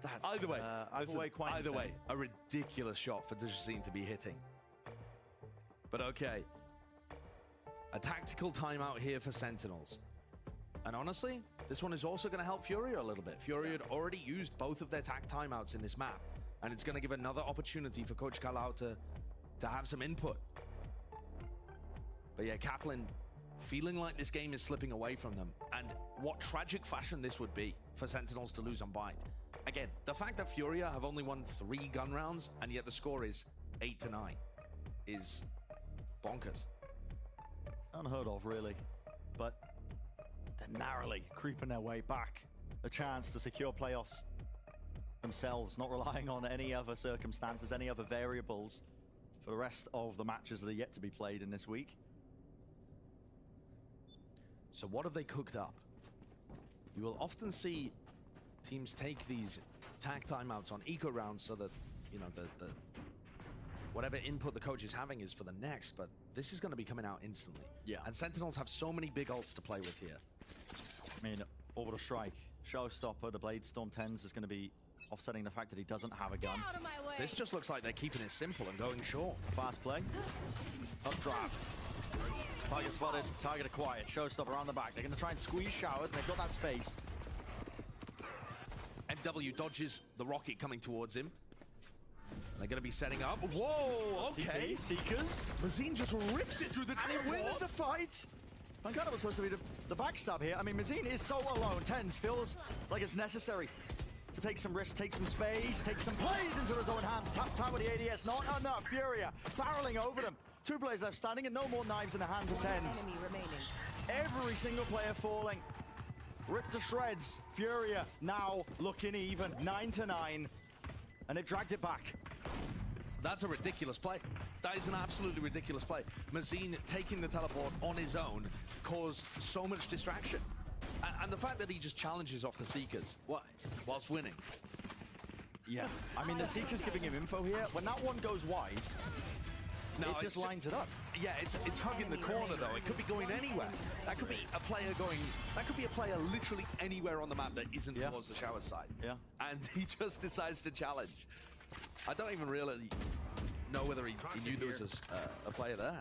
that's, either way, either way, a ridiculous shot for Digizine to be hitting. But okay. A tactical timeout here for Sentinels. And honestly, this one is also going to help Furia a little bit. Furia had already used both of their tac timeouts in this map, and it's going to give another opportunity for Coach Kalau to have some input. But yeah, Kaplan feeling like this game is slipping away from them, and what tragic fashion this would be for Sentinels to lose on Bind. Again, the fact that Furia have only won 3 gun rounds, and yet the score is 8-9, is bonkers. Unheard of, really. But they're narrowly creeping their way back. A chance to secure playoffs themselves, not relying on any other circumstances, any other variables for the rest of the matches that are yet to be played in this week. So what have they cooked up? You will often see teams take these tag timeouts on eco rounds so that, you know, the whatever input the coach is having is for the next, but this is going to be coming out instantly. Yeah. And Sentinels have so many big ults to play with here. I mean, Orbital Strike, Showstopper, the Blade Storm 10s is going to be offsetting the fact that he doesn't have a gun. Out of my way. This just looks like they're keeping it simple and going short. Fast play. Updraft. Target spotted, target acquired. Showstopper on the back. They're going to try and squeeze Showers, and they've got that space. MW dodges the rocket coming towards him. They're going to be setting up. Whoa, okay. TP, Seekers. Mazine just rips it through the And he wins the fight. Pancada was supposed to be the backstab here. I mean, Mazine is so alone. Tens feels like it's necessary to take some risks, take some space, take some plays into his own hands. Tap time with the ADS, not enough. Furia barreling over them. 2 players left standing and no more knives in the hands of Tens. Enemy remaining. Every single player falling. Ripped to shreds. Furia now looking even. 9-9. And it dragged it back. That's a ridiculous play. That is an absolutely ridiculous play. Mazine taking the teleport on his own caused so much distraction. And the fact that he just challenges off the Seekers whilst winning. Yeah, I mean, the Seeker's giving him info here. When that one goes wide, it just lines it up. Yeah, it's hugging the corner, though. It could be going anywhere. That could be a player going... That could be a player literally anywhere on the map that isn't towards the shower side. Yeah. And he just decides to challenge. I don't even really know whether he knew there was a player there.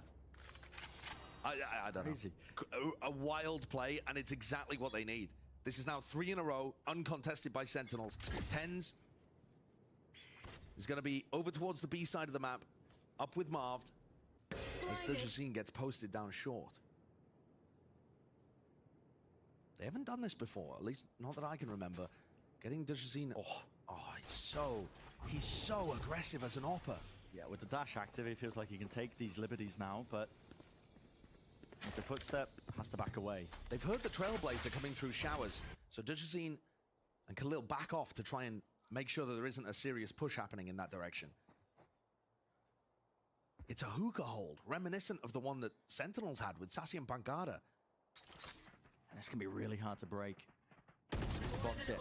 I don't know. A wild play, and it's exactly what they need. This is now 3 in a row, uncontested by Sentinels. Tens is going to be over towards the B side of the map, up with Marved, as Dejazine gets posted down short. They haven't done this before, at least not that I can remember. Getting Dejazine... Oh, he's so aggressive as an opper. Yeah, with the dash active, it feels like he can take these liberties now, but with the footstep, has to back away. They've heard the Trailblazer coming through showers, so Dejazine and Khalil back off to try and make sure that there isn't a serious push happening in that direction. It's a hookah hold, reminiscent of the one that Sentinels had with Sassy and Pancada. And this can be really hard to break. Spots it.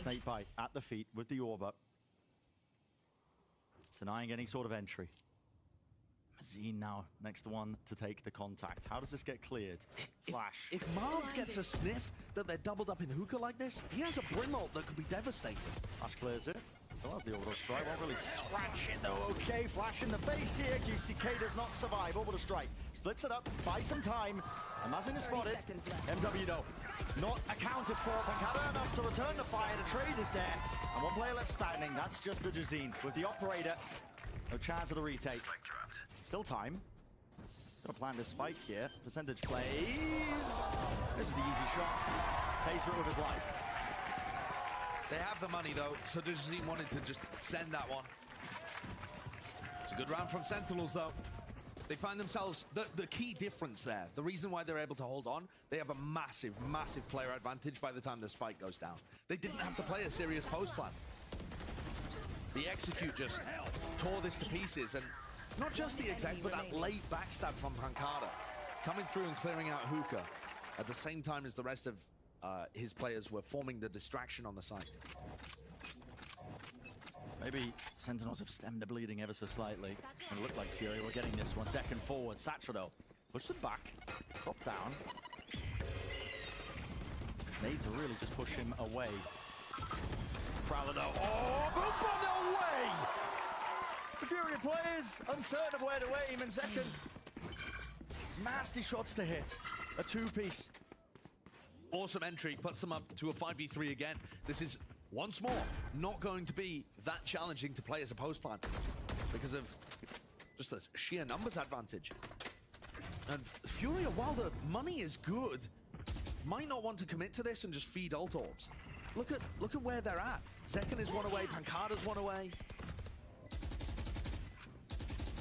Snake bite at the feet with the orb up. Denying any sort of entry. Mazine now next one to take the contact. How does this get cleared? Flash. If Marv gets a sniff that they're doubled up in hookah like this, he has a Brim ult that could be devastating. Flash clears it. Still has the orbital strike. Won't really scratch it though. Okay, flash in the face here. GCK does not survive. Orbital strike. Splits it up. Buys some time. And Mazin is spotted. MW though. Not accounted for. Pancada enough to return the fire. The trade is there. And 1 player left standing. That's just the Dejazine with the operator. No chance of the retake. Still time. Gonna plan this spike here. Percentage plays. This is the easy shot. Pays for it with his life. They have the money though, so Dejazine wanted to just send that one. It's a good round from Sentinels though. They find themselves, the key difference there, the reason why they're able to hold on, they have a massive, massive player advantage by the time the spike goes down. They didn't have to play a serious post plan. The execute just tore this to pieces, and not just the exec, but that late backstab from Pancada, coming through and clearing out hookah at the same time as the rest of his players were forming the distraction on the side. Maybe Sentinels have stemmed the bleeding ever so slightly. And it looked like Fury were getting this one. Second forward. Satchel though. Push them back. Drop down. Need to really just push him away. Prowler though. Oh, both no way! The Fury players uncertain of where to aim in second. Nasty shots to hit. A 2-piece. Awesome entry, puts them up to a 5v3 again. This is, once more, not going to be that challenging to play as a post plan because of just the sheer numbers advantage. And Furia, while the money is good, might not want to commit to this and just feed ult orbs. Look at where they're at. Zekken is one away, Pancada's one away.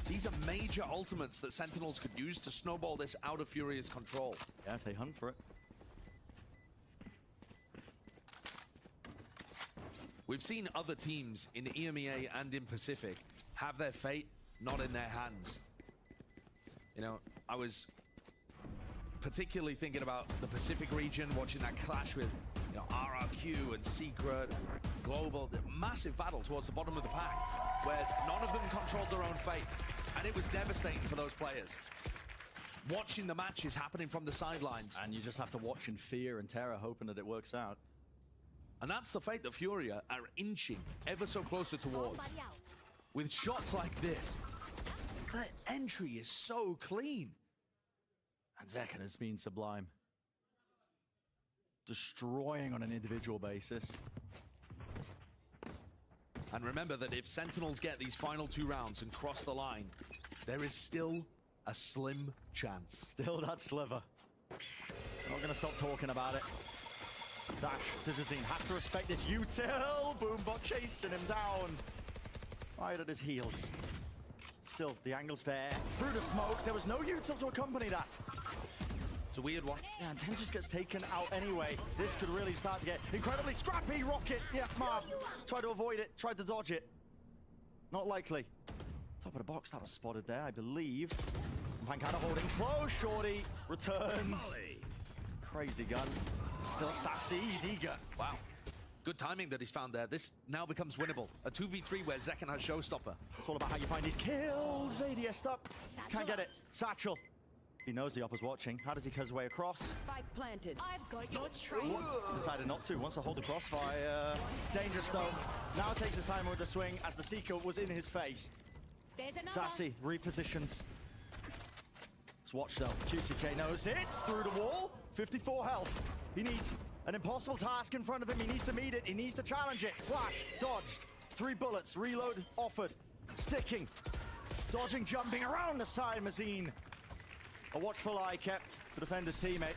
These are major ultimates that Sentinels could use to snowball this out of Furia's control. Yeah, if they hunt for it. We've seen other teams in EMEA and in Pacific have their fate not in their hands. You know, I was particularly thinking about the Pacific region, watching that clash with, you know, RRQ and Secret, Global, the massive battle towards the bottom of the pack, where none of them controlled their own fate, and it was devastating for those players. Watching the matches happening from the sidelines. And you just have to watch in fear and terror, hoping that it works out. And that's the fate that Furia are inching ever so closer towards. With shots like this, the entry is so clean. And Zekken has been sublime. Destroying on an individual basis. And remember that if Sentinels get these final 2 rounds and cross the line, there is still a slim chance. Still that sliver. Not going to stop talking about it. Dash to Jazine. Has to respect this util. Boombot chasing him down. Right at his heels. Still, the angle's there. Through the smoke. There was no util to accompany that. It's a weird one. Yeah, and 10 just gets taken out anyway. This could really start to get incredibly scrappy. Rocket. Yeah, Marv. Tried to avoid it. Tried to dodge it. Not likely. Top of the box. That was spotted there, I believe. Pancada holding close. Shorty returns. Crazy gun. Still sassy. He's eager. Wow. Good timing that he's found there. This now becomes winnable. A 2v3 where Zekken has showstopper. It's all about how you find these kills. ADS up. Can't get it. Satchel. He knows the opper's watching. How does he cut his way across? Spike planted. I've got your trail. Decided not to. Wants to hold the crossfire. Dangerous though. Now takes his time with the swing as the Seeker was in his face. There's another. Sassy repositions. Let's watch though. QCK knows it. Through the wall. 54 health. He needs an impossible task in front of him. He needs to meet it. He needs to challenge it. Flash. Dodged. 3 bullets. Reload offered. Sticking. Dodging. Jumping around the side. Mazine. A watchful eye kept to defend his teammate.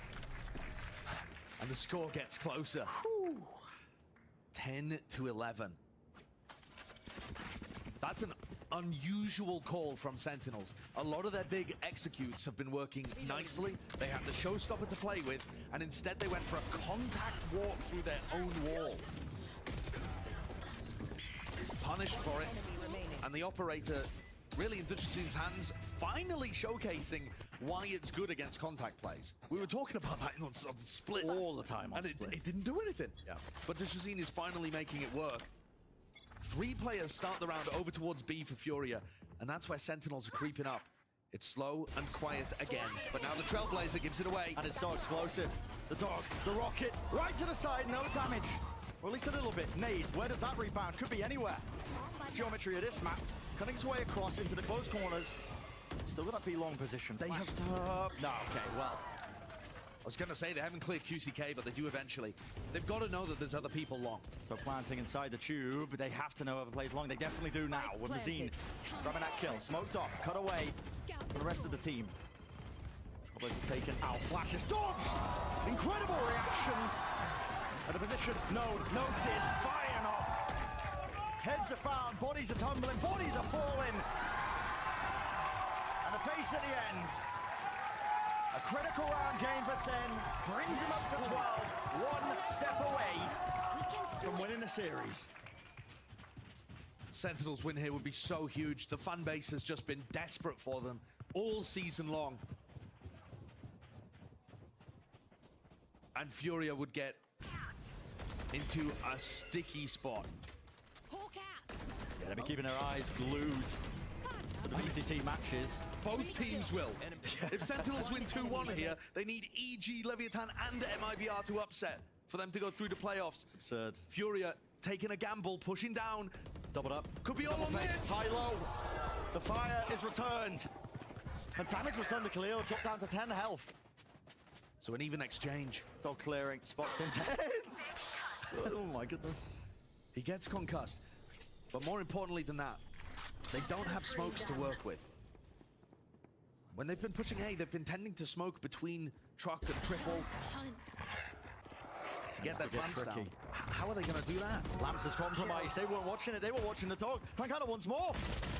And the score gets closer. 10-11. That's an unusual call from Sentinels. A lot of their big executes have been working nicely. They had the showstopper to play with, and instead they went for a contact walk through their own wall. Punished for it, and the operator really in Dutcheson's hands, finally showcasing why it's good against contact plays. We were talking about that on split all the time, and it didn't do anything. Yeah. But Dutcheson is finally making it work. 3 players start the round over towards B for Furia, and that's where Sentinels are creeping up. It's slow and quiet again, but now the Trailblazer gives it away. And it's so explosive. The dog, the rocket, right to the side, no damage. Or at least a little bit. Nade, where does that rebound? Could be anywhere. Geometry of this map, cutting its way across into the close corners. Still gonna be long position. They have to... No, okay, well. I was gonna say they haven't cleared QCK, but they do eventually. They've got to know that there's other people long. So planting inside the tube, they have to know whoever plays long. They definitely do now with Mazine grabbing that kill. Smoked off, cut away for the rest of the team. Trailblazers is taken out, flashes, dodged! Incredible reactions! At a position known, noted, firing off. Heads are found, bodies are tumbling, bodies are falling. And the face at the end. A critical round game for Sen, brings him up to 12, 1 step away from winning the series. Sentinels win here would be so huge. The fan base has just been desperate for them all season long. And Furia would get into a sticky spot. Yeah, they'll be keeping their eyes glued to the VCT matches. Both teams will. If Sentinels win 2-1 here, they need EG, Leviathan, and MIBR to upset for them to go through the playoffs. It's absurd. Furia taking a gamble, pushing down. Doubled up. Could be all on this. High-low. The fire is returned. And damage was done to Khalil, dropped down to 10 health. So an even exchange. Still clearing, spots intense. Oh my goodness. He gets concussed. But more importantly than that, they don't have smokes to work with. When they've been pushing A, they've been tending to smoke between truck and triple get their plants down. How are they going to do that? Lamps is compromised. They weren't watching it. They were watching the dog. Pancada once more.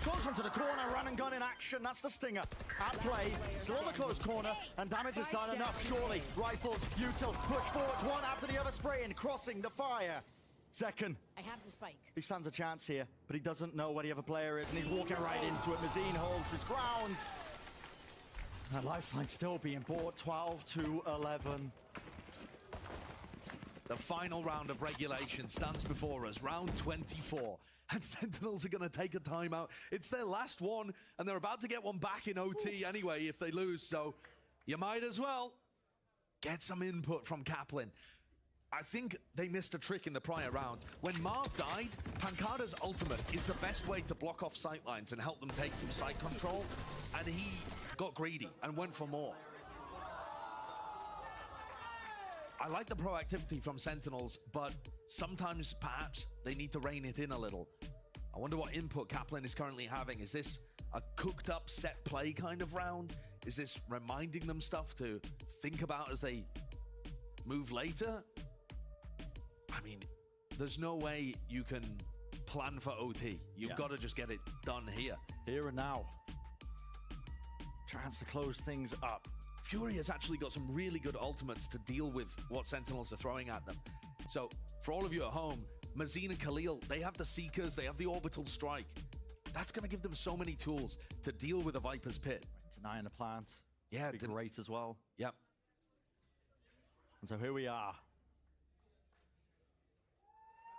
Goes onto the corner. Run and gun in action. That's the stinger. At play. Still on the close corner. And damage is done enough, surely. Rifles, util, push forwards. One after the other spraying. Crossing the fire. Second. I have the spike. He stands a chance here, but he doesn't know where the other player is, and he's walking right into it. Mazine holds his ground. And Lifeline still being bought, 12-11. The final round of regulation stands before us, round 24. And Sentinels are going to take a timeout. It's their last one, and they're about to get one back in OT anyway if they lose, so you might as well get some input from Kaplan. I think they missed a trick in the prior round. When Marv died, Pancada's ultimate is the best way to block off sightlines and help them take some site control, and he got greedy and went for more. I like the proactivity from Sentinels, but sometimes perhaps they need to rein it in a little. I wonder what input Kaplan is currently having. Is this a cooked up set play kind of round? Is this reminding them stuff to think about as they move later? I mean, there's no way you can plan for OT. You've got to just get it done here. Here and now. Chance to close things up. Furia has actually got some really good ultimates to deal with what Sentinels are throwing at them. So, for all of you at home, Mazine and Khalil, they have the Seekers, they have the Orbital Strike. That's going to give them so many tools to deal with a Viper's Pit. Denying the plant. Yeah, be great as well. Yep. And so here we are.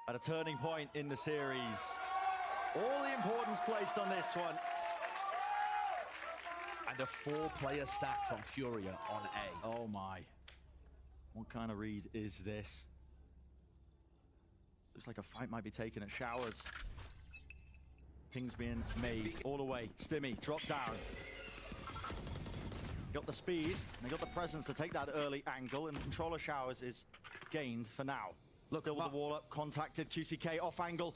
At a turning point in the series. All the importance placed on this one. And a 4-player stack from Furia on A. Oh my. What kind of read is this? Looks like a fight might be taken at Showers. Pings being made all the way. Stimmy, drop down. Got the speed, and they got the presence to take that early angle, and control of Showers is gained for now. Look at the wall up, contacted, QCK off angle.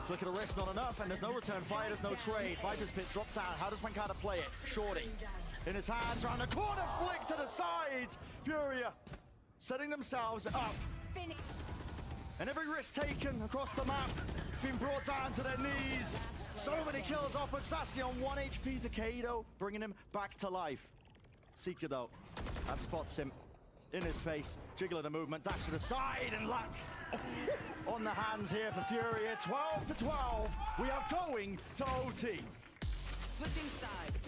Flick of the wrist, not enough, and there's no return fire, there's no trade. Viper's Pit dropped down. How does Pancada play it? Shorty in his hands, around the corner, flick to the side. Furia setting themselves up. And every risk taken across the map, it's been brought down to their knees. So many kills off with Sassy on 1 HP to Kado, bringing him back to life. Seeker though, that spots him in his face. Jiggle of the movement, dash to the side, and luck on the hands here for Furia. 12-12, we are going to OT. Switching sides.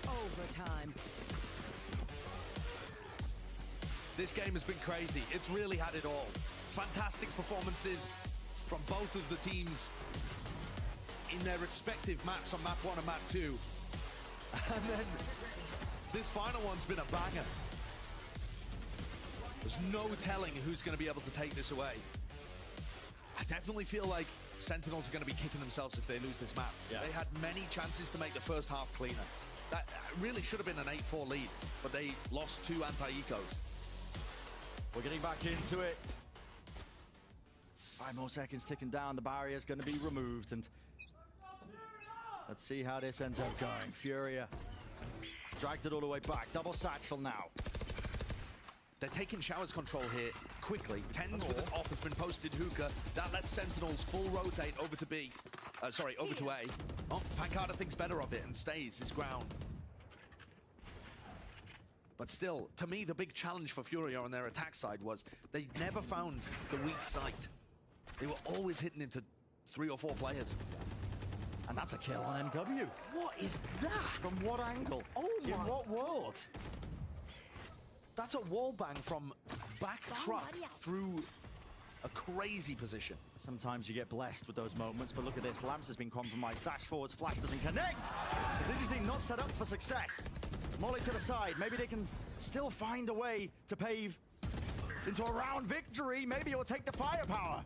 Overtime. This game has been crazy. It's really had it all. Fantastic performances from both of the teams in their respective maps on map 1 and map 2. And then this final one's been a banger. There's no telling who's going to be able to take this away. I definitely feel like Sentinels are going to be kicking themselves if they lose this map. Yeah. They had many chances to make the first half cleaner. That really should have been an 8-4 lead, but they lost 2 anti-ecos. We're getting back into it. 5 more seconds ticking down. The barrier's going to be removed, and let's see how this ends up going. Furia dragged it all the way back. Double satchel now. They're taking Showers control here quickly. Tens with an off has been posted hookah. That lets Sentinels full rotate over to B. Over to A. Oh, Pancada thinks better of it and stays his ground. But still, to me, the big challenge for Furia on their attack side was they never found the weak site. They were always hitting into 3 or 4 players. And that's a kill on MW. What is that? From what angle? Oh my. In what world? That's a wall bang from back truck through a crazy position. Sometimes you get blessed with those moments, but look at this. Lamps has been compromised. Dash forwards, flash doesn't connect. The Digiteam not set up for success. Molly to the side. Maybe they can still find a way to pave into a round victory. Maybe it will take the firepower.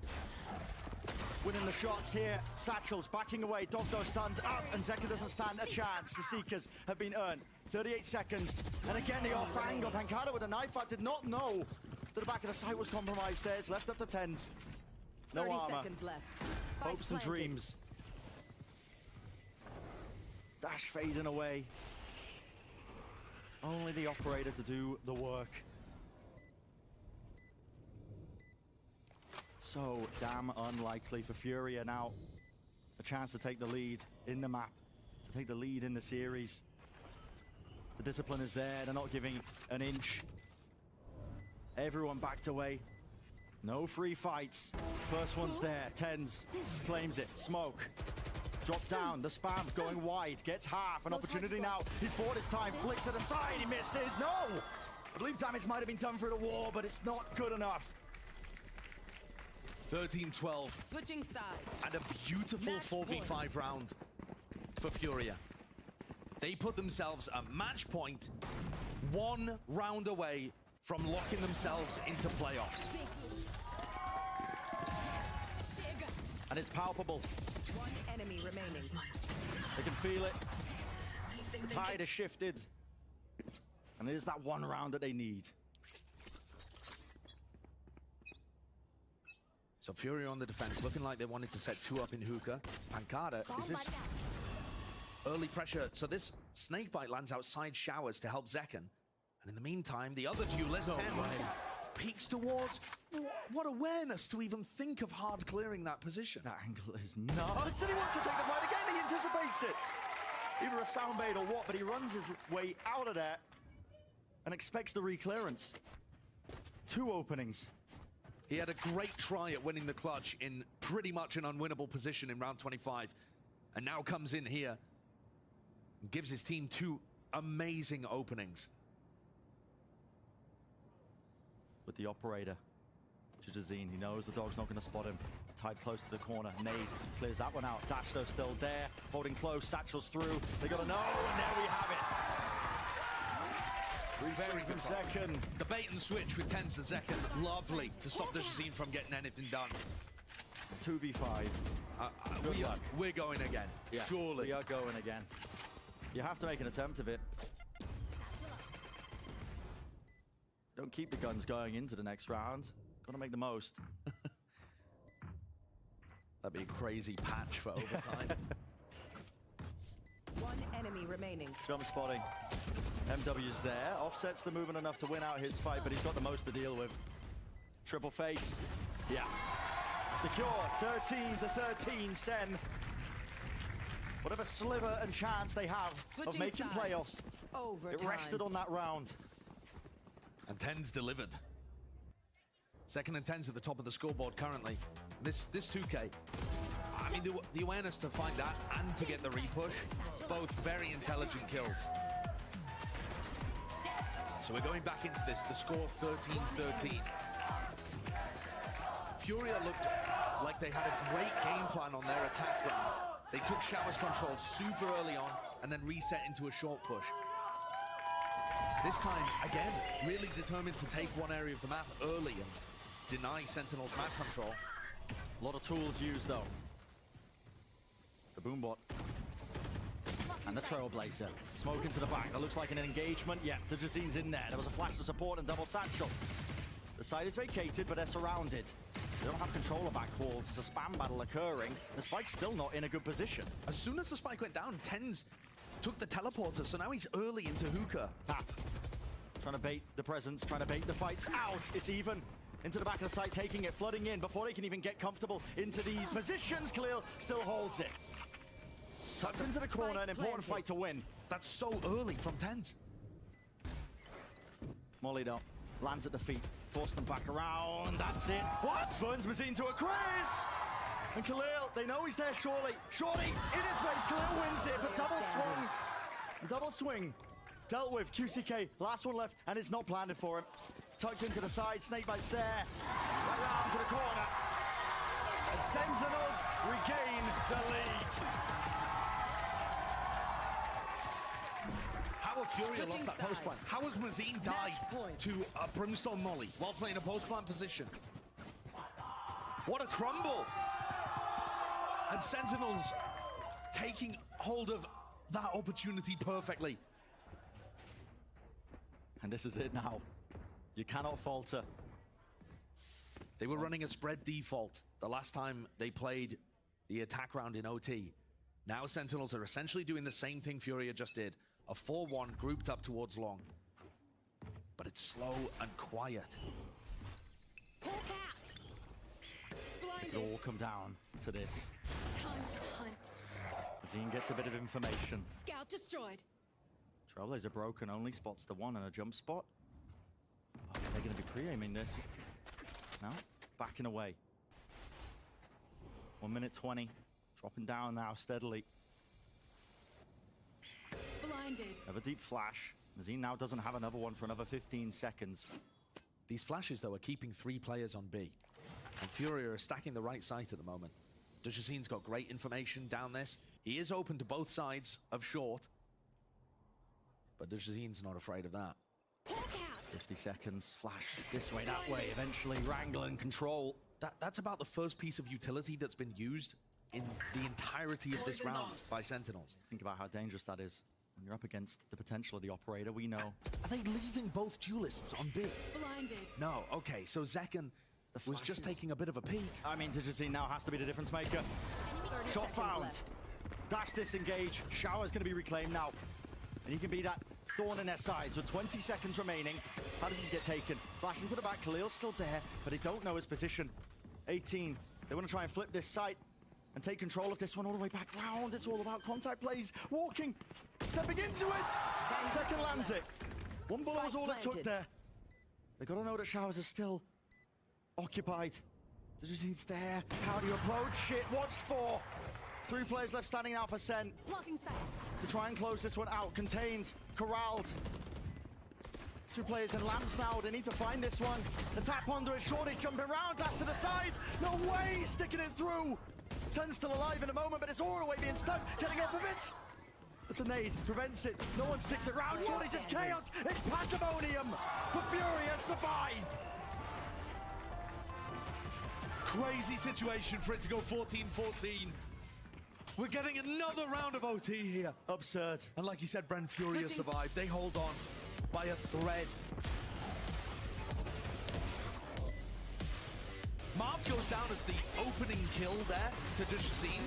Winning the shots here. Satchels backing away. Dogdo stunned up, and Zeka doesn't stand a chance. The Seekers have been earned. 38 seconds. And again, the off angle. Pancada with a knife out did not know that the back of the site was compromised there. It's left up to 10s. No 30 armor. seconds left. Hopes and dreams. Dash fading away. Only the operator to do the work. So damn unlikely for Furia now. A chance to take the lead in the map, to take the lead in the series. The discipline is there, they're not giving an inch. Everyone backed away. No free fights. First one's there, Tens claims it, smoke. Drop down, the spam going wide, gets half, an opportunity now. He's bought his time, flick to the side, he misses, no! I believe damage might have been done for the wall, but it's not good enough. 13-12. Switching sides. And a beautiful 4v5 round for Furia. They put themselves a match point, 1 round away from locking themselves into playoffs. And it's palpable. One enemy remaining. They can feel it. The tide has shifted. And there's that 1 round that they need. So Furia on the defense, looking like they wanted to set 2 up in hookah. Pancada, is this early pressure? So this snakebite lands outside showers to help Zekken. And in the meantime, the other duelist, Tens, peeks towards. What awareness to even think of hard clearing that position. That angle is nuts. And he wants to take the fight again. He anticipates it. Either a sound bait or what, but he runs his way out of there and expects the re-clearance. 2 openings. He had a great try at winning the clutch in pretty much an unwinnable position in round 25. And now comes in here and gives his team 2 amazing openings. With the operator, Jajazine, he knows the dog's not going to spot him. Tied close to the corner, Nade clears that one out. Dashdo still there, holding close, Satchel's through. They got to know, and there we have it. Very good Zekken. The bait and switch with Tens and Zekken, lovely to stop Jajazine from getting anything done. 2v5. We're going again, yeah, surely. We are going again. You have to make an attempt of it. Don't keep the guns going into the next round. Gotta make the most. That'd be a crazy patch for overtime. One enemy remaining. Jump spotting. MW's there. Offsets the movement enough to win out his fight, but he's got the most to deal with. Triple face. Yeah. Secure. 13-13, Sen. Whatever sliver and chance they have of making playoffs, it rested on that round. And Tens delivered. Second and Tens at the top of the scoreboard currently. This 2K, I mean, the awareness to find that and to get the repush, both very intelligent kills. So we're going back into this, the score 13-13. Furia looked like they had a great game plan on their attack round. They took showers control super early on and then reset into a short push. This time, again, really determined to take one area of the map early and deny Sentinels map control. A lot of tools used, though. The Boombot. And the Trailblazer. Smoke into the back. That looks like an engagement. Yeah, the Jazine's in there. There was a flash of support and double satchel. The site is vacated, but they're surrounded. They don't have control of back halls. There's a spam battle occurring. The Spike's still not in a good position. As soon as the Spike went down, Tens took the teleporter, so now he's early into hookah. Tap. Trying to bait the presence, trying to bait the fights out. It's even. Into the back of the site, taking it, flooding in before they can even get comfortable into these positions. Khalil still holds it. Tucks into the corner, an important fight to win. That's so early from Tens. Molly though, lands at the feet, force them back around, that's it. What? Burns Mazine to a crisp! And Khalil, they know he's there surely. Surely, in his face, Khalil wins it, but double swing. Dealt with, QCK, last one left, and it's not planted for him. Tucked into the side, Snakebites there, right around to the corner. And Sentinels regain the lead. How have Furia lost that post plant? How has Mazine died to a Brimstone Molly while playing a post plant position? What a crumble! And Sentinels taking hold of that opportunity perfectly. And this is it now. You cannot falter. They were running a spread default the last time they played the attack round in OT. Now Sentinels are essentially doing the same thing Furia just did. A 4-1 grouped up towards long. But it's slow and quiet. It could all come down to this. Time to hunt. Zine gets a bit of information. Scout destroyed. Trailblazer broken, only spots the one and a jump spot. Oh, they're going to be pre-aiming this. No, backing away. 1 minute 20. Dropping down now steadily. Blinded. Have a deep flash. Zine now doesn't have another one for another 15 seconds. These flashes, though, are keeping 3 players on B. And Furia are stacking the right site at the moment. Dejasine's got great information down this. He is open to both sides of short. But Dejasine's not afraid of that. 50 seconds, flash this way, that way, eventually wrangle and control. That's about the first piece of utility that's been used in the entirety of this round by Sentinels. Think about how dangerous that is. When you're up against the potential of the operator, we know. Are they leaving both duelists on B? Blinded. No, okay, so Zekken was just taking a bit of a peek. I mean, Dejasine now has to be the difference maker. Shot found. left. Dash disengage. Shower's going to be reclaimed now. And he can be that thorn in their sides with 20 seconds remaining. How does this get taken? Flash into the back. Khalil's still there, but they don't know his position. 18. They want to try and flip this site and take control of this one all the way back round. It's all about contact plays. Walking. Stepping into it. Second lands it. One bullet was all it took there. They got to know that Showers is still occupied. Dejasine's there. How do you approach? Shit. Watch for. 3 players left standing out for Sen. Blocking sight. To try and close this one out. Contained. Corralled. 2 players in lamps now. They need to find this one. The tap onto it. Shorty's jumping around. Dash to the side. No way. Sticking it through. 10's still alive in a moment, but it's all the way being stuck. Getting off of it. It's a nade. Prevents it. No one sticks around. Shorty's just chaos. It's pandemonium. But Furia survived. Crazy situation for it to go 14-14. We're getting another round of OT here. Absurd. And like you said, Bren, Furia survived. They hold on by a thread. Marv goes down as the opening kill there to Dejasine.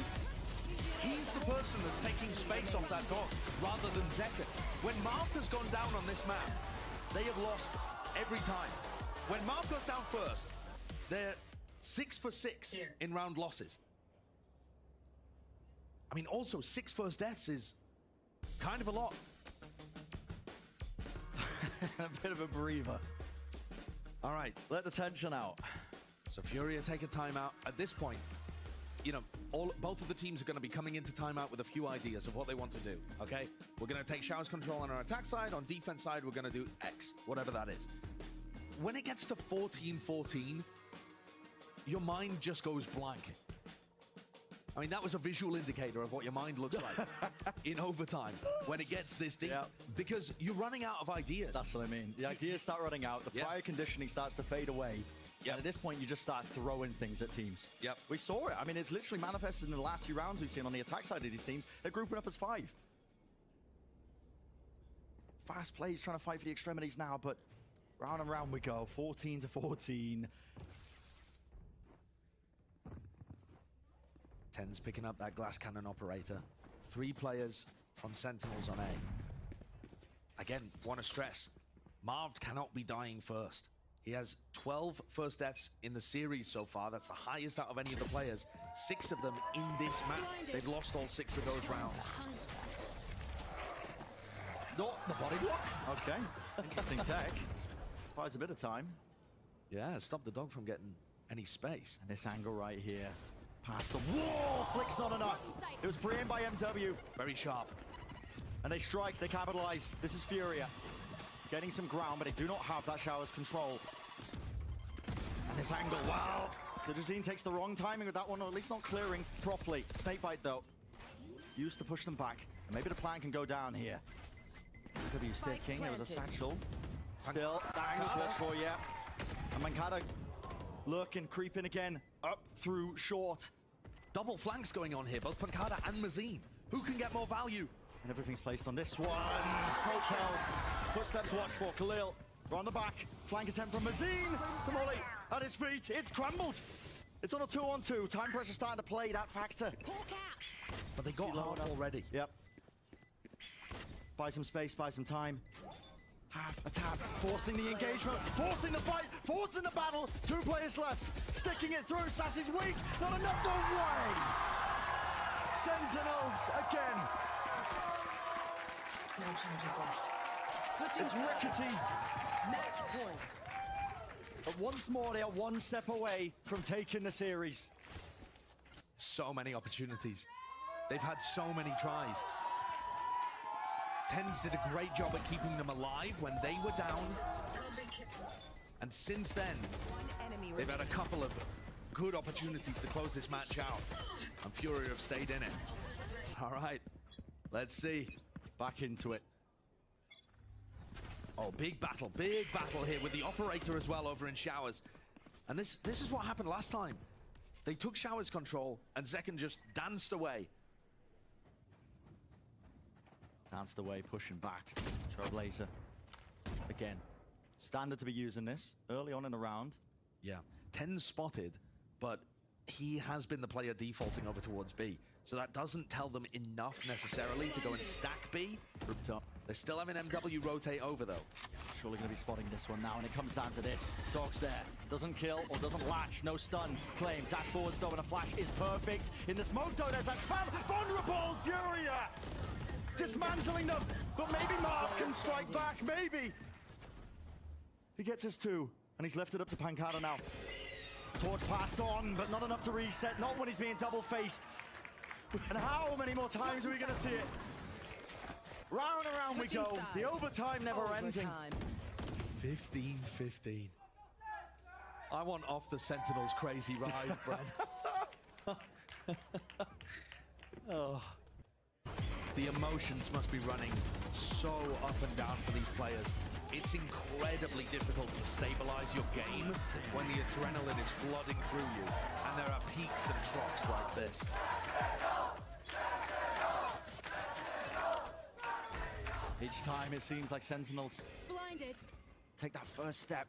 He's the person that's taking space off that dog rather than Zekken. When Marv has gone down on this map, they have lost every time. When Marv goes down first, they're 6 for 6 in round losses. I mean, also 6 first deaths is kind of a lot. A bit of a breather. All right, let the tension out. So Furia take a timeout. At this point, you know, both of the teams are going to be coming into timeout with a few ideas of what they want to do, okay? We're going to take Shower's control on our attack side. On defense side, we're going to do X, whatever that is. When it gets to 14-14, your mind just goes blank. I mean, that was a visual indicator of what your mind looks like in overtime when it gets this deep. Yep. Because you're running out of ideas. That's what I mean. The ideas start running out. The prior conditioning starts to fade away. Yep. And at this point, you just start throwing things at teams. Yep. We saw it. I mean, it's literally manifested in the last few rounds we've seen on the attack side of these teams. They're grouping up as 5. Fast plays, trying to fight for the extremities now, but round and round we go. 14-14. 10's picking up that glass cannon operator. 3 players from Sentinels on A. Again, want to stress, Marv cannot be dying first. He has 12 first deaths in the series so far. That's the highest out of any of the players. 6 of them in this map. They've lost all 6 of those rounds. Not the body block. Okay. Interesting tech. Buys a bit of time. Yeah, stop the dog from getting any space. And this angle right here. Past the wall. Flick's not enough. It was pre-aimed by MW. Very sharp. And they strike, they capitalize. This is Furia. Getting some ground, but they do not have that Shower's control. And this angle, wow. Dejasine takes the wrong timing with that one, or at least not clearing properly. Snakebite, though. Used to push them back. And maybe the plan can go down here. MW sticking, there was a satchel. Still, that angle's watched for, yeah. And Mankata lurking, creeping again. Up through short. Double flanks going on here, both Pankata and Mazine. Who can get more value? And everything's placed on this one. Smoke held. Footsteps watched for Khalil. We're on the back. Flank attempt from Mazine. The volley at his feet. It's crumbled. It's on a 2-on-2. Time pressure starting to play that factor. But they got hard already. Yep. Buy some space, buy some time. Half a tap, forcing the engagement, forcing the fight, forcing the battle. 2 players left, sticking it through. Sassy's weak, not enough to way. Sentinels again. No charges left. It's rickety. Match point. But once more, they are 1 step away from taking the series. So many opportunities. They've had so many tries. Tens did a great job at keeping them alive when they were down. And since then, they've had a couple of good opportunities to close this match out. And Furia have stayed in it. All right, let's see. Back into it. Oh, big battle here with the operator as well over in Showers. And this is what happened last time. They took Showers control and Zekken just danced away. Danced away, pushing back. Trailblazer. Again, standard to be using this early on in the round. Yeah, 10 spotted, but he has been the player defaulting over towards B. So that doesn't tell them enough necessarily to go and stack B. Grouped up. They're still having MW rotate over though. Surely going to be spotting this one now, and it comes down to this. Dog's there. Doesn't kill or doesn't latch. No stun. Claim. Dash forward, stop, and a flash is perfect. In the smoke though, there's that spam. Vulnerable Furia! Dismantling them, but maybe Marv can strike back, maybe. He gets his 2, and he's lifted up to Pancada now. Torch passed on, but not enough to reset, not when he's being double-faced. And how many more times are we going to see it? Round and round we go. The overtime never ending. 15-15. I want off the Sentinels crazy ride, Brent. Oh. The emotions must be running so up and down for these players. It's incredibly difficult to stabilize your game when the adrenaline is flooding through you and there are peaks and troughs like this. Each time it seems like Sentinels Blinded. take that first step.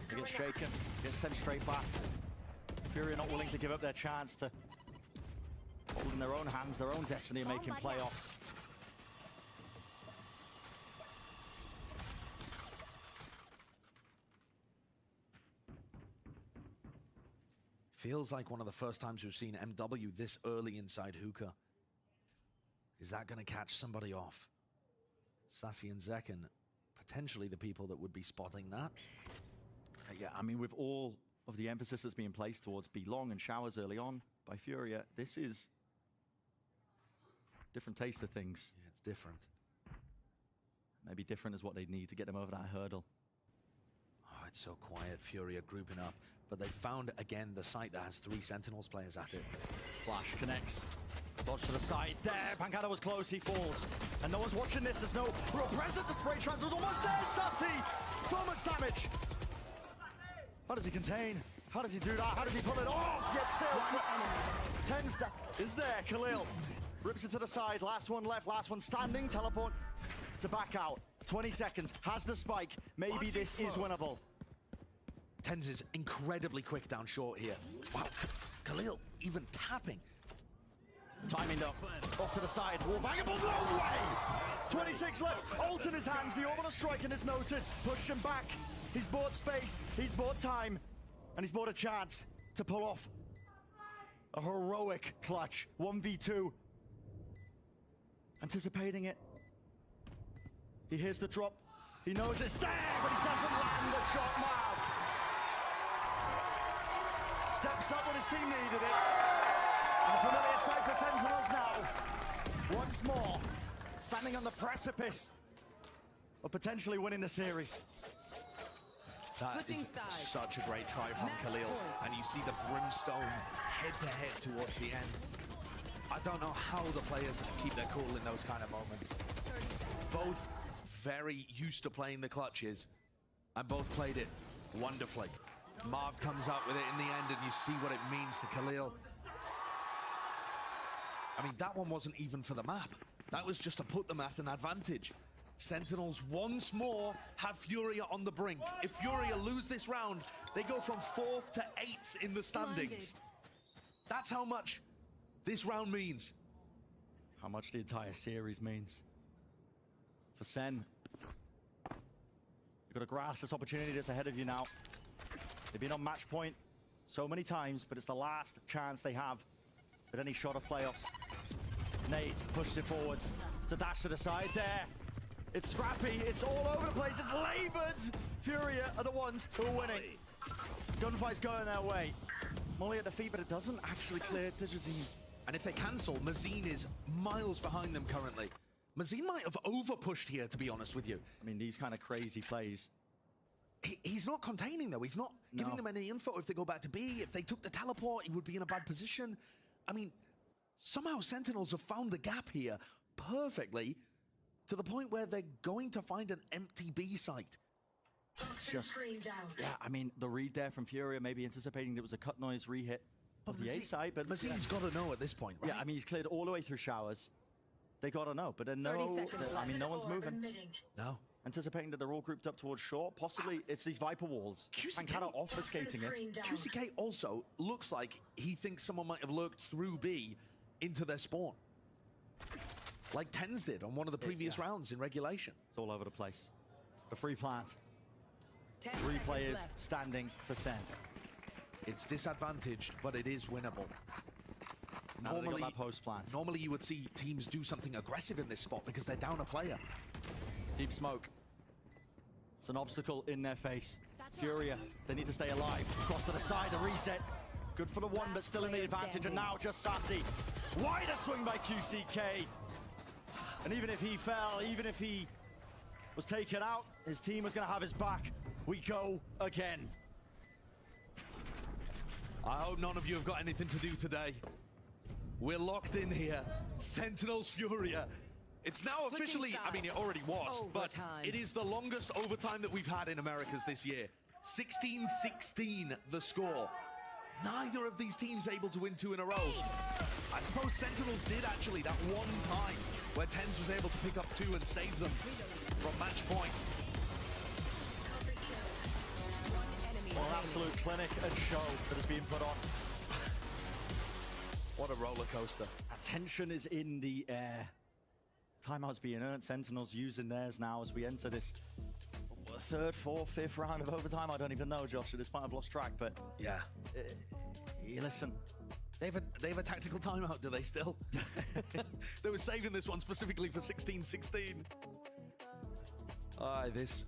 They get shaken, get sent straight back. Furia not willing to give up their chance to hold in their own hands, their own destiny of making playoffs. Feels like one of the first times we've seen MW this early inside hookah. Is that going to catch somebody off? Sassy and Zekken, potentially the people that would be spotting that. Yeah, I mean, with all of the emphasis that's being placed towards Belong and Showers early on by Furia, this is different taste of things. Yeah, it's different. Maybe different is what they need to get them over that hurdle. Oh, it's so quiet. Furia grouping up. But they found, again, the site that has 3 Sentinels players at it. Flash connects. Dodge to the side. There, Pancada was close. He falls. And no one's watching this. There's no real pressure to spray. Transfer's almost dead. Sassy! So much damage. How does he contain? How does he do that? How does he pull it off? Yet still. 10 is there. Khalil rips it to the side. Last one left. Last one standing. Teleport to back out. 20 seconds. Has the spike. Maybe this is winnable. Tens is incredibly quick down short here. Wow, Khalil even tapping. Timing up. Off to the side. Wallbangable. No way! 26 left. Ult in his hands. The orbital striking is noted. Push him back. He's bought space. He's bought time. And he's bought a chance to pull off a heroic clutch. 1v2. Anticipating it. He hears the drop. He knows it's there, but he doesn't land the shot marked. Steps up when his team needed it. And a familiar sight for Sentinels now. Once more, standing on the precipice of potentially winning the series. That is such a great try from Khalil. And you see the brimstone head-to-head towards the end. I don't know how the players keep their cool in those kind of moments. Both very used to playing the clutches, and both played it wonderfully. Marv comes up with it in the end, and you see what it means to Khalil. I mean, that one wasn't even for the map. That was just to put them at an advantage. Sentinels once more have Furia on the brink. If Furia lose this round, they go from 4th to 8th in the standings. Blinded. That's how much this round means. How much the entire series means. for Sen. You've got to grasp this opportunity that's ahead of you now. They've been on match point so many times, but it's the last chance they have at any shot of playoffs. Nate pushes it forwards. It's a dash to the side there. It's scrappy. It's all over the place. It's labored. Furia are the ones who are winning. Gunfight's going their way. Molly at the feet, but it doesn't actually clear Digizine. And if they cancel, Mazine is miles behind them currently. Mazine might have over-pushed here, to be honest with you. I mean, these kind of crazy plays. He's not containing, though. He's not giving them any info. If they go back to B, if they took the teleport, he would be in a bad position. I mean, somehow Sentinels have found the gap here perfectly to the point where they're going to find an empty B site. Just, yeah, I mean, the read there from Furia, maybe anticipating there was a cut noise re-hit of the A side, but Mazine's got to know at this point, right? Yeah, I mean, he's cleared all the way through showers. They got to know, but then no, I mean, no one's moving. No. Anticipating that they're all grouped up towards short. Possibly it's these Viper walls. And kind of obfuscating it. QCK also looks like he thinks someone might have lurked through B into their spawn. Like Tens did on one of the previous rounds in regulation. It's all over the place. The free plant. 3 players standing for Sen. It's disadvantaged, but it is winnable. Normally, that post plant. Normally you would see teams do something aggressive in this spot because they're down a player. Deep smoke. It's an obstacle in their face. Furia, they need to stay alive. Cross to the side, the reset. Good for the one, but still in the advantage. And now just Sassy. Wider swing by QCK. And even if he fell, even if he was taken out, his team was going to have his back. We go again. I hope none of you have got anything to do today. We're locked in here. Sentinels Furia. It's now officially, I mean, it already was, but it is the longest overtime that we've had in Americas this year. 16-16 the score. Neither of these teams able to win 2 in a row. I suppose Sentinels did actually that one time where Tens was able to pick up 2 and save them from match point. Well, an absolute clinic and show that is being put on. What a roller coaster. Attention is in the air. Timeout's being earned. Sentinels using theirs now as we enter this 3rd, 4th, 5th round of overtime. I don't even know, Josh. At this point, I've lost track, but yeah. Listen. They have a tactical timeout, do they still? They were saving this one specifically for 16-16. This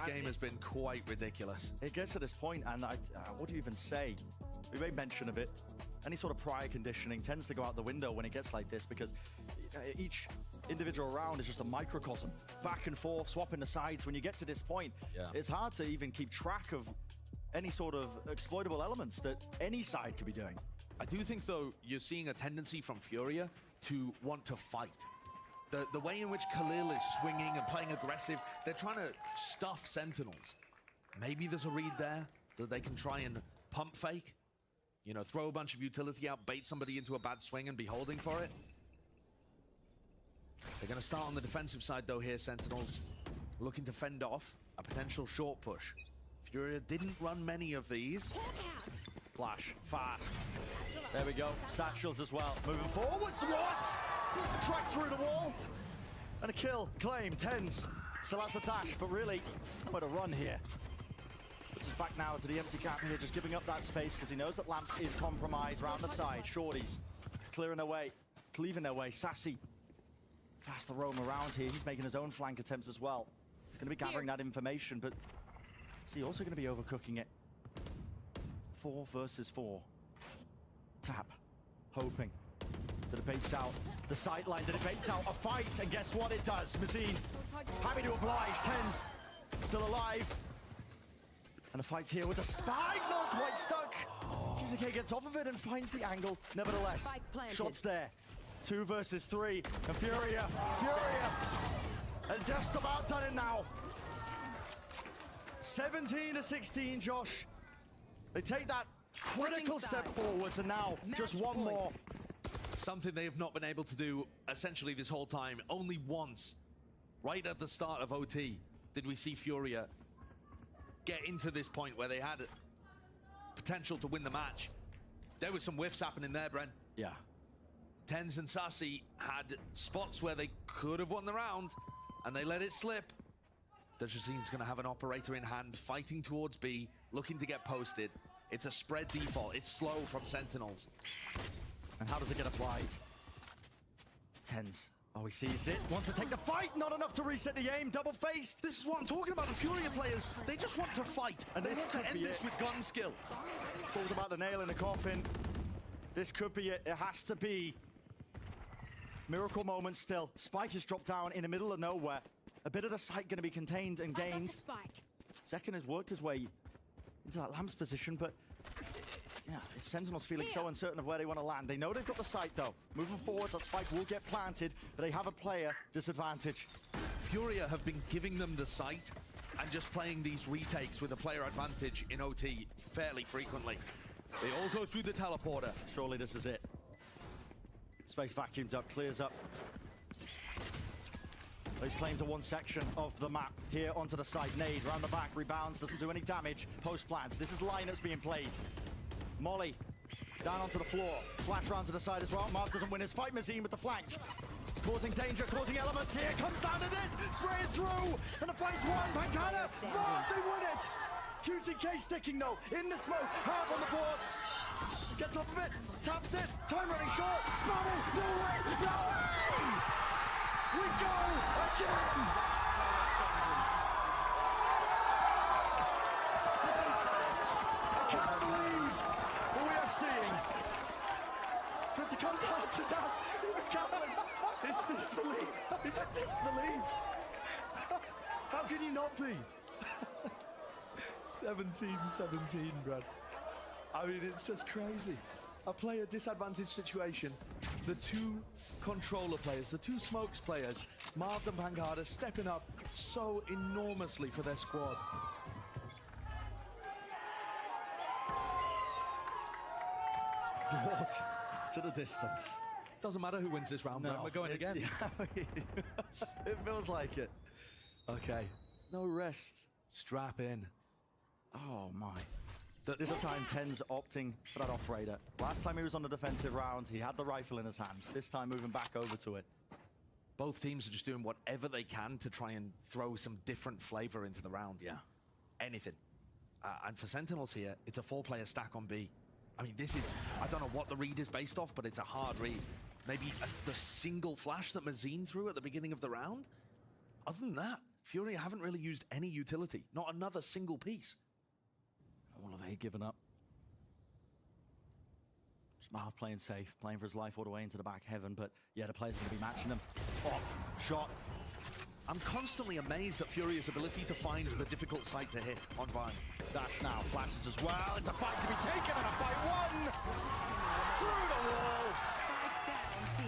game has been quite ridiculous. It gets to this point, and what do you even say? We made mention of it. Any sort of prior conditioning tends to go out the window when it gets like this, because each individual round is just a microcosm. Back and forth, swapping the sides. When you get to this point, it's hard to even keep track of any sort of exploitable elements that any side could be doing. I do think, though, you're seeing a tendency from Furia to want to fight. The way in which Khalil is swinging and playing aggressive, they're trying to stuff Sentinels. Maybe there's a read there that they can try and pump fake. You know, throw a bunch of utility out, bait somebody into a bad swing and be holding for it. They're going to start on the defensive side, though, here, Sentinels. Looking to fend off a potential short push. Furia didn't run many of these. Flash, fast. There we go. Satchels as well. Moving forwards. What? Track through the wall. And a kill. Claim. Tens. Still has the dash, but really, nowhere to run here. Puts us back now to the empty cap here, just giving up that space because he knows that Lamps is compromised round the side. Shorties clearing their way, cleaving their way. Sassy fast to roam around here. He's making his own flank attempts as well. He's going to be gathering that information, but is he also going to be overcooking it? 4 versus 4. Tap, hoping that it baits out the sightline, that it baits out a fight, and guess what it does? Mazine, happy to oblige. Tens still alive. And the fight's here with the spike, not quite stuck. QCK gets off of it and finds the angle. Nevertheless, shots there. 2 versus 3. And Furia. And just about done it now. 17-16, Josh. They take that critical step forwards, and now just one more. Something they have not been able to do essentially this whole time. Only once, right at the start of OT, did we see Furia get into this point where they had potential to win the match. There was some whiffs happening there, Bren. Yeah. Tens and Sassy had spots where they could have won the round, and they let it slip. The Jazine's going to have an operator in hand, fighting towards B, looking to get posted. It's a spread default. It's slow from Sentinels. And how does it get applied? Tens. Oh, he sees it. Wants to take the fight. Not enough to reset the aim. Double faced. This is what I'm talking about. The Furia players, they just want to fight. And they want to end this with gun skill. Thought about the nail in the coffin. This could be it. It has to be. Miracle moment still. Spike has dropped down in the middle of nowhere. A bit of the sight going to be contained and gained. Second has worked his way into that Lamb's position, but yeah, it's Sentinels feeling so uncertain of where they want to land. They know they've got the sight though. Moving forwards, that spike will get planted, but they have a player disadvantage. Furia have been giving them the sight and just playing these retakes with a player advantage in OT fairly frequently. They all go through the teleporter. Surely this is it. Space vacuums up, clears up. He's claimed to one section of the map. Here onto the side, nade, round the back, rebounds, doesn't do any damage. Post plants, this is lineups being played. Molly, down onto the floor. Flash round to the side as well. Marv doesn't win his fight. Mazine with the flank. Causing danger, causing elements here. Comes down to this, spraying through. And the fight's won. Pancana, Marv, they win it. QCK sticking though, in the smoke, half on the board. Gets off of it, taps it, time running short. Spotted, no way, no way! We go again! I can't believe what we are seeing. For it to come down to that, it's disbelief. It's a disbelief. How can you not be? 17-17, Brad. I mean, it's just crazy. A player disadvantaged situation. The two controller players, the two smokes players, Marv and Pancada stepping up so enormously for their squad. What? To the distance. Doesn't matter who wins this round, no, we're going again. It feels like it. Okay. No rest. Strap in. Oh my. This time, Ten's opting for that operator. Last time he was on the defensive round, he had the rifle in his hands. This time, moving back over to it. Both teams are just doing whatever they can to try and throw some different flavor into the round. Yeah. Anything. And for Sentinels here, it's a 4-player stack on B. I mean, this is, I don't know what the read is based off, but it's a hard read. Maybe the single flash that Mazine threw at the beginning of the round? Other than that, Furia haven't really used any utility. Not another single piece. All of A given up. Marv playing safe, playing for his life all the way into the back heaven, but yeah, the players are going to be matching them. Oh, shot. I'm constantly amazed at Furia's ability to find the difficult site to hit on Vine. Dash now, flashes as well. It's a fight to be taken and a fight won! Through the wall!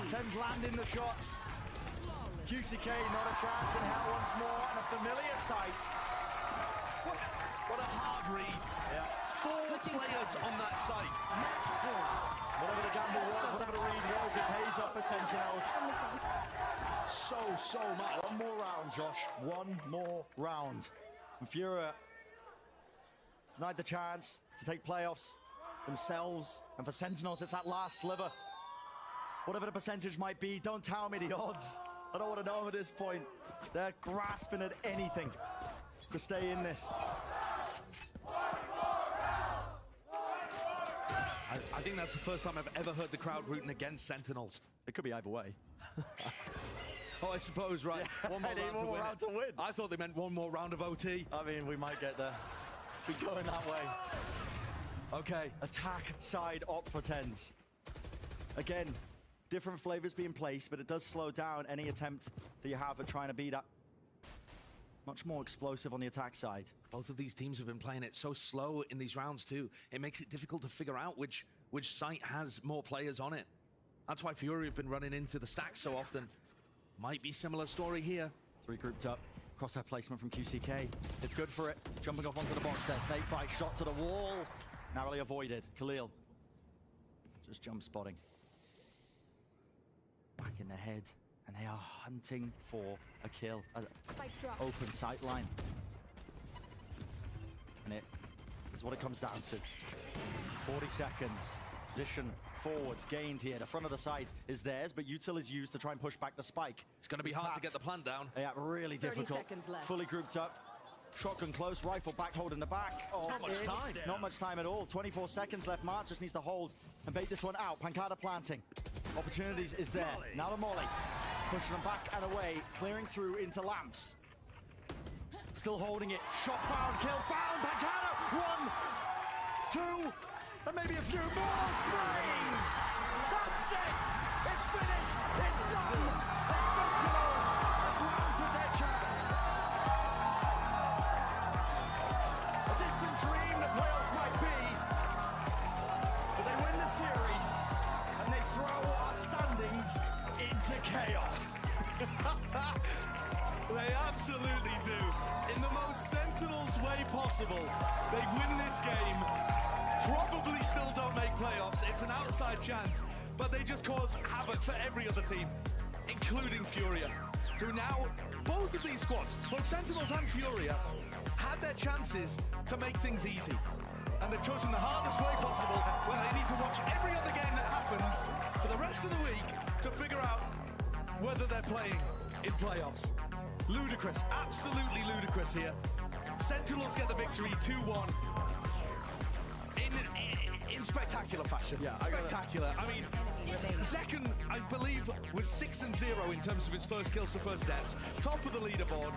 Ten's landing the shots. QCK not a chance in hell once more, and a familiar sight. What a hard read. Yeah. 4 players on that site. Whatever the gamble was, whatever the read was, it pays off for Sentinels. So much. One more round, Josh. One more round. And Furia denied the chance to take playoffs themselves. And for Sentinels, it's that last sliver. Whatever the percentage might be, don't tell me the odds. I don't want to know at this point. They're grasping at anything to stay in this. I think that's the first time I've ever heard the crowd rooting against Sentinels. It could be either way. Oh, I suppose, right. Yeah, one more round to win. I thought they meant one more round of OT. I mean, we might get there. It's been going that way. Okay. Attack side op for Tens. Again, different flavors being placed, but it does slow down any attempt that you have at trying to beat that. Much more explosive on the attack side. Both of these teams have been playing it so slow in these rounds too. It makes it difficult to figure out which site has more players on it. That's why Fury have been running into the stacks so often. Might be similar story here. 3 grouped up. Crosshair placement from QCK. It's good for it. Jumping off onto the box there. Snake bite shot to the wall. Narrowly avoided. Khalil. Just jump spotting. Back in the head. And they are hunting for a kill. Open sight line. And this is what it comes down to. 40 seconds. Position forward gained here. The front of the site is theirs, but Util is used to try and push back the spike. It's going to be hard to get the plant down. Yeah, really 30 difficult. seconds left. Fully grouped up. Shotgun close, rifle back, holding the back. Oh, not much time. Not much time at all. 24 seconds left. March just needs to hold and bait this one out. Pancada planting. Opportunities is there. Now the molly. Pushing them back and away. Clearing through into lamps. Still holding it. Shot found, kill found. Pancada. 1, 2, and maybe a few more. Spring. That's it. It's finished. It's done. The Sentinels have granted their chance. A distant dream the playoffs might be, but they win the series and they throw our standings into chaos. They absolutely do. In the most Sentinels way possible, they win this game. Probably still don't make playoffs. It's an outside chance, but they just cause havoc for every other team, including Furia, who now, both of these squads, both Sentinels and Furia, had their chances to make things easy. And they've chosen the hardest way possible, where they need to watch every other game that happens for the rest of the week to figure out whether they're playing in playoffs. Ludicrous, absolutely ludicrous here. Sentinels get the victory 2-1 in spectacular fashion. Yeah, spectacular. I mean, Zekken, I believe, was 6-0 in terms of his first kills to first deaths. Top of the leaderboard.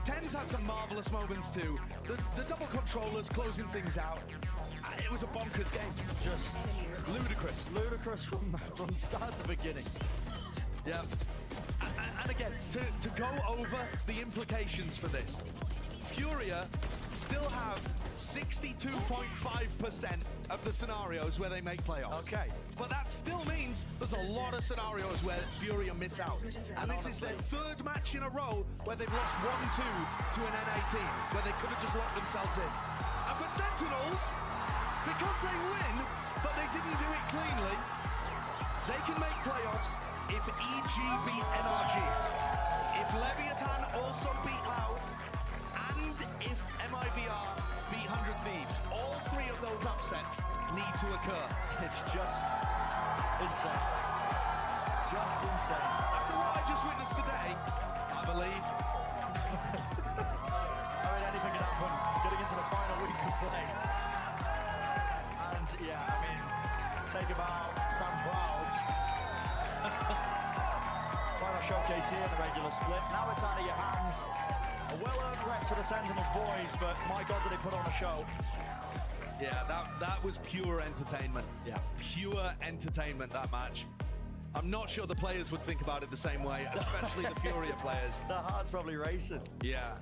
Ten's had some marvelous moments too. The double controllers closing things out. It was a bonkers game. Just ludicrous. Ludicrous from start to beginning. Yeah. And again, to go over the implications for this, Furia still have 62.5% of the scenarios where they make playoffs. Okay. But that still means there's a lot of scenarios where Furia miss out. And this is their third match in a row where they've lost 1-2 to an NA team, where they could have just locked themselves in. And for Sentinels, because they win, but they didn't do it cleanly, they can make playoffs if EG beat NRG, if Leviathan also beat Loud, and if MIBR beat 100 Thieves. All three of those upsets need to occur. It's just insane. Just insane. After what I just witnessed today, I believe. I mean, anything can happen. Getting into the final week of play. And yeah, I mean, take him out, stand proud. Final showcase here in the regular split. Now it's out of your hands. A well-earned rest for the Sentinels boys, but my God, did they put on a show. Yeah, that was pure entertainment. Yeah. Pure entertainment, that match. I'm not sure the players would think about it the same way, especially the Furia players. Their heart's probably racing. Yeah.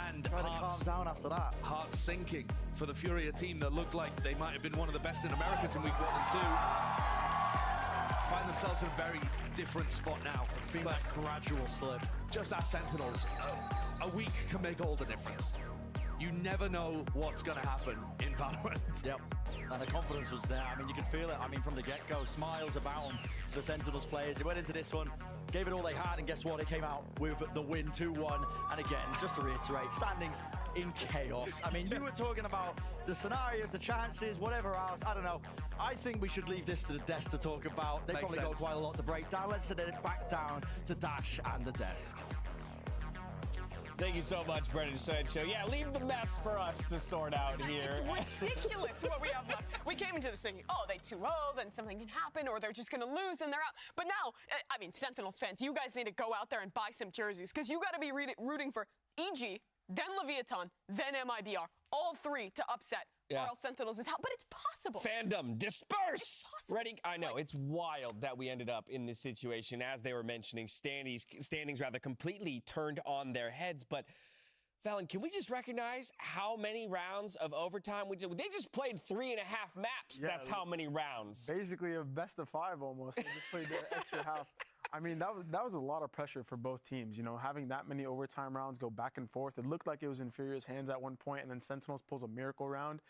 And Trying to calm down after that. Hearts sinking for the Furia team that looked like they might have been one of the best in Americas in week 1 and 2. Find themselves in a very different spot now. It's been that gradual slip. Just as Sentinels, a week can make all the difference. You never know what's going to happen in Valorant. Yep. And the confidence was there. I mean, you could feel it. I mean, from the get-go, smiles abound for the Sentinels players. They went into this one, gave it all they had, and guess what? It came out with the win 2-1. And again, just to reiterate, standings in chaos. I mean, you were talking about the scenarios, the chances, whatever else. I don't know. I think we should leave this to the desk to talk about. They probably got quite a lot to break down. Let's send it back down to Dash and the desk. Thank you so much, Brendan Sancho. Yeah, leave the mess for us to sort out here. It's ridiculous what we have left. We came into this thinking, oh, they 2-0, then something can happen, or they're just going to lose and they're out. But now, I mean, Sentinels fans, you guys need to go out there and buy some jerseys, because you got to be rooting for EG, then Leviathan, then MIBR, all three to upset. Yeah. Or else Sentinels is out, but it's possible. Fandom, disperse! Ready? I know, it's wild that we ended up in this situation, as they were mentioning, standings rather completely turned on their heads, but Valen, can we just recognize how many rounds of overtime we did? They just played 3.5 maps. Yeah, that's how many rounds. Basically a best of 5 almost. They just played the extra half. I mean, that was a lot of pressure for both teams. You know, having that many overtime rounds go back and forth. It looked like it was in Furia's hands at one point, and then Sentinels pulls a miracle round.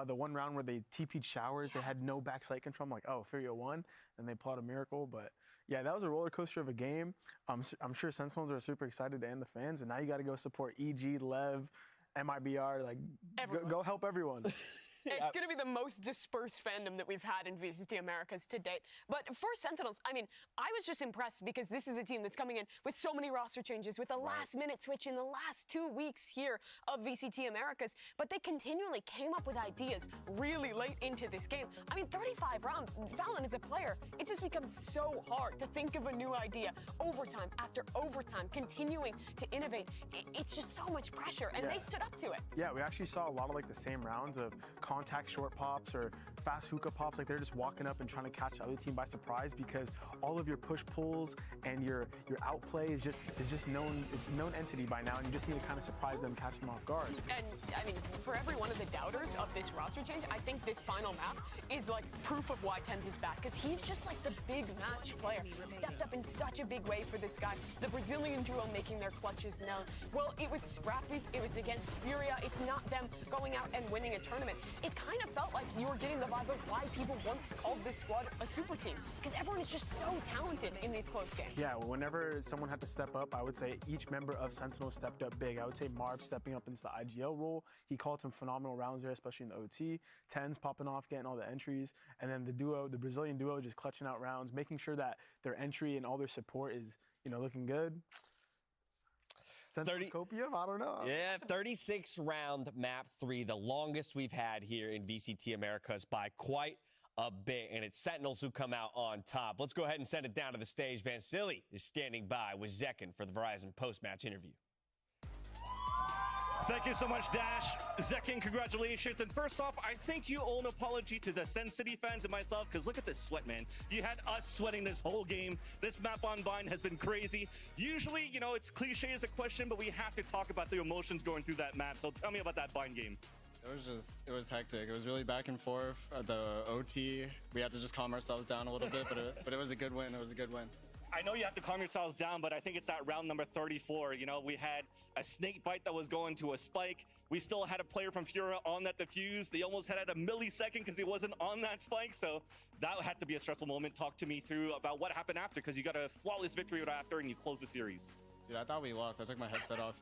The one round where they TP'd showers, they had no backside control. I'm like, oh, Furia won, and they plot a miracle. But yeah, that was a roller coaster of a game. I'm sure Sentinels are super excited to end the fans, and now you got to go support EG, Lev, MIBR. Like, go help everyone. It's going to be the most dispersed fandom that we've had in VCT Americas to date. But for Sentinels, I mean, I was just impressed because this is a team that's coming in with so many roster changes, with a last-minute switch in the last 2 weeks here of VCT Americas. But they continually came up with ideas really late into this game. I mean, 35 rounds. Valen as a player, it just becomes so hard to think of a new idea overtime after overtime, continuing to innovate. It's just so much pressure, and they stood up to it. Yeah, we actually saw a lot of like the same rounds of contact short pops or fast hookah pops. Like they're just walking up and trying to catch the other team by surprise because all of your push pulls and your outplay is just known. It's a known entity by now, and you just need to kind of surprise them, catch them off guard. And I mean, for every one of the doubters of this roster change, I think this final map is like proof of why Tens is back, because he's just like the big match player. Stepped up in such a big way for this guy. The Brazilian duo making their clutches known. Well, it was scrappy. It was against Furia. It's not them going out and winning a tournament. It kind of felt like you were getting the vibe of why people once called this squad a super team, because everyone is just so talented in these close games. Yeah, whenever someone had to step up, I would say each member of Sentinel stepped up big. I would say Marv stepping up into the IGL role. He called some phenomenal rounds there, especially in the OT. Tens popping off, getting all the entries. And then the Brazilian duo just clutching out rounds, making sure that their entry and all their support is, looking good. Sentinelscopia? I don't know. Yeah, 36 round map 3, the longest we've had here in VCT Americas by quite a bit, and it's Sentinels who come out on top. Let's go ahead and send it down to the stage. Vansili is standing by with Zekin for the Verizon post-match interview. Thank you so much, Dash. Zekin, congratulations. And first off, I think you owe an apology to the Sen City fans and myself, because look at this sweat, man. You had us sweating this whole game. This map on Vine has been crazy. Usually, it's cliche as a question, but we have to talk about the emotions going through that map. So tell me about that Vine game. It was hectic. It was really back and forth. The OT, we had to just calm ourselves down a little bit, but it was a good win. It was a good win. I know you have to calm yourselves down, but I think it's at round number 34. We had a snake bite that was going to a spike. We still had a player from Furia on that defuse. They almost had it a millisecond because he wasn't on that spike. So that had to be a stressful moment. Talk to me through about what happened after, because you got a flawless victory right after and you closed the series. Dude, I thought we lost. I took my headset off.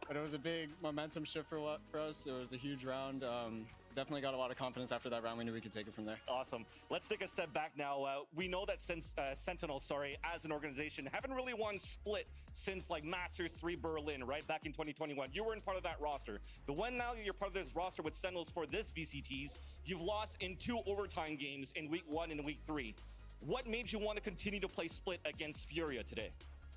But it was a big momentum shift for us. It was a huge round. Definitely got a lot of confidence after that round. We knew we could take it from there. Awesome. Let's take a step back now. We know that since Sentinels, as an organization, haven't really won split since like Masters 3 Berlin, right back in 2021. You weren't part of that roster. But when now you're part of this roster with Sentinels for this VCTs, you've lost in 2 overtime games in week 1 and week 3. What made you want to continue to play split against Furia today?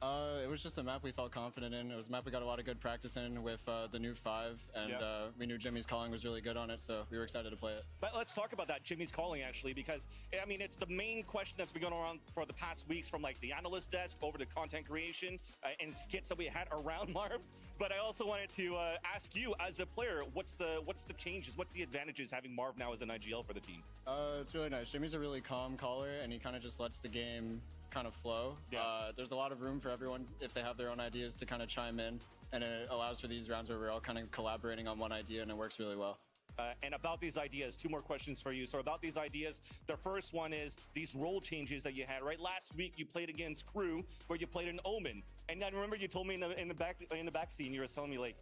It was just a map we felt confident in. It was a map we got a lot of good practice in with the new 5, and we knew Jimmy's calling was really good on it, so we were excited to play it. But let's talk about that Jimmy's calling, actually, because, I mean, it's the main question that's been going around for the past weeks, from like the analyst desk over to content creation and skits that we had around Marv. But I also wanted to ask you, as a player, what's the changes, what's the advantages having Marv now as an IGL for the team? It's really nice. Jimmy's a really calm caller, and he kind of just lets the game kind of flow. There's a lot of room for everyone, if they have their own ideas, to kind of chime in, and it allows for these rounds where we're all kind of collaborating on one idea, and it works really well. And about these ideas, 2 more questions for you. So about these ideas, the first one is these role changes that you had, right? Last week you played against Crew, where you played an Omen, and I remember you told me in the back scene, you were telling me like,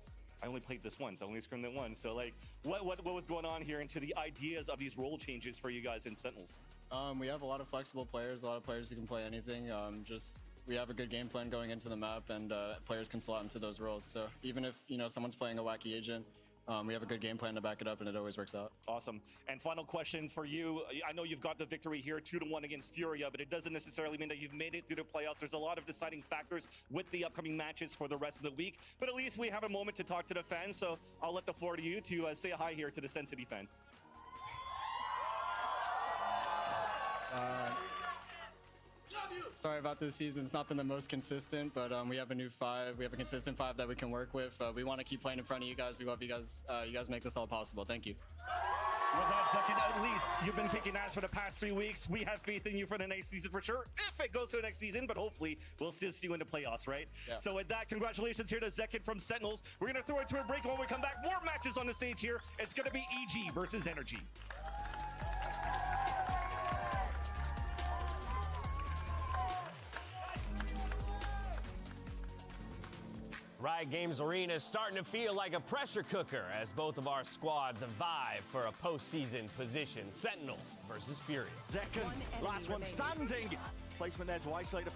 I only played this once, I only scrimmed it once. So like, what was going on here into the ideas of these role changes for you guys in Sentinels? We have a lot of flexible players, a lot of players who can play anything. We have a good game plan going into the map, and players can slot into those roles. So even if someone's playing a wacky agent, we have a good game plan to back it up, and it always works out. Awesome. And final question for you. I know you've got the victory here 2-1 against Furia, but it doesn't necessarily mean that you've made it through the playoffs. There's a lot of deciding factors with the upcoming matches for the rest of the week, but at least we have a moment to talk to the fans, so I'll let the floor to you to say hi here to the Sen City fans. Sorry about this season. It's not been the most consistent, but we have a new 5. We have a consistent 5 that we can work with. We want to keep playing in front of you guys. We love you guys. You guys make this all possible. Thank you. With that, Zekin, at least you've been kicking ass for the past 3 weeks. We have faith in you for the next season for sure, if it goes to the next season, but hopefully we'll still see you in the playoffs, right? Yeah. So with that, congratulations here to Zekin from Sentinels. We're going to throw it to a break. When we come back, more matches on the stage here. It's going to be EG versus Energy. Riot Games Arena is starting to feel like a pressure cooker as both of our squads vie for a postseason position. Sentinels versus Furia. Second, last one standing. Placement there to isolate the